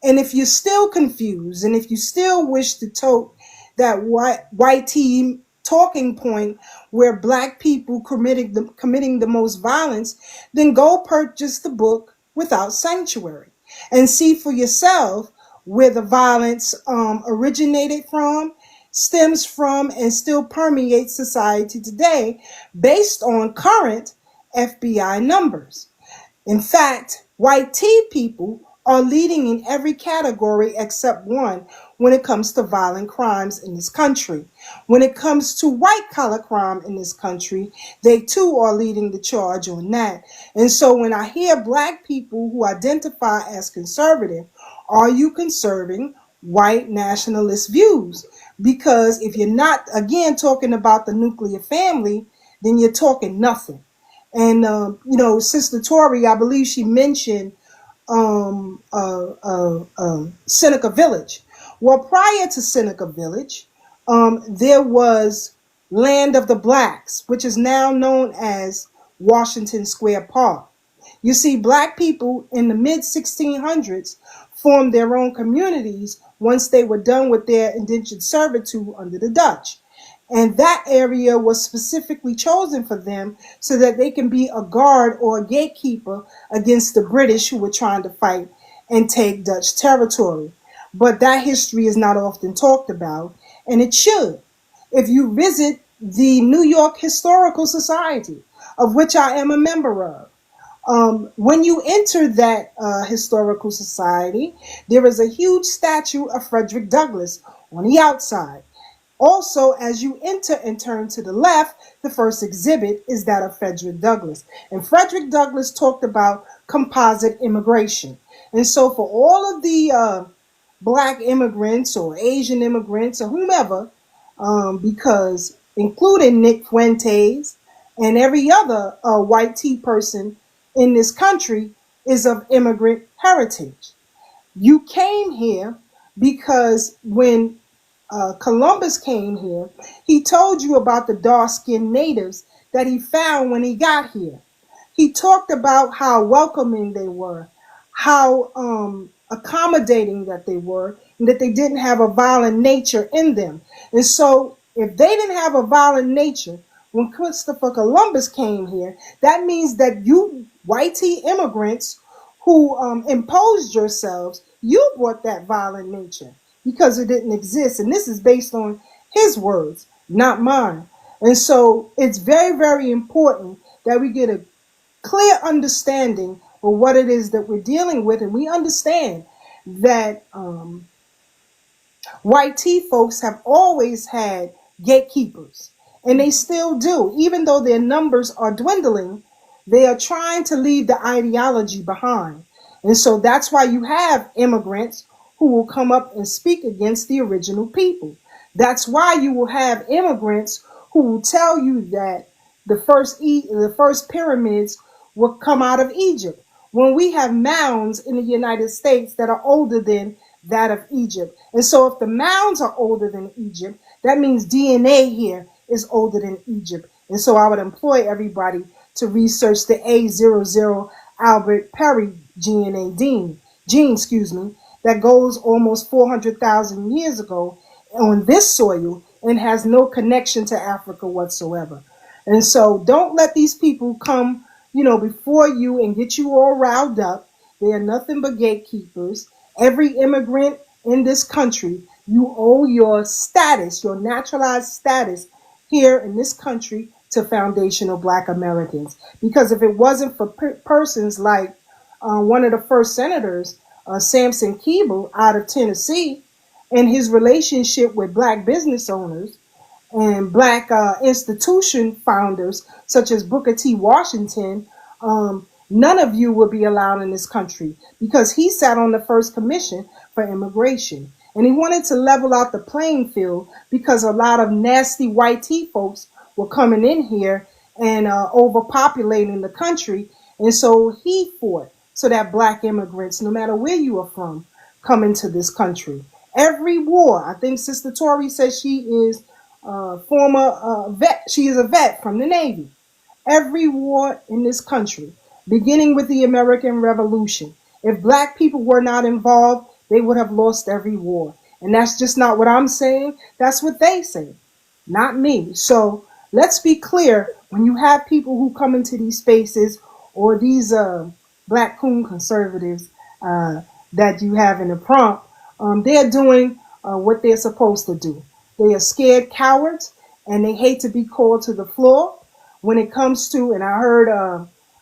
And if you're still confused, and if you still wish to tote that white team talking point where black people committing the most violence, then go purchase the book Without Sanctuary and see for yourself where the violence originated from, stems from, and still permeates society today based on current FBI numbers. In fact, white tea people are leading in every category except one when it comes to violent crimes in this country. When it comes to white collar crime in this country, they too are leading the charge on that. And so when I hear black people who identify as conservative, are you conserving white nationalist views? Because if you're not, again, talking about the nuclear family, then you're talking nothing. And, Sister Tori, I believe she mentioned Seneca Village. Well, prior to Seneca Village, there was Land of the Blacks, which is now known as Washington Square Park. You see, black people in the mid 1600s formed their own communities once they were done with their indentured servitude under the Dutch. And that area was specifically chosen for them so that they can be a guard or a gatekeeper against the British who were trying to fight and take Dutch territory. But that history is not often talked about, and it should. If you visit the New York Historical Society, of which I am a member of, when you enter that historical society, there is a huge statue of Frederick Douglass on the outside. Also, as you enter and turn to the left, the first exhibit is that of Frederick Douglass. And Frederick Douglass talked about composite immigration. And so for all of the black immigrants or Asian immigrants or whomever, because including Nick Fuentes and every other white tea person in this country is of immigrant heritage. You came here because when Columbus came here, he told you about the dark-skinned natives that he found when he got here. He talked about how welcoming they were, how accommodating that they were, and that they didn't have a violent nature in them. And so if they didn't have a violent nature when Christopher Columbus came here, that means that you white immigrants who imposed yourselves, you brought that violent nature because it didn't exist. And this is based on his words, not mine. And so it's very, very important that we get a clear understanding of what it is that we're dealing with. And we understand that white tea folks have always had gatekeepers, and they still do. Even though their numbers are dwindling, they are trying to leave the ideology behind. And so that's why you have immigrants who will come up and speak against the original people. That's why you will have immigrants who will tell you that the first pyramids will come out of Egypt, when we have mounds in the United States that are older than that of Egypt. And so if the mounds are older than Egypt, that means DNA here is older than Egypt. And so I would employ everybody to research the A00 Albert Perry gene, that goes almost 400,000 years ago on this soil and has no connection to Africa whatsoever. And so don't let these people come, before you and get you all riled up. They are nothing but gatekeepers. Every immigrant in this country, you owe your status, your naturalized status here in this country to foundational black Americans. Because if it wasn't for persons like one of the first senators, Samson Keeble out of Tennessee, and his relationship with black business owners and black institution founders such as Booker T. Washington, none of you will be allowed in this country, because he sat on the first commission for immigration. And he wanted to level out the playing field because a lot of nasty white tea folks were coming in here and overpopulating the country. And so he fought so that black immigrants, no matter where you are from, come into this country. Every war, I think Sister Tori says she is a former vet. She is a vet from the Navy. Every war in this country, beginning with the American Revolution, if black people were not involved, they would have lost every war. And that's just not what I'm saying. That's what they say, not me. So let's be clear. When you have people who come into these spaces, or these Black conservatives that you have in the prompt, they're doing what they're supposed to do. They are scared cowards, and they hate to be called to the floor. When it comes to, and I heard,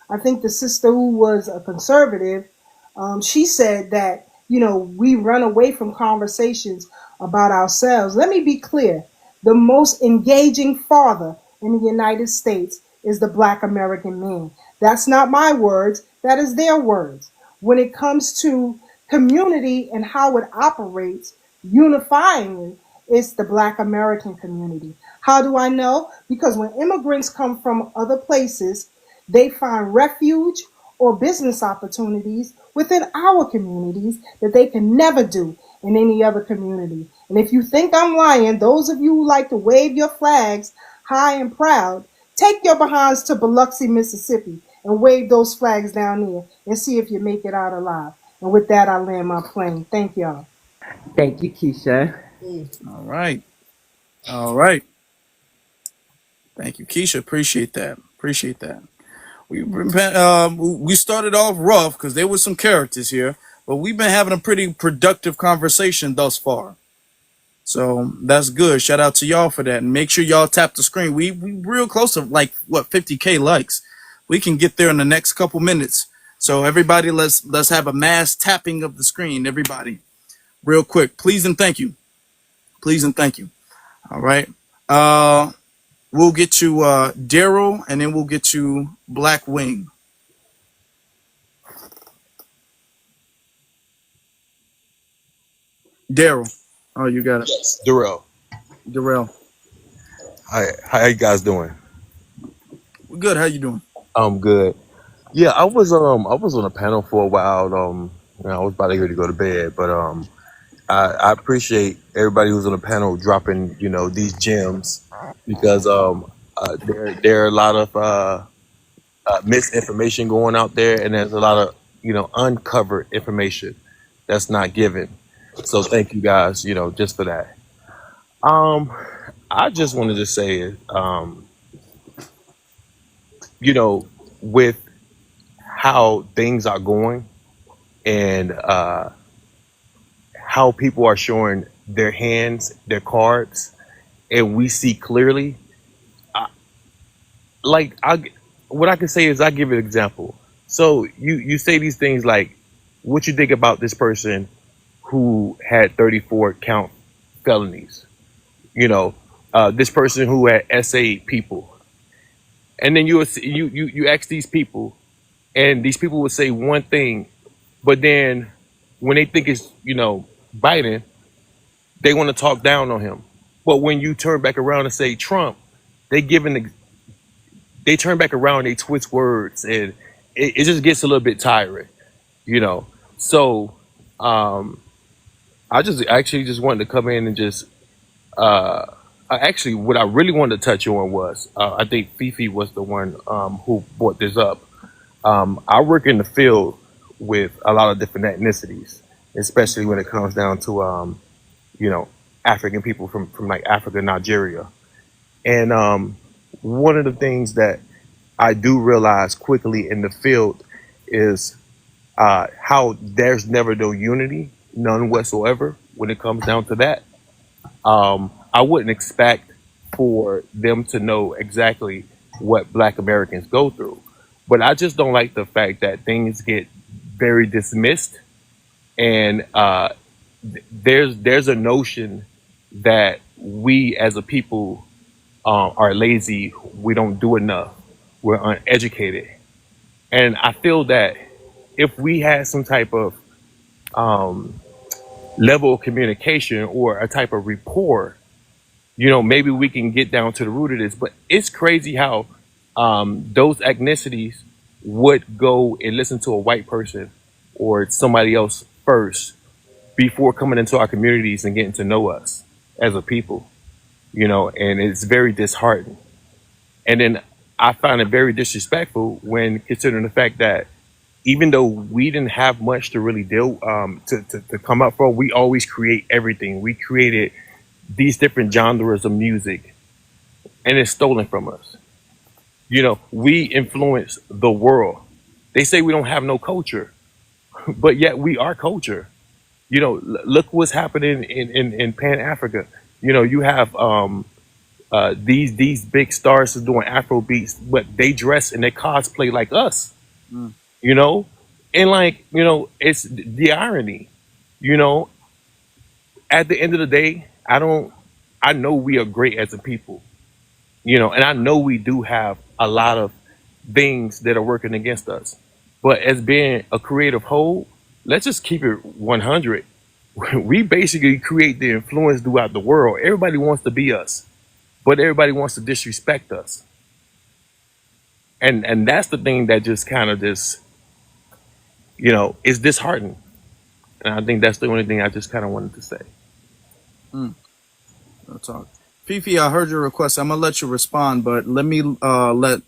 I think the sister who was a conservative, she said that, we run away from conversations about ourselves. Let me be clear. The most engaging father in the United States is the Black American man. That's not my words. That is their words. When it comes to community and how it operates, unifying, it's the Black American community. How do I know? Because when immigrants come from other places, they find refuge or business opportunities within our communities that they can never do in any other community. And if you think I'm lying, those of you who like to wave your flags high and proud, take your behinds to Biloxi, Mississippi, and wave those flags down there and see if you make it out alive. And with that, I land my plane. Thank y'all. Thank you, Keisha. All right. All right. Thank you, Keisha. Appreciate that. Appreciate that. We started off rough because there was some characters here, but we've been having a pretty productive conversation thus far. So that's good. Shout out to y'all for that, and make sure y'all tap the screen. We real close to like what 50K likes. We can get there in the next couple minutes. So everybody, let's have a mass tapping of the screen. Everybody, real quick, please and thank you. Please and thank you. All right. We'll get to Daryl, and then we'll get to Black Wing. Daryl. Oh, you got it. Darrell. Darrell. Hi, how you guys doing? We're good. How you doing? I'm good. Yeah, I was on a panel for a while. I was about to ready to go to bed, but I appreciate everybody who's on the panel dropping, these gems because there are a lot of misinformation going out there, and there's a lot of uncovered information that's not given. So thank you guys, just for that. I just wanted to say, with how things are going and how people are showing their hands, their cards, and we see clearly. Like what I can say is I give an example. So you say these things like, what you think about this person who had 34 count felonies? This person who had SA people, and then you ask these people, and these people would say one thing, but then when they think it's Biden, they want to talk down on him. But when you turn back around and say Trump, they turn back around, they twist words, and it just gets a little bit tiring. So I just actually just wanted to come in and just actually what I really wanted to touch on was I think Fifi was the one who brought this up. I work in the field with a lot of different ethnicities, especially when it comes down to African people from like Africa, Nigeria. And one of the things that I do realize quickly in the field is how there's never no unity, none whatsoever, when it comes down to that. I wouldn't expect for them to know exactly what Black Americans go through, but I just don't like the fact that things get very dismissed, and there's a notion that we as a people are lazy, we don't do enough, we're uneducated. And I feel that if we had some type of level of communication or a type of rapport, maybe we can get down to the root of this. But it's crazy how those ethnicities would go and listen to a white person or somebody else first before coming into our communities and getting to know us as a people, and it's very disheartening. And then I find it very disrespectful when considering the fact that even though we didn't have much to really deal to come up for, we always create everything. We created these different genres of music, and it's stolen from us. We influence the world. They say we don't have no culture, but yet we are culture. Look what's happening in Pan Africa. You have these big stars is doing Afro beats, but they dress and they cosplay like us. Mm. And like it's the irony. At the end of the day, I know we are great as a people. And I know we do have a lot of things that are working against us. But as being a creative whole, let's just keep it 100. We basically create the influence throughout the world. Everybody wants to be us, but everybody wants to disrespect us. And that's the thing that just kind of just it's disheartening. And I think that's the only thing I just kind of wanted to say. Mm, no talk. Fifi, I heard your request. I'm gonna let you respond, but let me let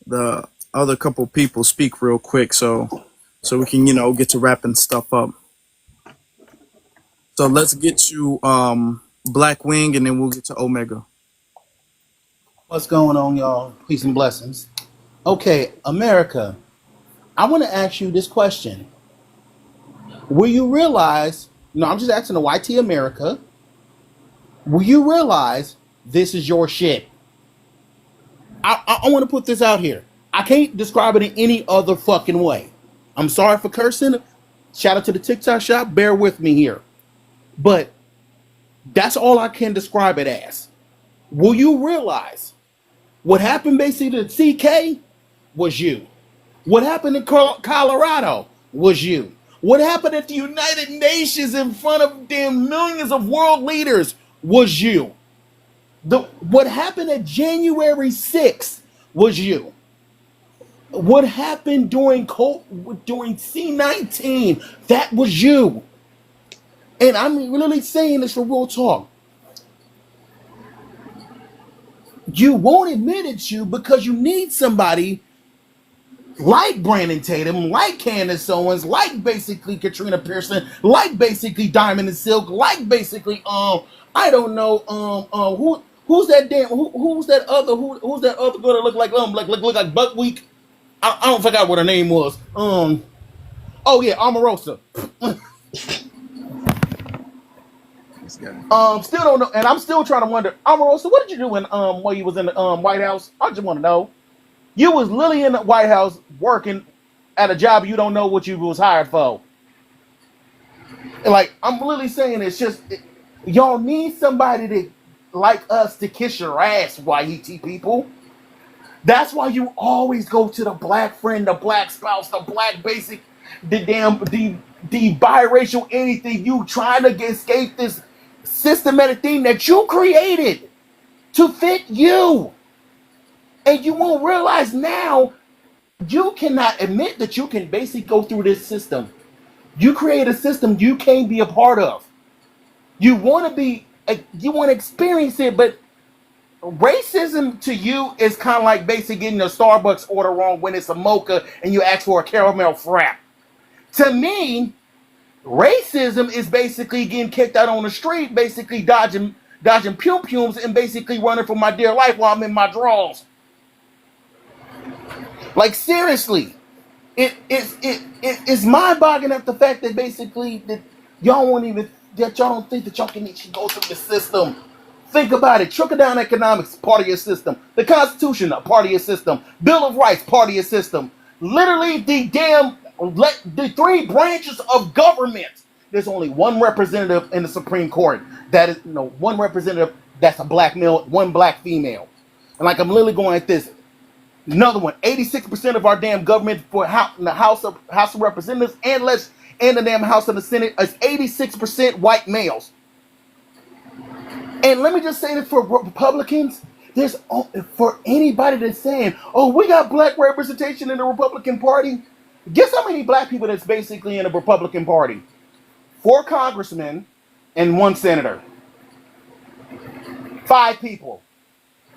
the other couple people speak real quick, so we can get to wrapping stuff up. So let's get to Black Wing, and then we'll get to Omega. What's going on, y'all? Peace and blessings. Okay, America, I want to ask you this question. Will you realize, no, I'm just asking the YT America, will you realize this is your shit? I want to put this out here. I can't describe it in any other fucking way. I'm sorry for cursing. Shout out to the TikTok shop. Bear with me here. But that's all I can describe it as. Will you realize what happened basically to CK was you? What happened in Colorado was you. What happened at the United Nations in front of damn millions of world leaders was you. What happened at January 6th was you. What happened during C-19, that was you. And I'm really saying this for real talk. You won't admit it's you because you need somebody like Brandon Tatum, like Candace Owens, like basically Katrina Pearson, like basically Diamond and Silk, like basically I don't know who's that damn who's that other girl that look like Buckwheat? I don't forgot what her name was. Oh yeah, Omarosa. Still don't know, and I'm still trying to wonder, Omarosa, what did you do while you was in the White House? I just want to know. You was literally in the White House working at a job you don't know what you was hired for. Like, I'm literally saying y'all need somebody to like us to kiss your ass, YET people. That's why you always go to the black friend, the black spouse, the black basic, the biracial anything. You trying to escape this systematic thing that you created to fit you. And you won't realize now you cannot admit that you can basically go through this system. You create a system you can't be a part of. You want to experience it, but racism to you is kind of like basically getting a Starbucks order wrong when it's a mocha and you ask for a caramel frap. To me, racism is basically getting kicked out on the street, basically dodging pum-pums and basically running for my dear life while I'm in my drawers. Like, seriously. It's mind-boggling at the fact that basically that y'all don't think that y'all can go through the system. Think about it. Trickle-down economics, part of your system. The Constitution, a part of your system. Bill of Rights, part of your system. Literally the three branches of government. There's only one representative in the Supreme Court. That is, one representative that's a black male, one black female. And like I'm literally going like this. Another one, 86% of our damn government for the House of Representatives and the damn House of the Senate is 86% white males. And let me just say this for Republicans, for anybody that's saying, oh, we got black representation in the Republican Party. Guess how many black people that's basically in the Republican Party? 4 congressmen and 1 senator. 5 people.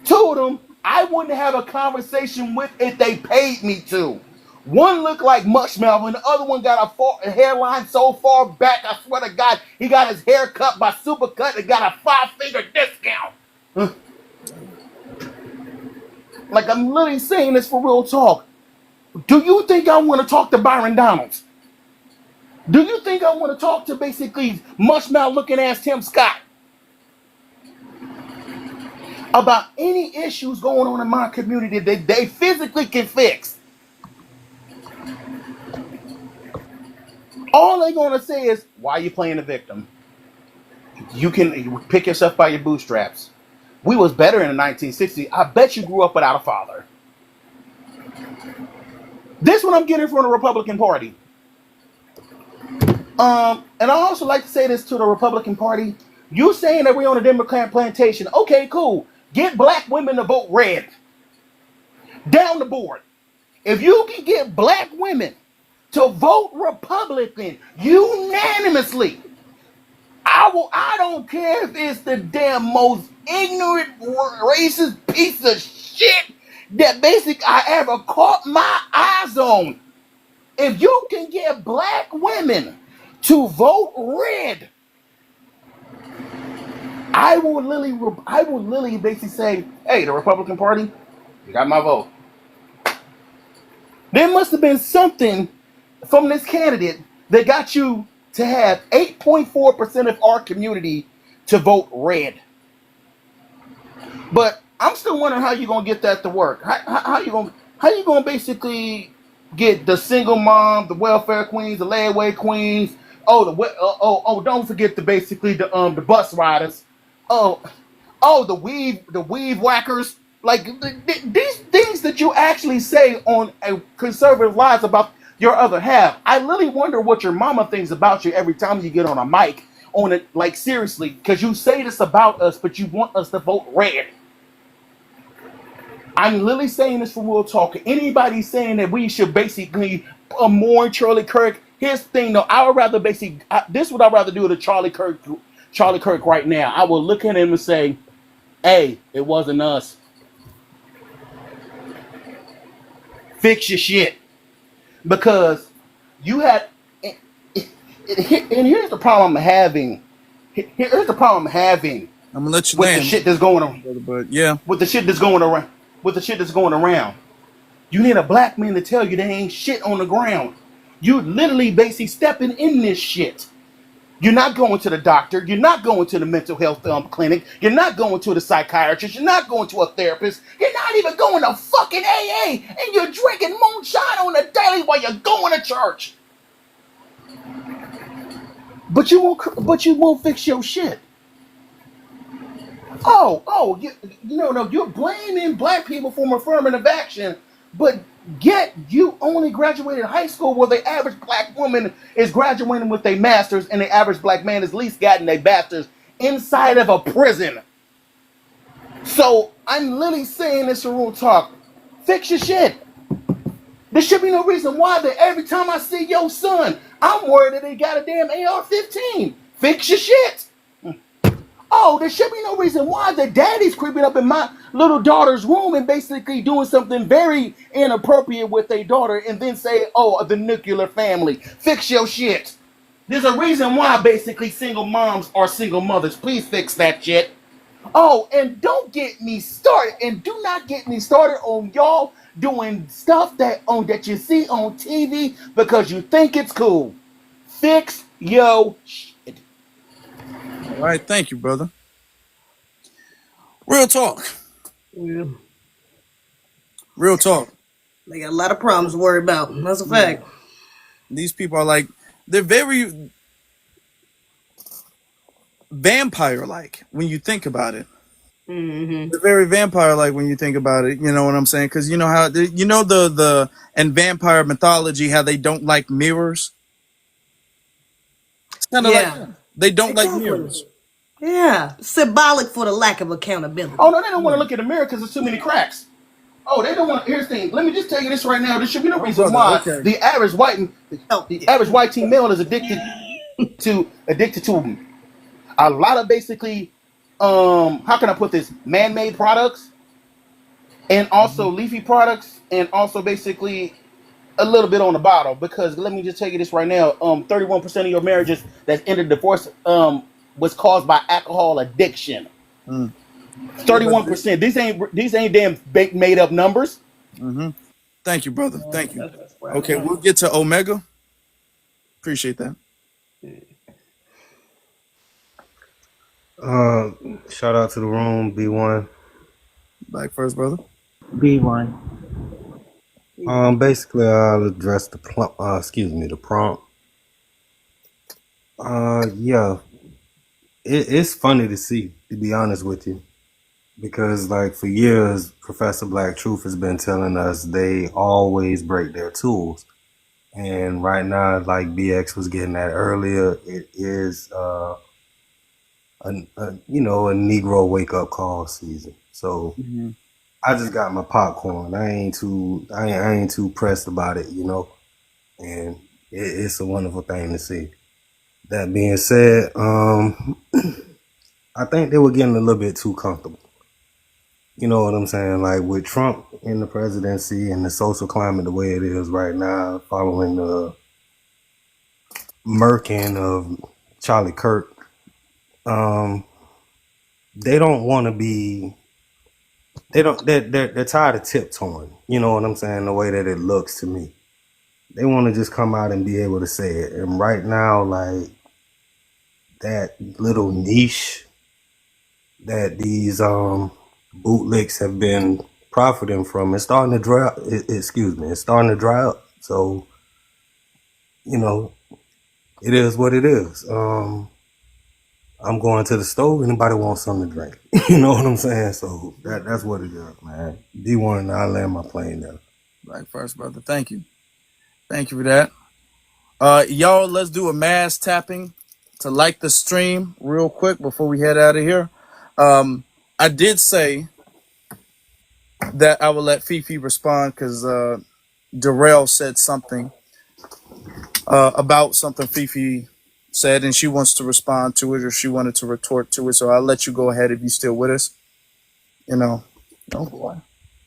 2 of them I wouldn't have a conversation with if they paid me to. One looked like Mushmouth, and the other one got a hairline so far back, I swear to God, he got his hair cut by Supercut and got a 5-finger discount. Like, I'm literally saying this for real talk. Do you think I want to talk to Byron Donalds? Do you think I want to talk to basically Mushmouth looking ass Tim Scott about any issues going on in my community that they physically can fix? All they're going to say is, why are you playing the victim? You can pick yourself by your bootstraps. We was better in the 1960s. I bet you grew up without a father. This is what I'm getting from the Republican Party. And I also like to say this to the Republican Party. You saying that we're on a Democrat plantation. Okay, cool. Get black women to vote red. Down the board. If you can get black women to vote Republican unanimously. I don't care if it's the damn most ignorant, racist piece of shit that basically I ever caught my eyes on. If you can get black women to vote red, I will literally basically say, hey, the Republican Party, you got my vote. There must have been something from this candidate that got you to have 8.4% of our community to vote red. But I'm still wondering how you're gonna get that to work. How you gonna basically get the single mom, the welfare queens, the layaway queens? Don't forget the bus riders. Oh, the weave whackers. Like these things that you actually say on a conservative lies about your other half. I really wonder what your mama thinks about you every time you get on a mic on it. Like seriously, because you say this about us, but you want us to vote red. I'm literally saying this for real talk. Anybody saying that we should basically mourn Charlie Kirk? Here's the thing, though. I would rather this is what I'd rather do to Charlie Kirk right now. I will look at him and say, "Hey, it wasn't us. Fix your shit." Because you had, and here's the problem I'm having. Here's the problem I'm having I'm gonna let you with the land, shit that's going on. but yeah, With the shit that's going around. With the shit that's going around. You need a black man to tell you there ain't shit on the ground. You literally basically stepping in this shit. You're not going to the doctor. You're not going to the mental health clinic. You're not going to the psychiatrist. You're not going to a therapist. You're not even going to fucking AA. And you're drinking moonshine on the daily while you're going to church. But you won't fix your shit. You're blaming black people for affirmative action, but yet you only graduated high school where the average black woman is graduating with a master's and the average black man has at least gotten a bachelor's inside of a prison. So I'm literally saying this in real talk. Fix your shit. There should be no reason why that every time I see your son, I'm worried that he got a damn AR-15. Fix your shit. Oh, there should be no reason why the daddy's creeping up in my little daughter's room and basically doing something very inappropriate with their daughter and then say, oh, the nuclear family. Fix your shit. There's a reason why basically single moms are single mothers. Please fix that shit. Oh, and don't get me started, and do not get me started on y'all doing stuff that you see on TV because you think it's cool. Fix your shit. all right, thank you, brother. Real talk, Yeah. real talk. They got a lot of problems to worry about. That's a fact. These people are like, they're very vampire-like when you think about it. Mm-hmm. They're very vampire-like when you think about it. You know what I'm saying? Because you know how the and vampire mythology how they don't like mirrors. It's kind of like Yeah. that. They don't like Exactly. mirrors. Yeah. Symbolic for the lack of accountability. Oh no, they don't want to look in the mirror because there's too many cracks. Oh, they don't want. Here's the thing. Let me just tell you this right now. There should be no Oh, reason brother. why Okay. Oh, the average white teen male is addicted to a lot of basically how can I put this, man-made products and also leafy products and also basically a little bit on the bottle, because let me just tell you this right now. 31% of your marriages that's ended divorce was caused by alcohol addiction. Mm. Yeah, but 31%. These ain't damn made up numbers. mm-hmm. Thank you, brother. Thank you. that's where I'm Okay, at. we'll get to Omega. Appreciate that. Shout out to the room, B1. Back first, brother. B1. Basically, I'll address the the prompt. Yeah, it's funny to see, to be honest with you, because like for years, Professor Black Truth has been telling us they always break their tools, and right now, like BX was getting at earlier, it is a Negro wake up call season. So Mm-hmm. I just got my popcorn. I ain't too pressed about it, and it's a wonderful thing to see. That being said, I think they were getting a little bit too comfortable. You know what I'm saying? Like with Trump in the presidency and the social climate the way it is right now, following the murking of Charlie Kirk, they don't want to be. They don't. They're tired of tiptoeing. You know what I'm saying? The way that it looks to me, they want to just come out and be able to say it. And right now, like that little niche that these bootlicks have been profiting from, it's starting to dry. Excuse me, it's starting to dry up. So you know, it is what it is. I'm going to the store. Anybody want something to drink? You know what I'm saying? So that's what it is, man. D1, I land my plane there. Right first, brother. Thank you. Thank you for that. Y'all, let's do a mass tapping to like the stream real quick before we head out of here. I did say that I would let Fifi respond because Darrell said something about something Fifi said, and she wants to respond to it, or she wanted to retort to it. So I'll let you go ahead if you're still with us. You know, oh boy.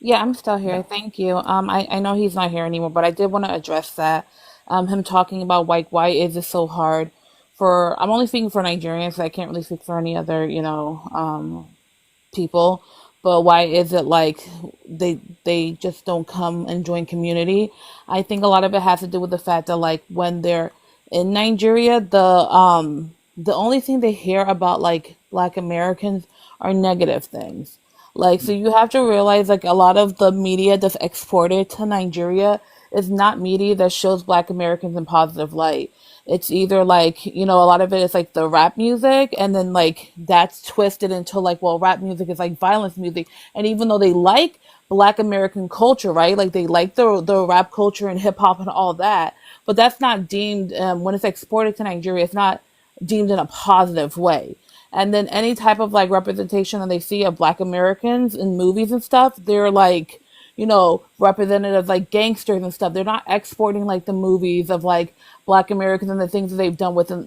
Yeah, I'm still here. Thank you. I know he's not here anymore, but I did want to address that. Him talking about why is it so hard for, I'm only speaking for Nigerians, so I can't really speak for any other, people, but why is it like they just don't come and join community? I think a lot of it has to do with the fact that like when they're in Nigeria, the only thing they hear about like Black Americans are negative things. Like, so you have to realize like a lot of the media that's exported to Nigeria is not media that shows Black Americans in positive light. It's either like, a lot of it is like the rap music, and then like that's twisted into like, well, rap music is like violence music. And even though they like Black American culture, right? Like they like the rap culture and hip hop and all that, but that's not deemed, when it's exported to Nigeria, it's not deemed in a positive way. And then any type of like representation that they see of Black Americans in movies and stuff, they're like, represented as like gangsters and stuff. They're not exporting like the movies of like Black Americans and the things that they've done with them,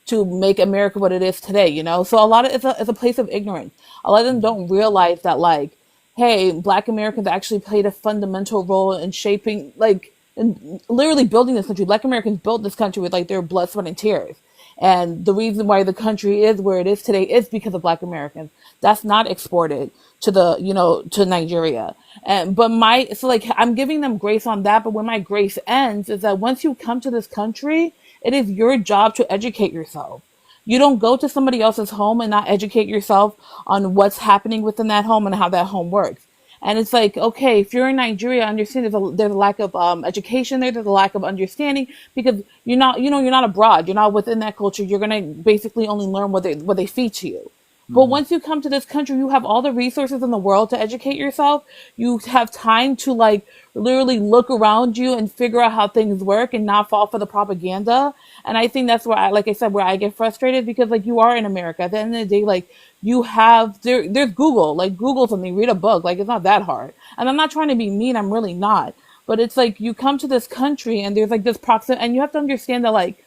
to make America what it is today. So a lot of it's a place of ignorance. A lot of them don't realize that like, hey, Black Americans actually played a fundamental role in shaping, like, in literally building this country. Black Americans built this country with like their blood, sweat, and tears. And the reason why the country is where it is today is because of Black Americans. That's not exported to to Nigeria. So like I'm giving them grace on that, but when my grace ends is that once you come to this country, it is your job to educate yourself. You don't go to somebody else's home and not educate yourself on what's happening within that home and how that home works. And it's like, okay, if you're in Nigeria, I understand there's a lack of education there. There's a lack of understanding because you're not abroad. You're not within that culture. You're gonna basically only learn what they feed to you. But once you come to this country, you have all the resources in the world to educate yourself. You have time to like literally look around you and figure out how things work and not fall for the propaganda. And I think that's where like I said, where I get frustrated because like you are in America. At the end of the day, like you have there's Google, like Google something, read a book. Like it's not that hard. And I'm not trying to be mean. I'm really not. But it's like you come to this country and there's like this proximity, and you have to understand that like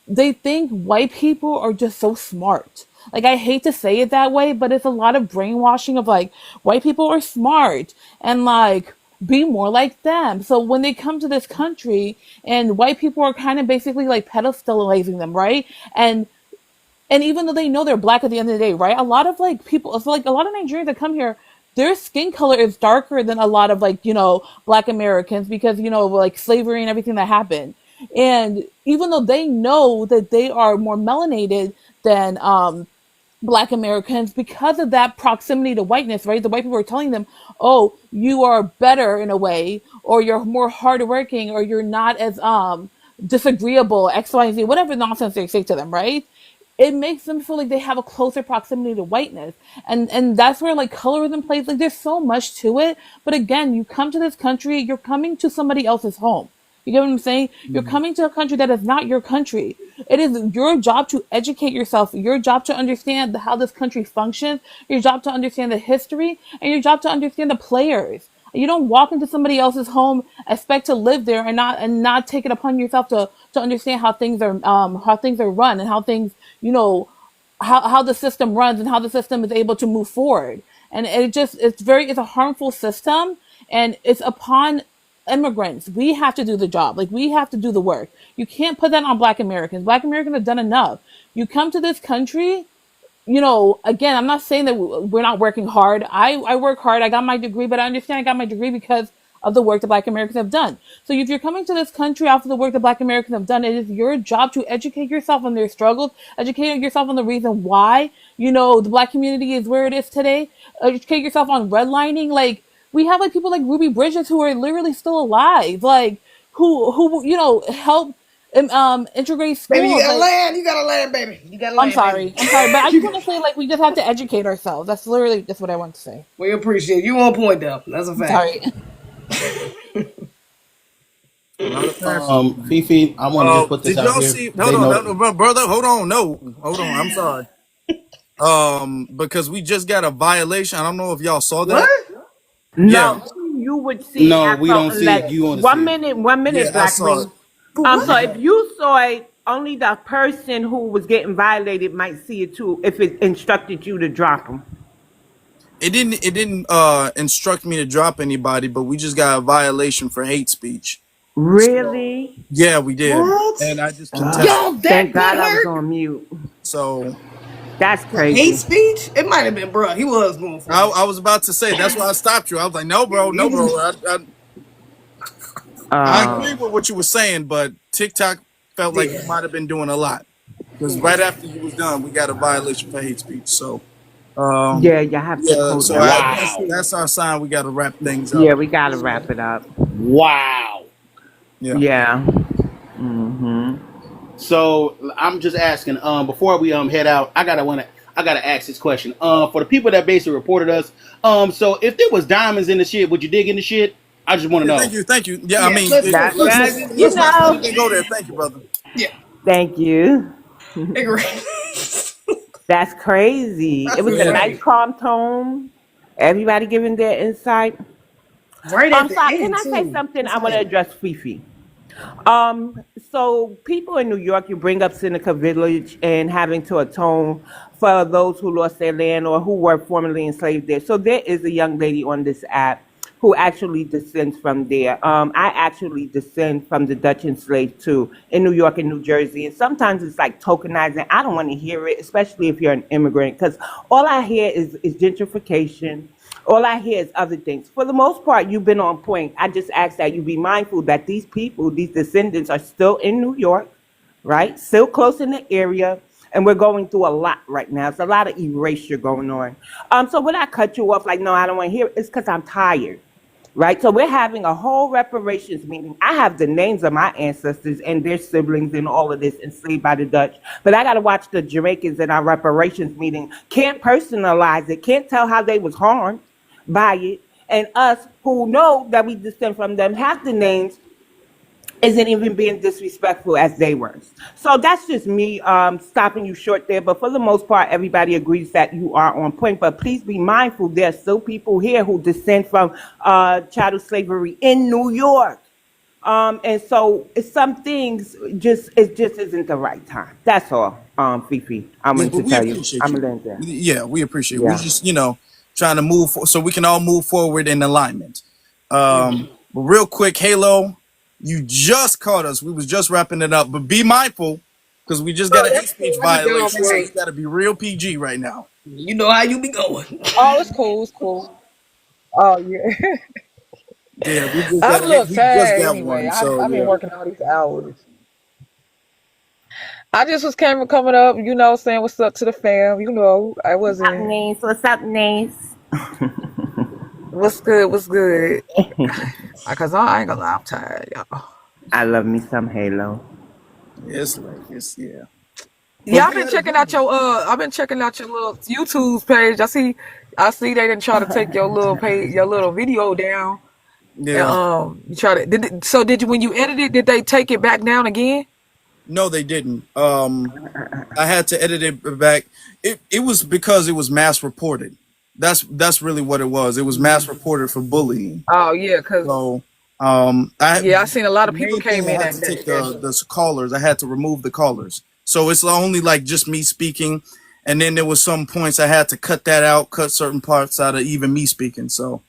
they think white people are just so smart. Like I hate to say it that way, but it's a lot of brainwashing of like white people are smart and like be more like them. So when they come to this country and white people are kind of basically like pedestalizing them, right? And even though they know they're Black at the end of the day, right? A lot of like people, so like a lot of Nigerians that come here, their skin color is darker than a lot of like, Black Americans because, like slavery and everything that happened. And even though they know that they are more melanated than Black Americans because of that proximity to whiteness, right? The white people are telling them, oh, you are better in a way, or you're more hardworking, or you're not as disagreeable, X, Y, and Z, whatever nonsense they say to them, right? It makes them feel like they have a closer proximity to whiteness. And that's where like colorism plays. Like there's so much to it. But again, you come to this country, you're coming to somebody else's home. You get what I'm saying? You're coming to a country that is not your country. It is your job to educate yourself, your job to understand how this country functions, your job to understand the history, and your job to understand the players. You don't walk into somebody else's home, expect to live there, and not take it upon yourself to understand how things are run and how things, you know, how the system runs and how the system is able to move forward. And it's a harmful system, and it's upon immigrants. We have to do the job. Like, we have to do the work. You can't put that on Black Americans. Black Americans have done enough. You come to this country, you know, again, I'm not saying that we're not working hard. I work hard. I got my degree, but I understand I got my degree because of the work that Black Americans have done. So if you're coming to this country after the work that Black Americans have done, it is your job to educate yourself on their struggles, educate yourself on the reason why, you know, the Black community is where it is today. Educate yourself on redlining. Like, we have like people like Ruby Bridges who are literally still alive, like who you know help integrate Baby, you schools. gotta Like, land. You gotta land, baby. You gotta land, baby. I'm sorry, but I just want to say, like, we just have to educate ourselves. That's literally just what I want to say. We appreciate you on point, though. That's a I'm fact. sorry. Not a pastor. Fifi, I want to just put this Did out y'all here. see? Hold They on, know. brother. Hold on. No, hold on. I'm sorry. Because we just got a violation. I don't know if y'all saw that. What? Yeah, No, you would see it. No, I we thought don't see it. unless You want to one see it. minute, yeah, I Black saw it. Queen. But what? So if you saw it, only the person who was getting violated might see it too. If it instructed you to drop them. It didn't instruct me to drop anybody, but we just got a violation for hate speech. So Really? yeah, we did, What? and I just contested. Y'all that Thank God I was butthurt on mute. So That's for hate crazy. speech? It might have been, bro. He was going for it. I was about to say that's why I stopped you. I was like, no, bro, no, bro. I Uh, agree with what you were saying, but TikTok felt like you Yeah. might have been doing a lot because right after you was done, we got a violation for hate speech. So yeah, you have to yeah, quote so them. Wow. that's our sign. We got to wrap things up. Yeah, we gotta wrap it up. Wow. Yeah. Yeah. Hmm. So I'm just asking. Before we head out, I gotta ask this question. For the people that basically reported us. So if there was diamonds in the shit, would you dig in the shit? I just want to Yeah, know. thank you. Yeah, I Yeah. mean, Let's let's move on. You Let's move let's on. not know. even go there. Thank you, brother. Yeah. Thank you. Agree. That's crazy. It That's was a crazy. nice Right. calm tone. Everybody giving their insight. Right at the So can end I say too. something? That's I want to crazy. address Fifi. So people in New York, you bring up Seneca Village and having to atone for those who lost their land or who were formerly enslaved there. So there is a young lady on this app who actually descends from there. I actually descend from the Dutch enslaved too in New York and New Jersey. And sometimes it's like tokenizing. I don't want to hear it, especially if you're an immigrant, because all I hear is gentrification. All I hear is other things. For the most part, you've been on point. I just ask that you be mindful that these people, these descendants, are still in New York, right? Still close in the area. And we're going through a lot right now. It's a lot of erasure going on. So when I cut you off, like, no, I don't want to hear it, it's because I'm tired, right? So we're having a whole reparations meeting. I have the names of my ancestors and their siblings and all of this enslaved by the Dutch. But I got to watch the Jamaicans in our reparations meeting. Can't personalize it. Can't tell how they was harmed by it. And us who know that we descend from them, half the names isn't even being disrespectful as they were. So that's just me stopping you short there. But for the most part, everybody agrees that you are on point. But please be mindful, there are still people here who descend from chattel slavery in New York. And so some things it just isn't the right time. That's all, Fifi. I Yeah, wanted but to we tell you. appreciate I'm you. gonna land there. Yeah, we appreciate it. We Yeah. just, trying to so we can all move forward in alignment. But real quick, Halo, you just caught us. We was just wrapping it up, but be mindful because we just got Oh, a hate that's cool. speech I be down violation, for so you it. got to be real PG right now. You know how you be going. Oh, it's cool. It's cool. Oh yeah. Yeah, we just I'm got a little we just tired got anyway. one. So I've been yeah, working all these hours. I just was coming up, saying what's up to the fam. I What's up, wasn't. Nace? What's up, Nace? What's good? What's good? Cause I ain't gonna lie, I'm tired, y'all. I love me some Halo. it's like yeah. But Yeah, we had a good one. I've been checking out your little YouTube page. I see they didn't try to take your little page, your little video down. And Yeah. you try to did you when you edited, did they take it back down again? No, they didn't. I had to edit it back. It was because it was mass reported. That's really what it was. It was mass reported for bullying. Oh yeah, cause So I seen a lot the of people main thing came I in had that to take that the callers. I had to remove the callers. So it's only like just me speaking, and then there was some points I had to cut that out, cut certain parts out of even me speaking. So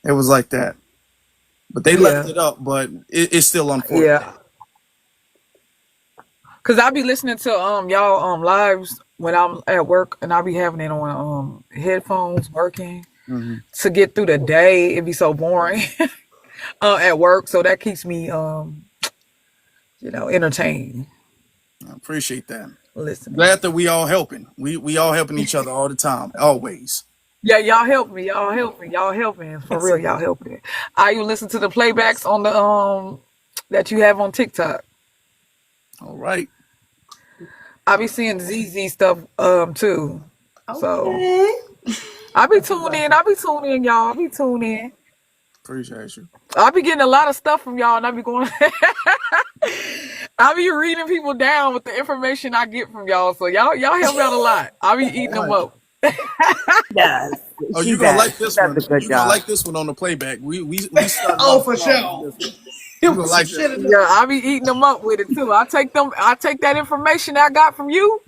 it was like that. But they left yeah, it up, but it's still unfortunate. yeah. Cause I be listening to y'all lives when I'm at work, and I be having it on headphones working Hmm. to get through the day. It be so boring at work, so that keeps me entertained I appreciate that. listening. Glad that we all helping. We all helping each other all the time, always. Yeah, y'all help me. Y'all helping. Y'all helping. For real, y'all helping. I even listen to the playbacks on the that you have on TikTok. All right. I be seeing ZZ stuff too. So Okay. I be tuned in. I be tuned in, y'all. I be tuned in. Appreciate you. I be getting a lot of stuff from y'all, and I be going. I be reading people down with the information I get from y'all. So y'all help me out a lot. I be eating All them right. up. Does. Oh, She you're gonna does. like She this does a one. good You're gonna job. like this one on the playback. We started Oh, off for strong with sure. this one. It You're gonna was some like this shit in one. there. Yeah, I be eating them up with it too. I take them. I take that information I got from you,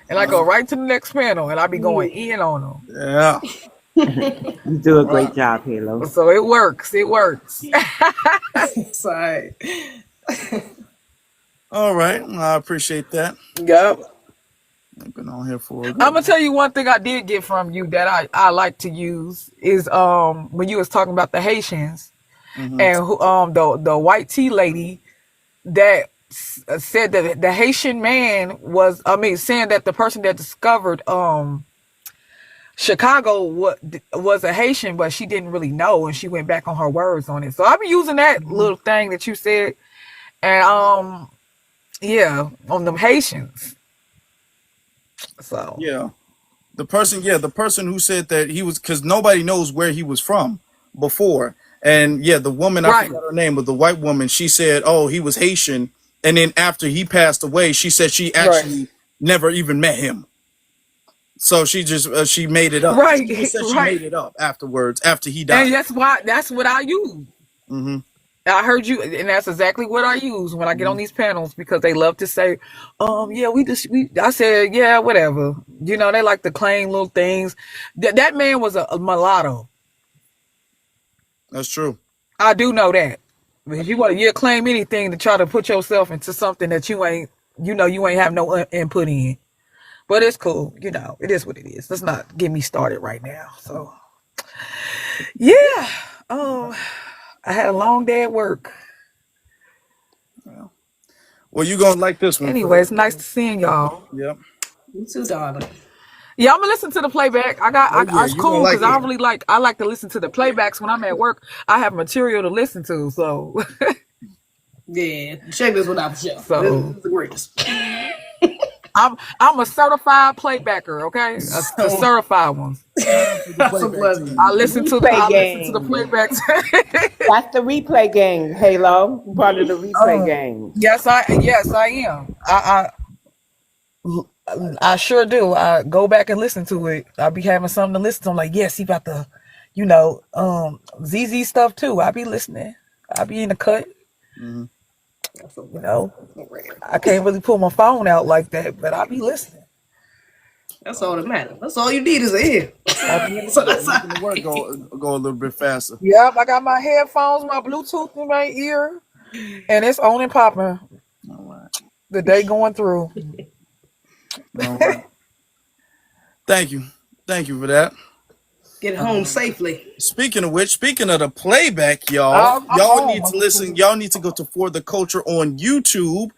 and I go right to the next panel, and I be going in on them. Yeah. You do a All right. great job, Halo. So it works. It works. Sorry. All right. I appreciate that. Yep. I've been on here for a I'm good gonna while. tell you one thing I did get from you that I like to use is when you was talking about the Haitians Hmm. and who, the white tea lady that said that the Haitian man was, I mean, saying that the person that discovered Chicago was a Haitian, but she didn't really know, and she went back on her words on it. So I've been using that little thing that you said, and yeah, on them Haitians. So Yeah. The person who said that he was, because nobody knows where he was from before. And yeah, the woman, I right, forgot her name, but the white woman, she said, oh, he was Haitian. And then after he passed away, she said she right, actually never even met him. So she just, she made it up. She right, just said she right. made it up afterwards, after he And died. that's what I use. Hmm. I heard you, and that's exactly what I use when I get on these panels because they love to say, yeah, I said, yeah, whatever. You know, they like to claim little things. That man was a mulatto. That's true. I do know that. But if you want to claim anything to try to put yourself into something that you ain't, you ain't have no input in. But it's cool. It is what it is. Let's not get me started right now. So, yeah. Um, I had a long day at work. Yeah. Well, you gonna like this one for Anyway, that. it's nice to seeing y'all. Yep. You too, darling. Yeah, I'm gonna listen to the playback. Oh yeah, It's you gonna cool like because this I one. really like. I like to listen to the playbacks when I'm at work. I have material to listen to, so Yeah, check this one out for sure. This so is the greatest. I'm a certified playbacker. Okay, the So, certified ones. Shout out to the I'm so playback glad. team. Replay I listen to the game. playbacks. That's the replay game, Halo. Part of the replay Oh, game. yes I am. I sure do. I go back and listen to it. I be having something to listen to. I'm like, yes, he about the, ZZ stuff too. I be listening. I be in the cut. Hmm. That's so You glad. know, So rare. I can't really pull my phone out like that, but I be listening. That's all that matters. That's all you need is an ear. I be in the So Yeah, cut. that's all making the work right. go a little bit faster. Yep, I got my headphones, my Bluetooth in my ear, and it's on and popping. All right. The day going through. All right. Thank you for that. Get home Um, safely. Speaking of which, speaking of the playback, y'all, I'm y'all home. need to listen. Y'all need to go to For the Culture on YouTube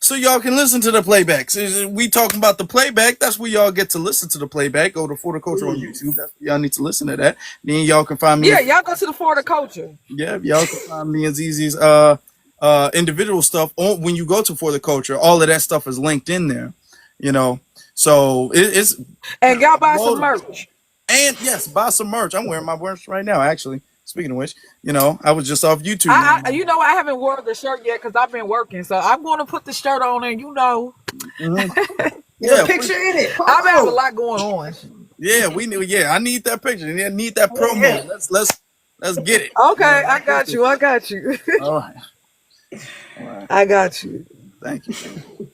so y'all can listen to the playbacks. We talking about the playback. That's where y'all get to listen to the playback. Go to For the Culture on Please. YouTube. That's where y'all need to listen to that. Then y'all can find me. Yeah, y'all go to the Florida Culture. Yeah, y'all can find me and ZZ's individual stuff on when you go to For the Culture. All of that stuff is linked in there. You know, so it's And y'all buy some loaded. merch. And yes, buy some merch. I'm wearing my merch right now, actually. Speaking of which, I was just off YouTube. I haven't worn the shirt yet because I've been working. So I'm going to put the shirt on, and Hmm. Get a Yeah, picture in it. I have a Photo. lot going on. Yeah, we knew. Yeah, I need that picture. I need that Yeah. promo. Let's get it. Okay, I I got appreciate you. I that. got you. All right. All right. I got you. Thank you. Thank you.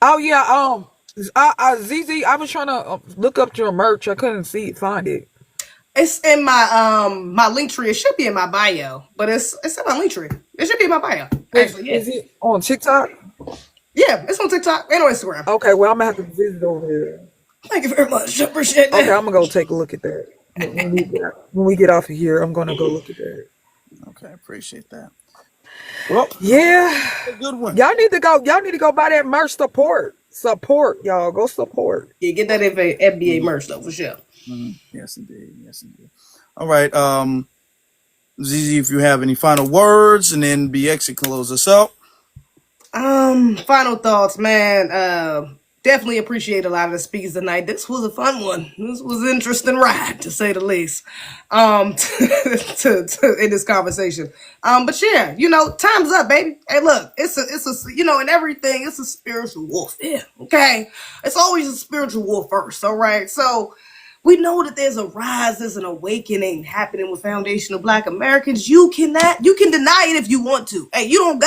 Oh yeah. ZZ, I was trying to look up your merch. I couldn't find it. It's in my link tree. It should be in my bio, but it's in my link tree. It should be in my bio. Actually, yeah. Is it on TikTok? Yeah, it's on TikTok and on Instagram. Okay, well I'm gonna have to visit over there. Thank you very much. I appreciate that. Okay, I'm gonna go take a look at that. When we get off of here, I'm gonna go look at that. Okay, appreciate that. Well, yeah, a good one. Y'all need to go buy that merch. Support, y'all. Go support. Yeah, get that FBA merch though for sure. Yes, indeed. Yes, indeed. All right. ZZ, if you have any final words, and then BX can close us out. Final thoughts, man. Definitely appreciate a lot of the speakers tonight. This was a fun one. This was an interesting ride, to say the least. In this conversation. But yeah, time's up, baby. Hey, look, it's a in everything, it's a spiritual warfare. Okay, it's always a spiritual war first. All right, so. We know that there's a rise, there's an awakening happening with foundational Black Americans. You can deny it if you want to. Hey, you don't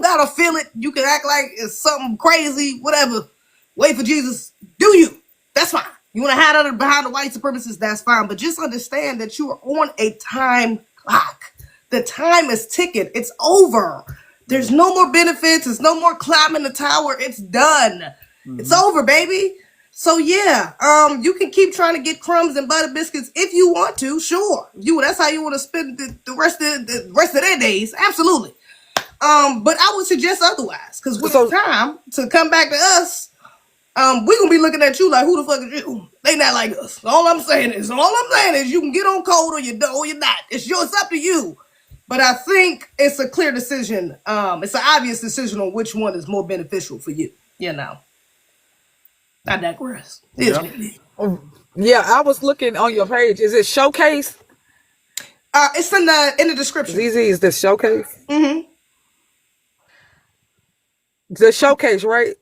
gotta feel it. You can act like it's something crazy, whatever. Wait for Jesus. Do you? That's fine. You want to hide behind the white supremacists? That's fine. But just understand that you are on a time clock. The time is ticking. It's over. There's no more benefits. There's no more climbing the tower. It's done. It's over, baby. So yeah, you can keep trying to get crumbs and butter biscuits if you want to, sure. That's how you want to spend the rest of their days, absolutely. But I would suggest otherwise, because when it's time to come back to us, we're gonna be looking at you like, who the fuck is you? They not like us. All I'm saying is you can get on code or you're not. It's up to you. But I think it's a clear decision. It's an obvious decision on which one is more beneficial for you. I digress. Yeah, I was looking on your page. Is it Showcase? It's in the description. ZZ, is the Showcase? Mm-hmm. The Showcase, right?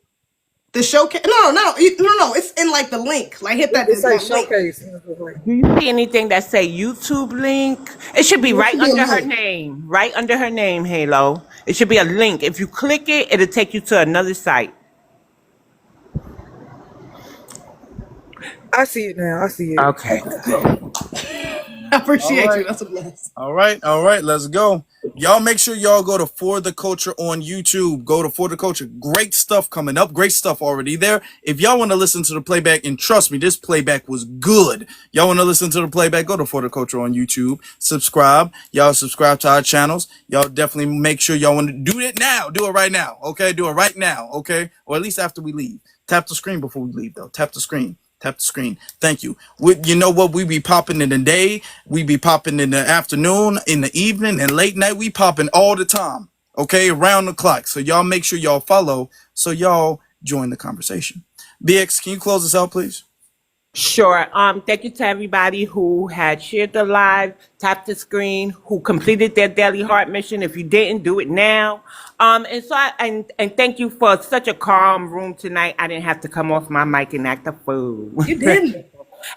The Showcase? No. It's in like the link. Like hit that. It say Showcase. Do you see anything that say YouTube link? It should be right under her name. Right under her name, Halo. It should be a link. If you click it, it'll take you to another site. I see it now. I see it. Okay. I appreciate you. That's a blessing. All right. Let's go. Y'all make sure y'all go to For the Culture on YouTube. Go to For the Culture. Great stuff coming up. Great stuff already there. If y'all want to listen to the playback, and trust me, this playback was good. Y'all want to listen to the playback, go to For the Culture on YouTube. Subscribe. Y'all subscribe to our channels. Y'all definitely make sure y'all want to do it now. Do it right now. Okay? Do it right now. Okay? Or at least after we leave. Tap the screen before we leave, though. Tap the screen. Tap the screen. Thank you. You know what? We be popping in the day. We be popping in the afternoon, in the evening, and late night. We popping all the time. Okay? Around the clock. So y'all make sure y'all follow so y'all join the conversation. BX, can you close us out, please? Sure. Thank you to everybody who had shared the live, tapped the screen, who completed their daily heart mission. If you didn't, do it now. And thank you for such a calm room tonight. I didn't have to come off my mic and act a fool. You didn't.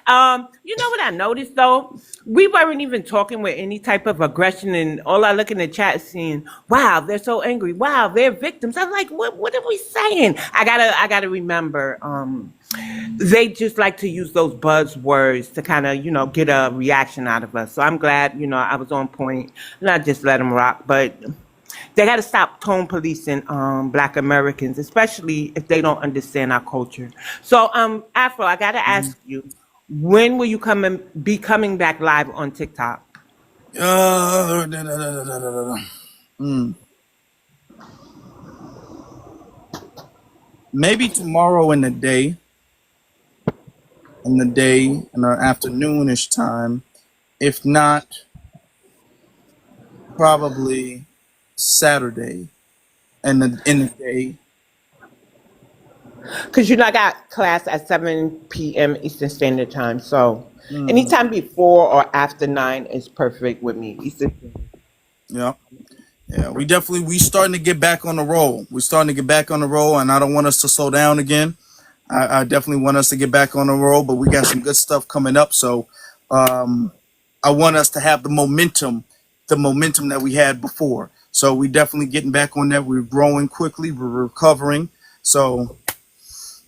You know what I noticed though? We weren't even talking with any type of aggression, and all I look in the chat is seeing, wow, they're so angry. Wow, they're victims. I'm like, what are we saying? I gotta remember, they just like to use those buzzwords to kind of, get a reaction out of us. So I'm glad, I was on point, not just let them rock, but they got to stop tone policing Black Americans, especially if they don't understand our culture. So, Afro, I got to ask you, when will you be coming back live on TikTok? Maybe tomorrow in the day. In the afternoonish time. If not, probably Saturday in the day. Because I got class at 7 p.m. Eastern Standard Time. So anytime before or after 9 is perfect with me. Eastern. Yeah. We starting to get back on the roll. We're starting to get back on the roll, and I don't want us to slow down again. I definitely want us to get back on the road, but we got some good stuff coming up. So I want us to have the momentum that we had before. So we definitely getting back on that. We're growing quickly. We're recovering. So,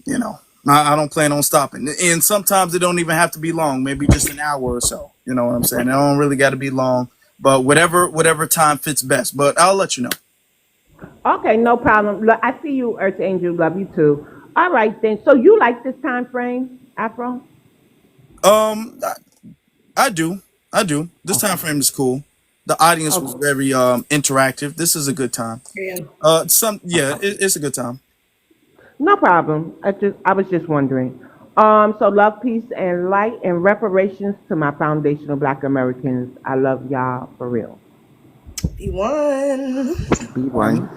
you know, I don't plan on stopping. And sometimes it don't even have to be long. Maybe just an hour or so. You know what I'm saying? It don't really got to be long. But whatever time fits best. But I'll let you know. Okay, no problem. Look, I see you, Earth Angel. Love you too. All right then. So you like this time frame, Afro? I, I do. I do. This time frame is cool. The audience was Okay. very interactive. This is a good time. Yeah. It's a good time. No problem. I was just wondering. So love, peace, and light, and reparations to my foundational Black Americans. I love y'all for real. Be one. Be one.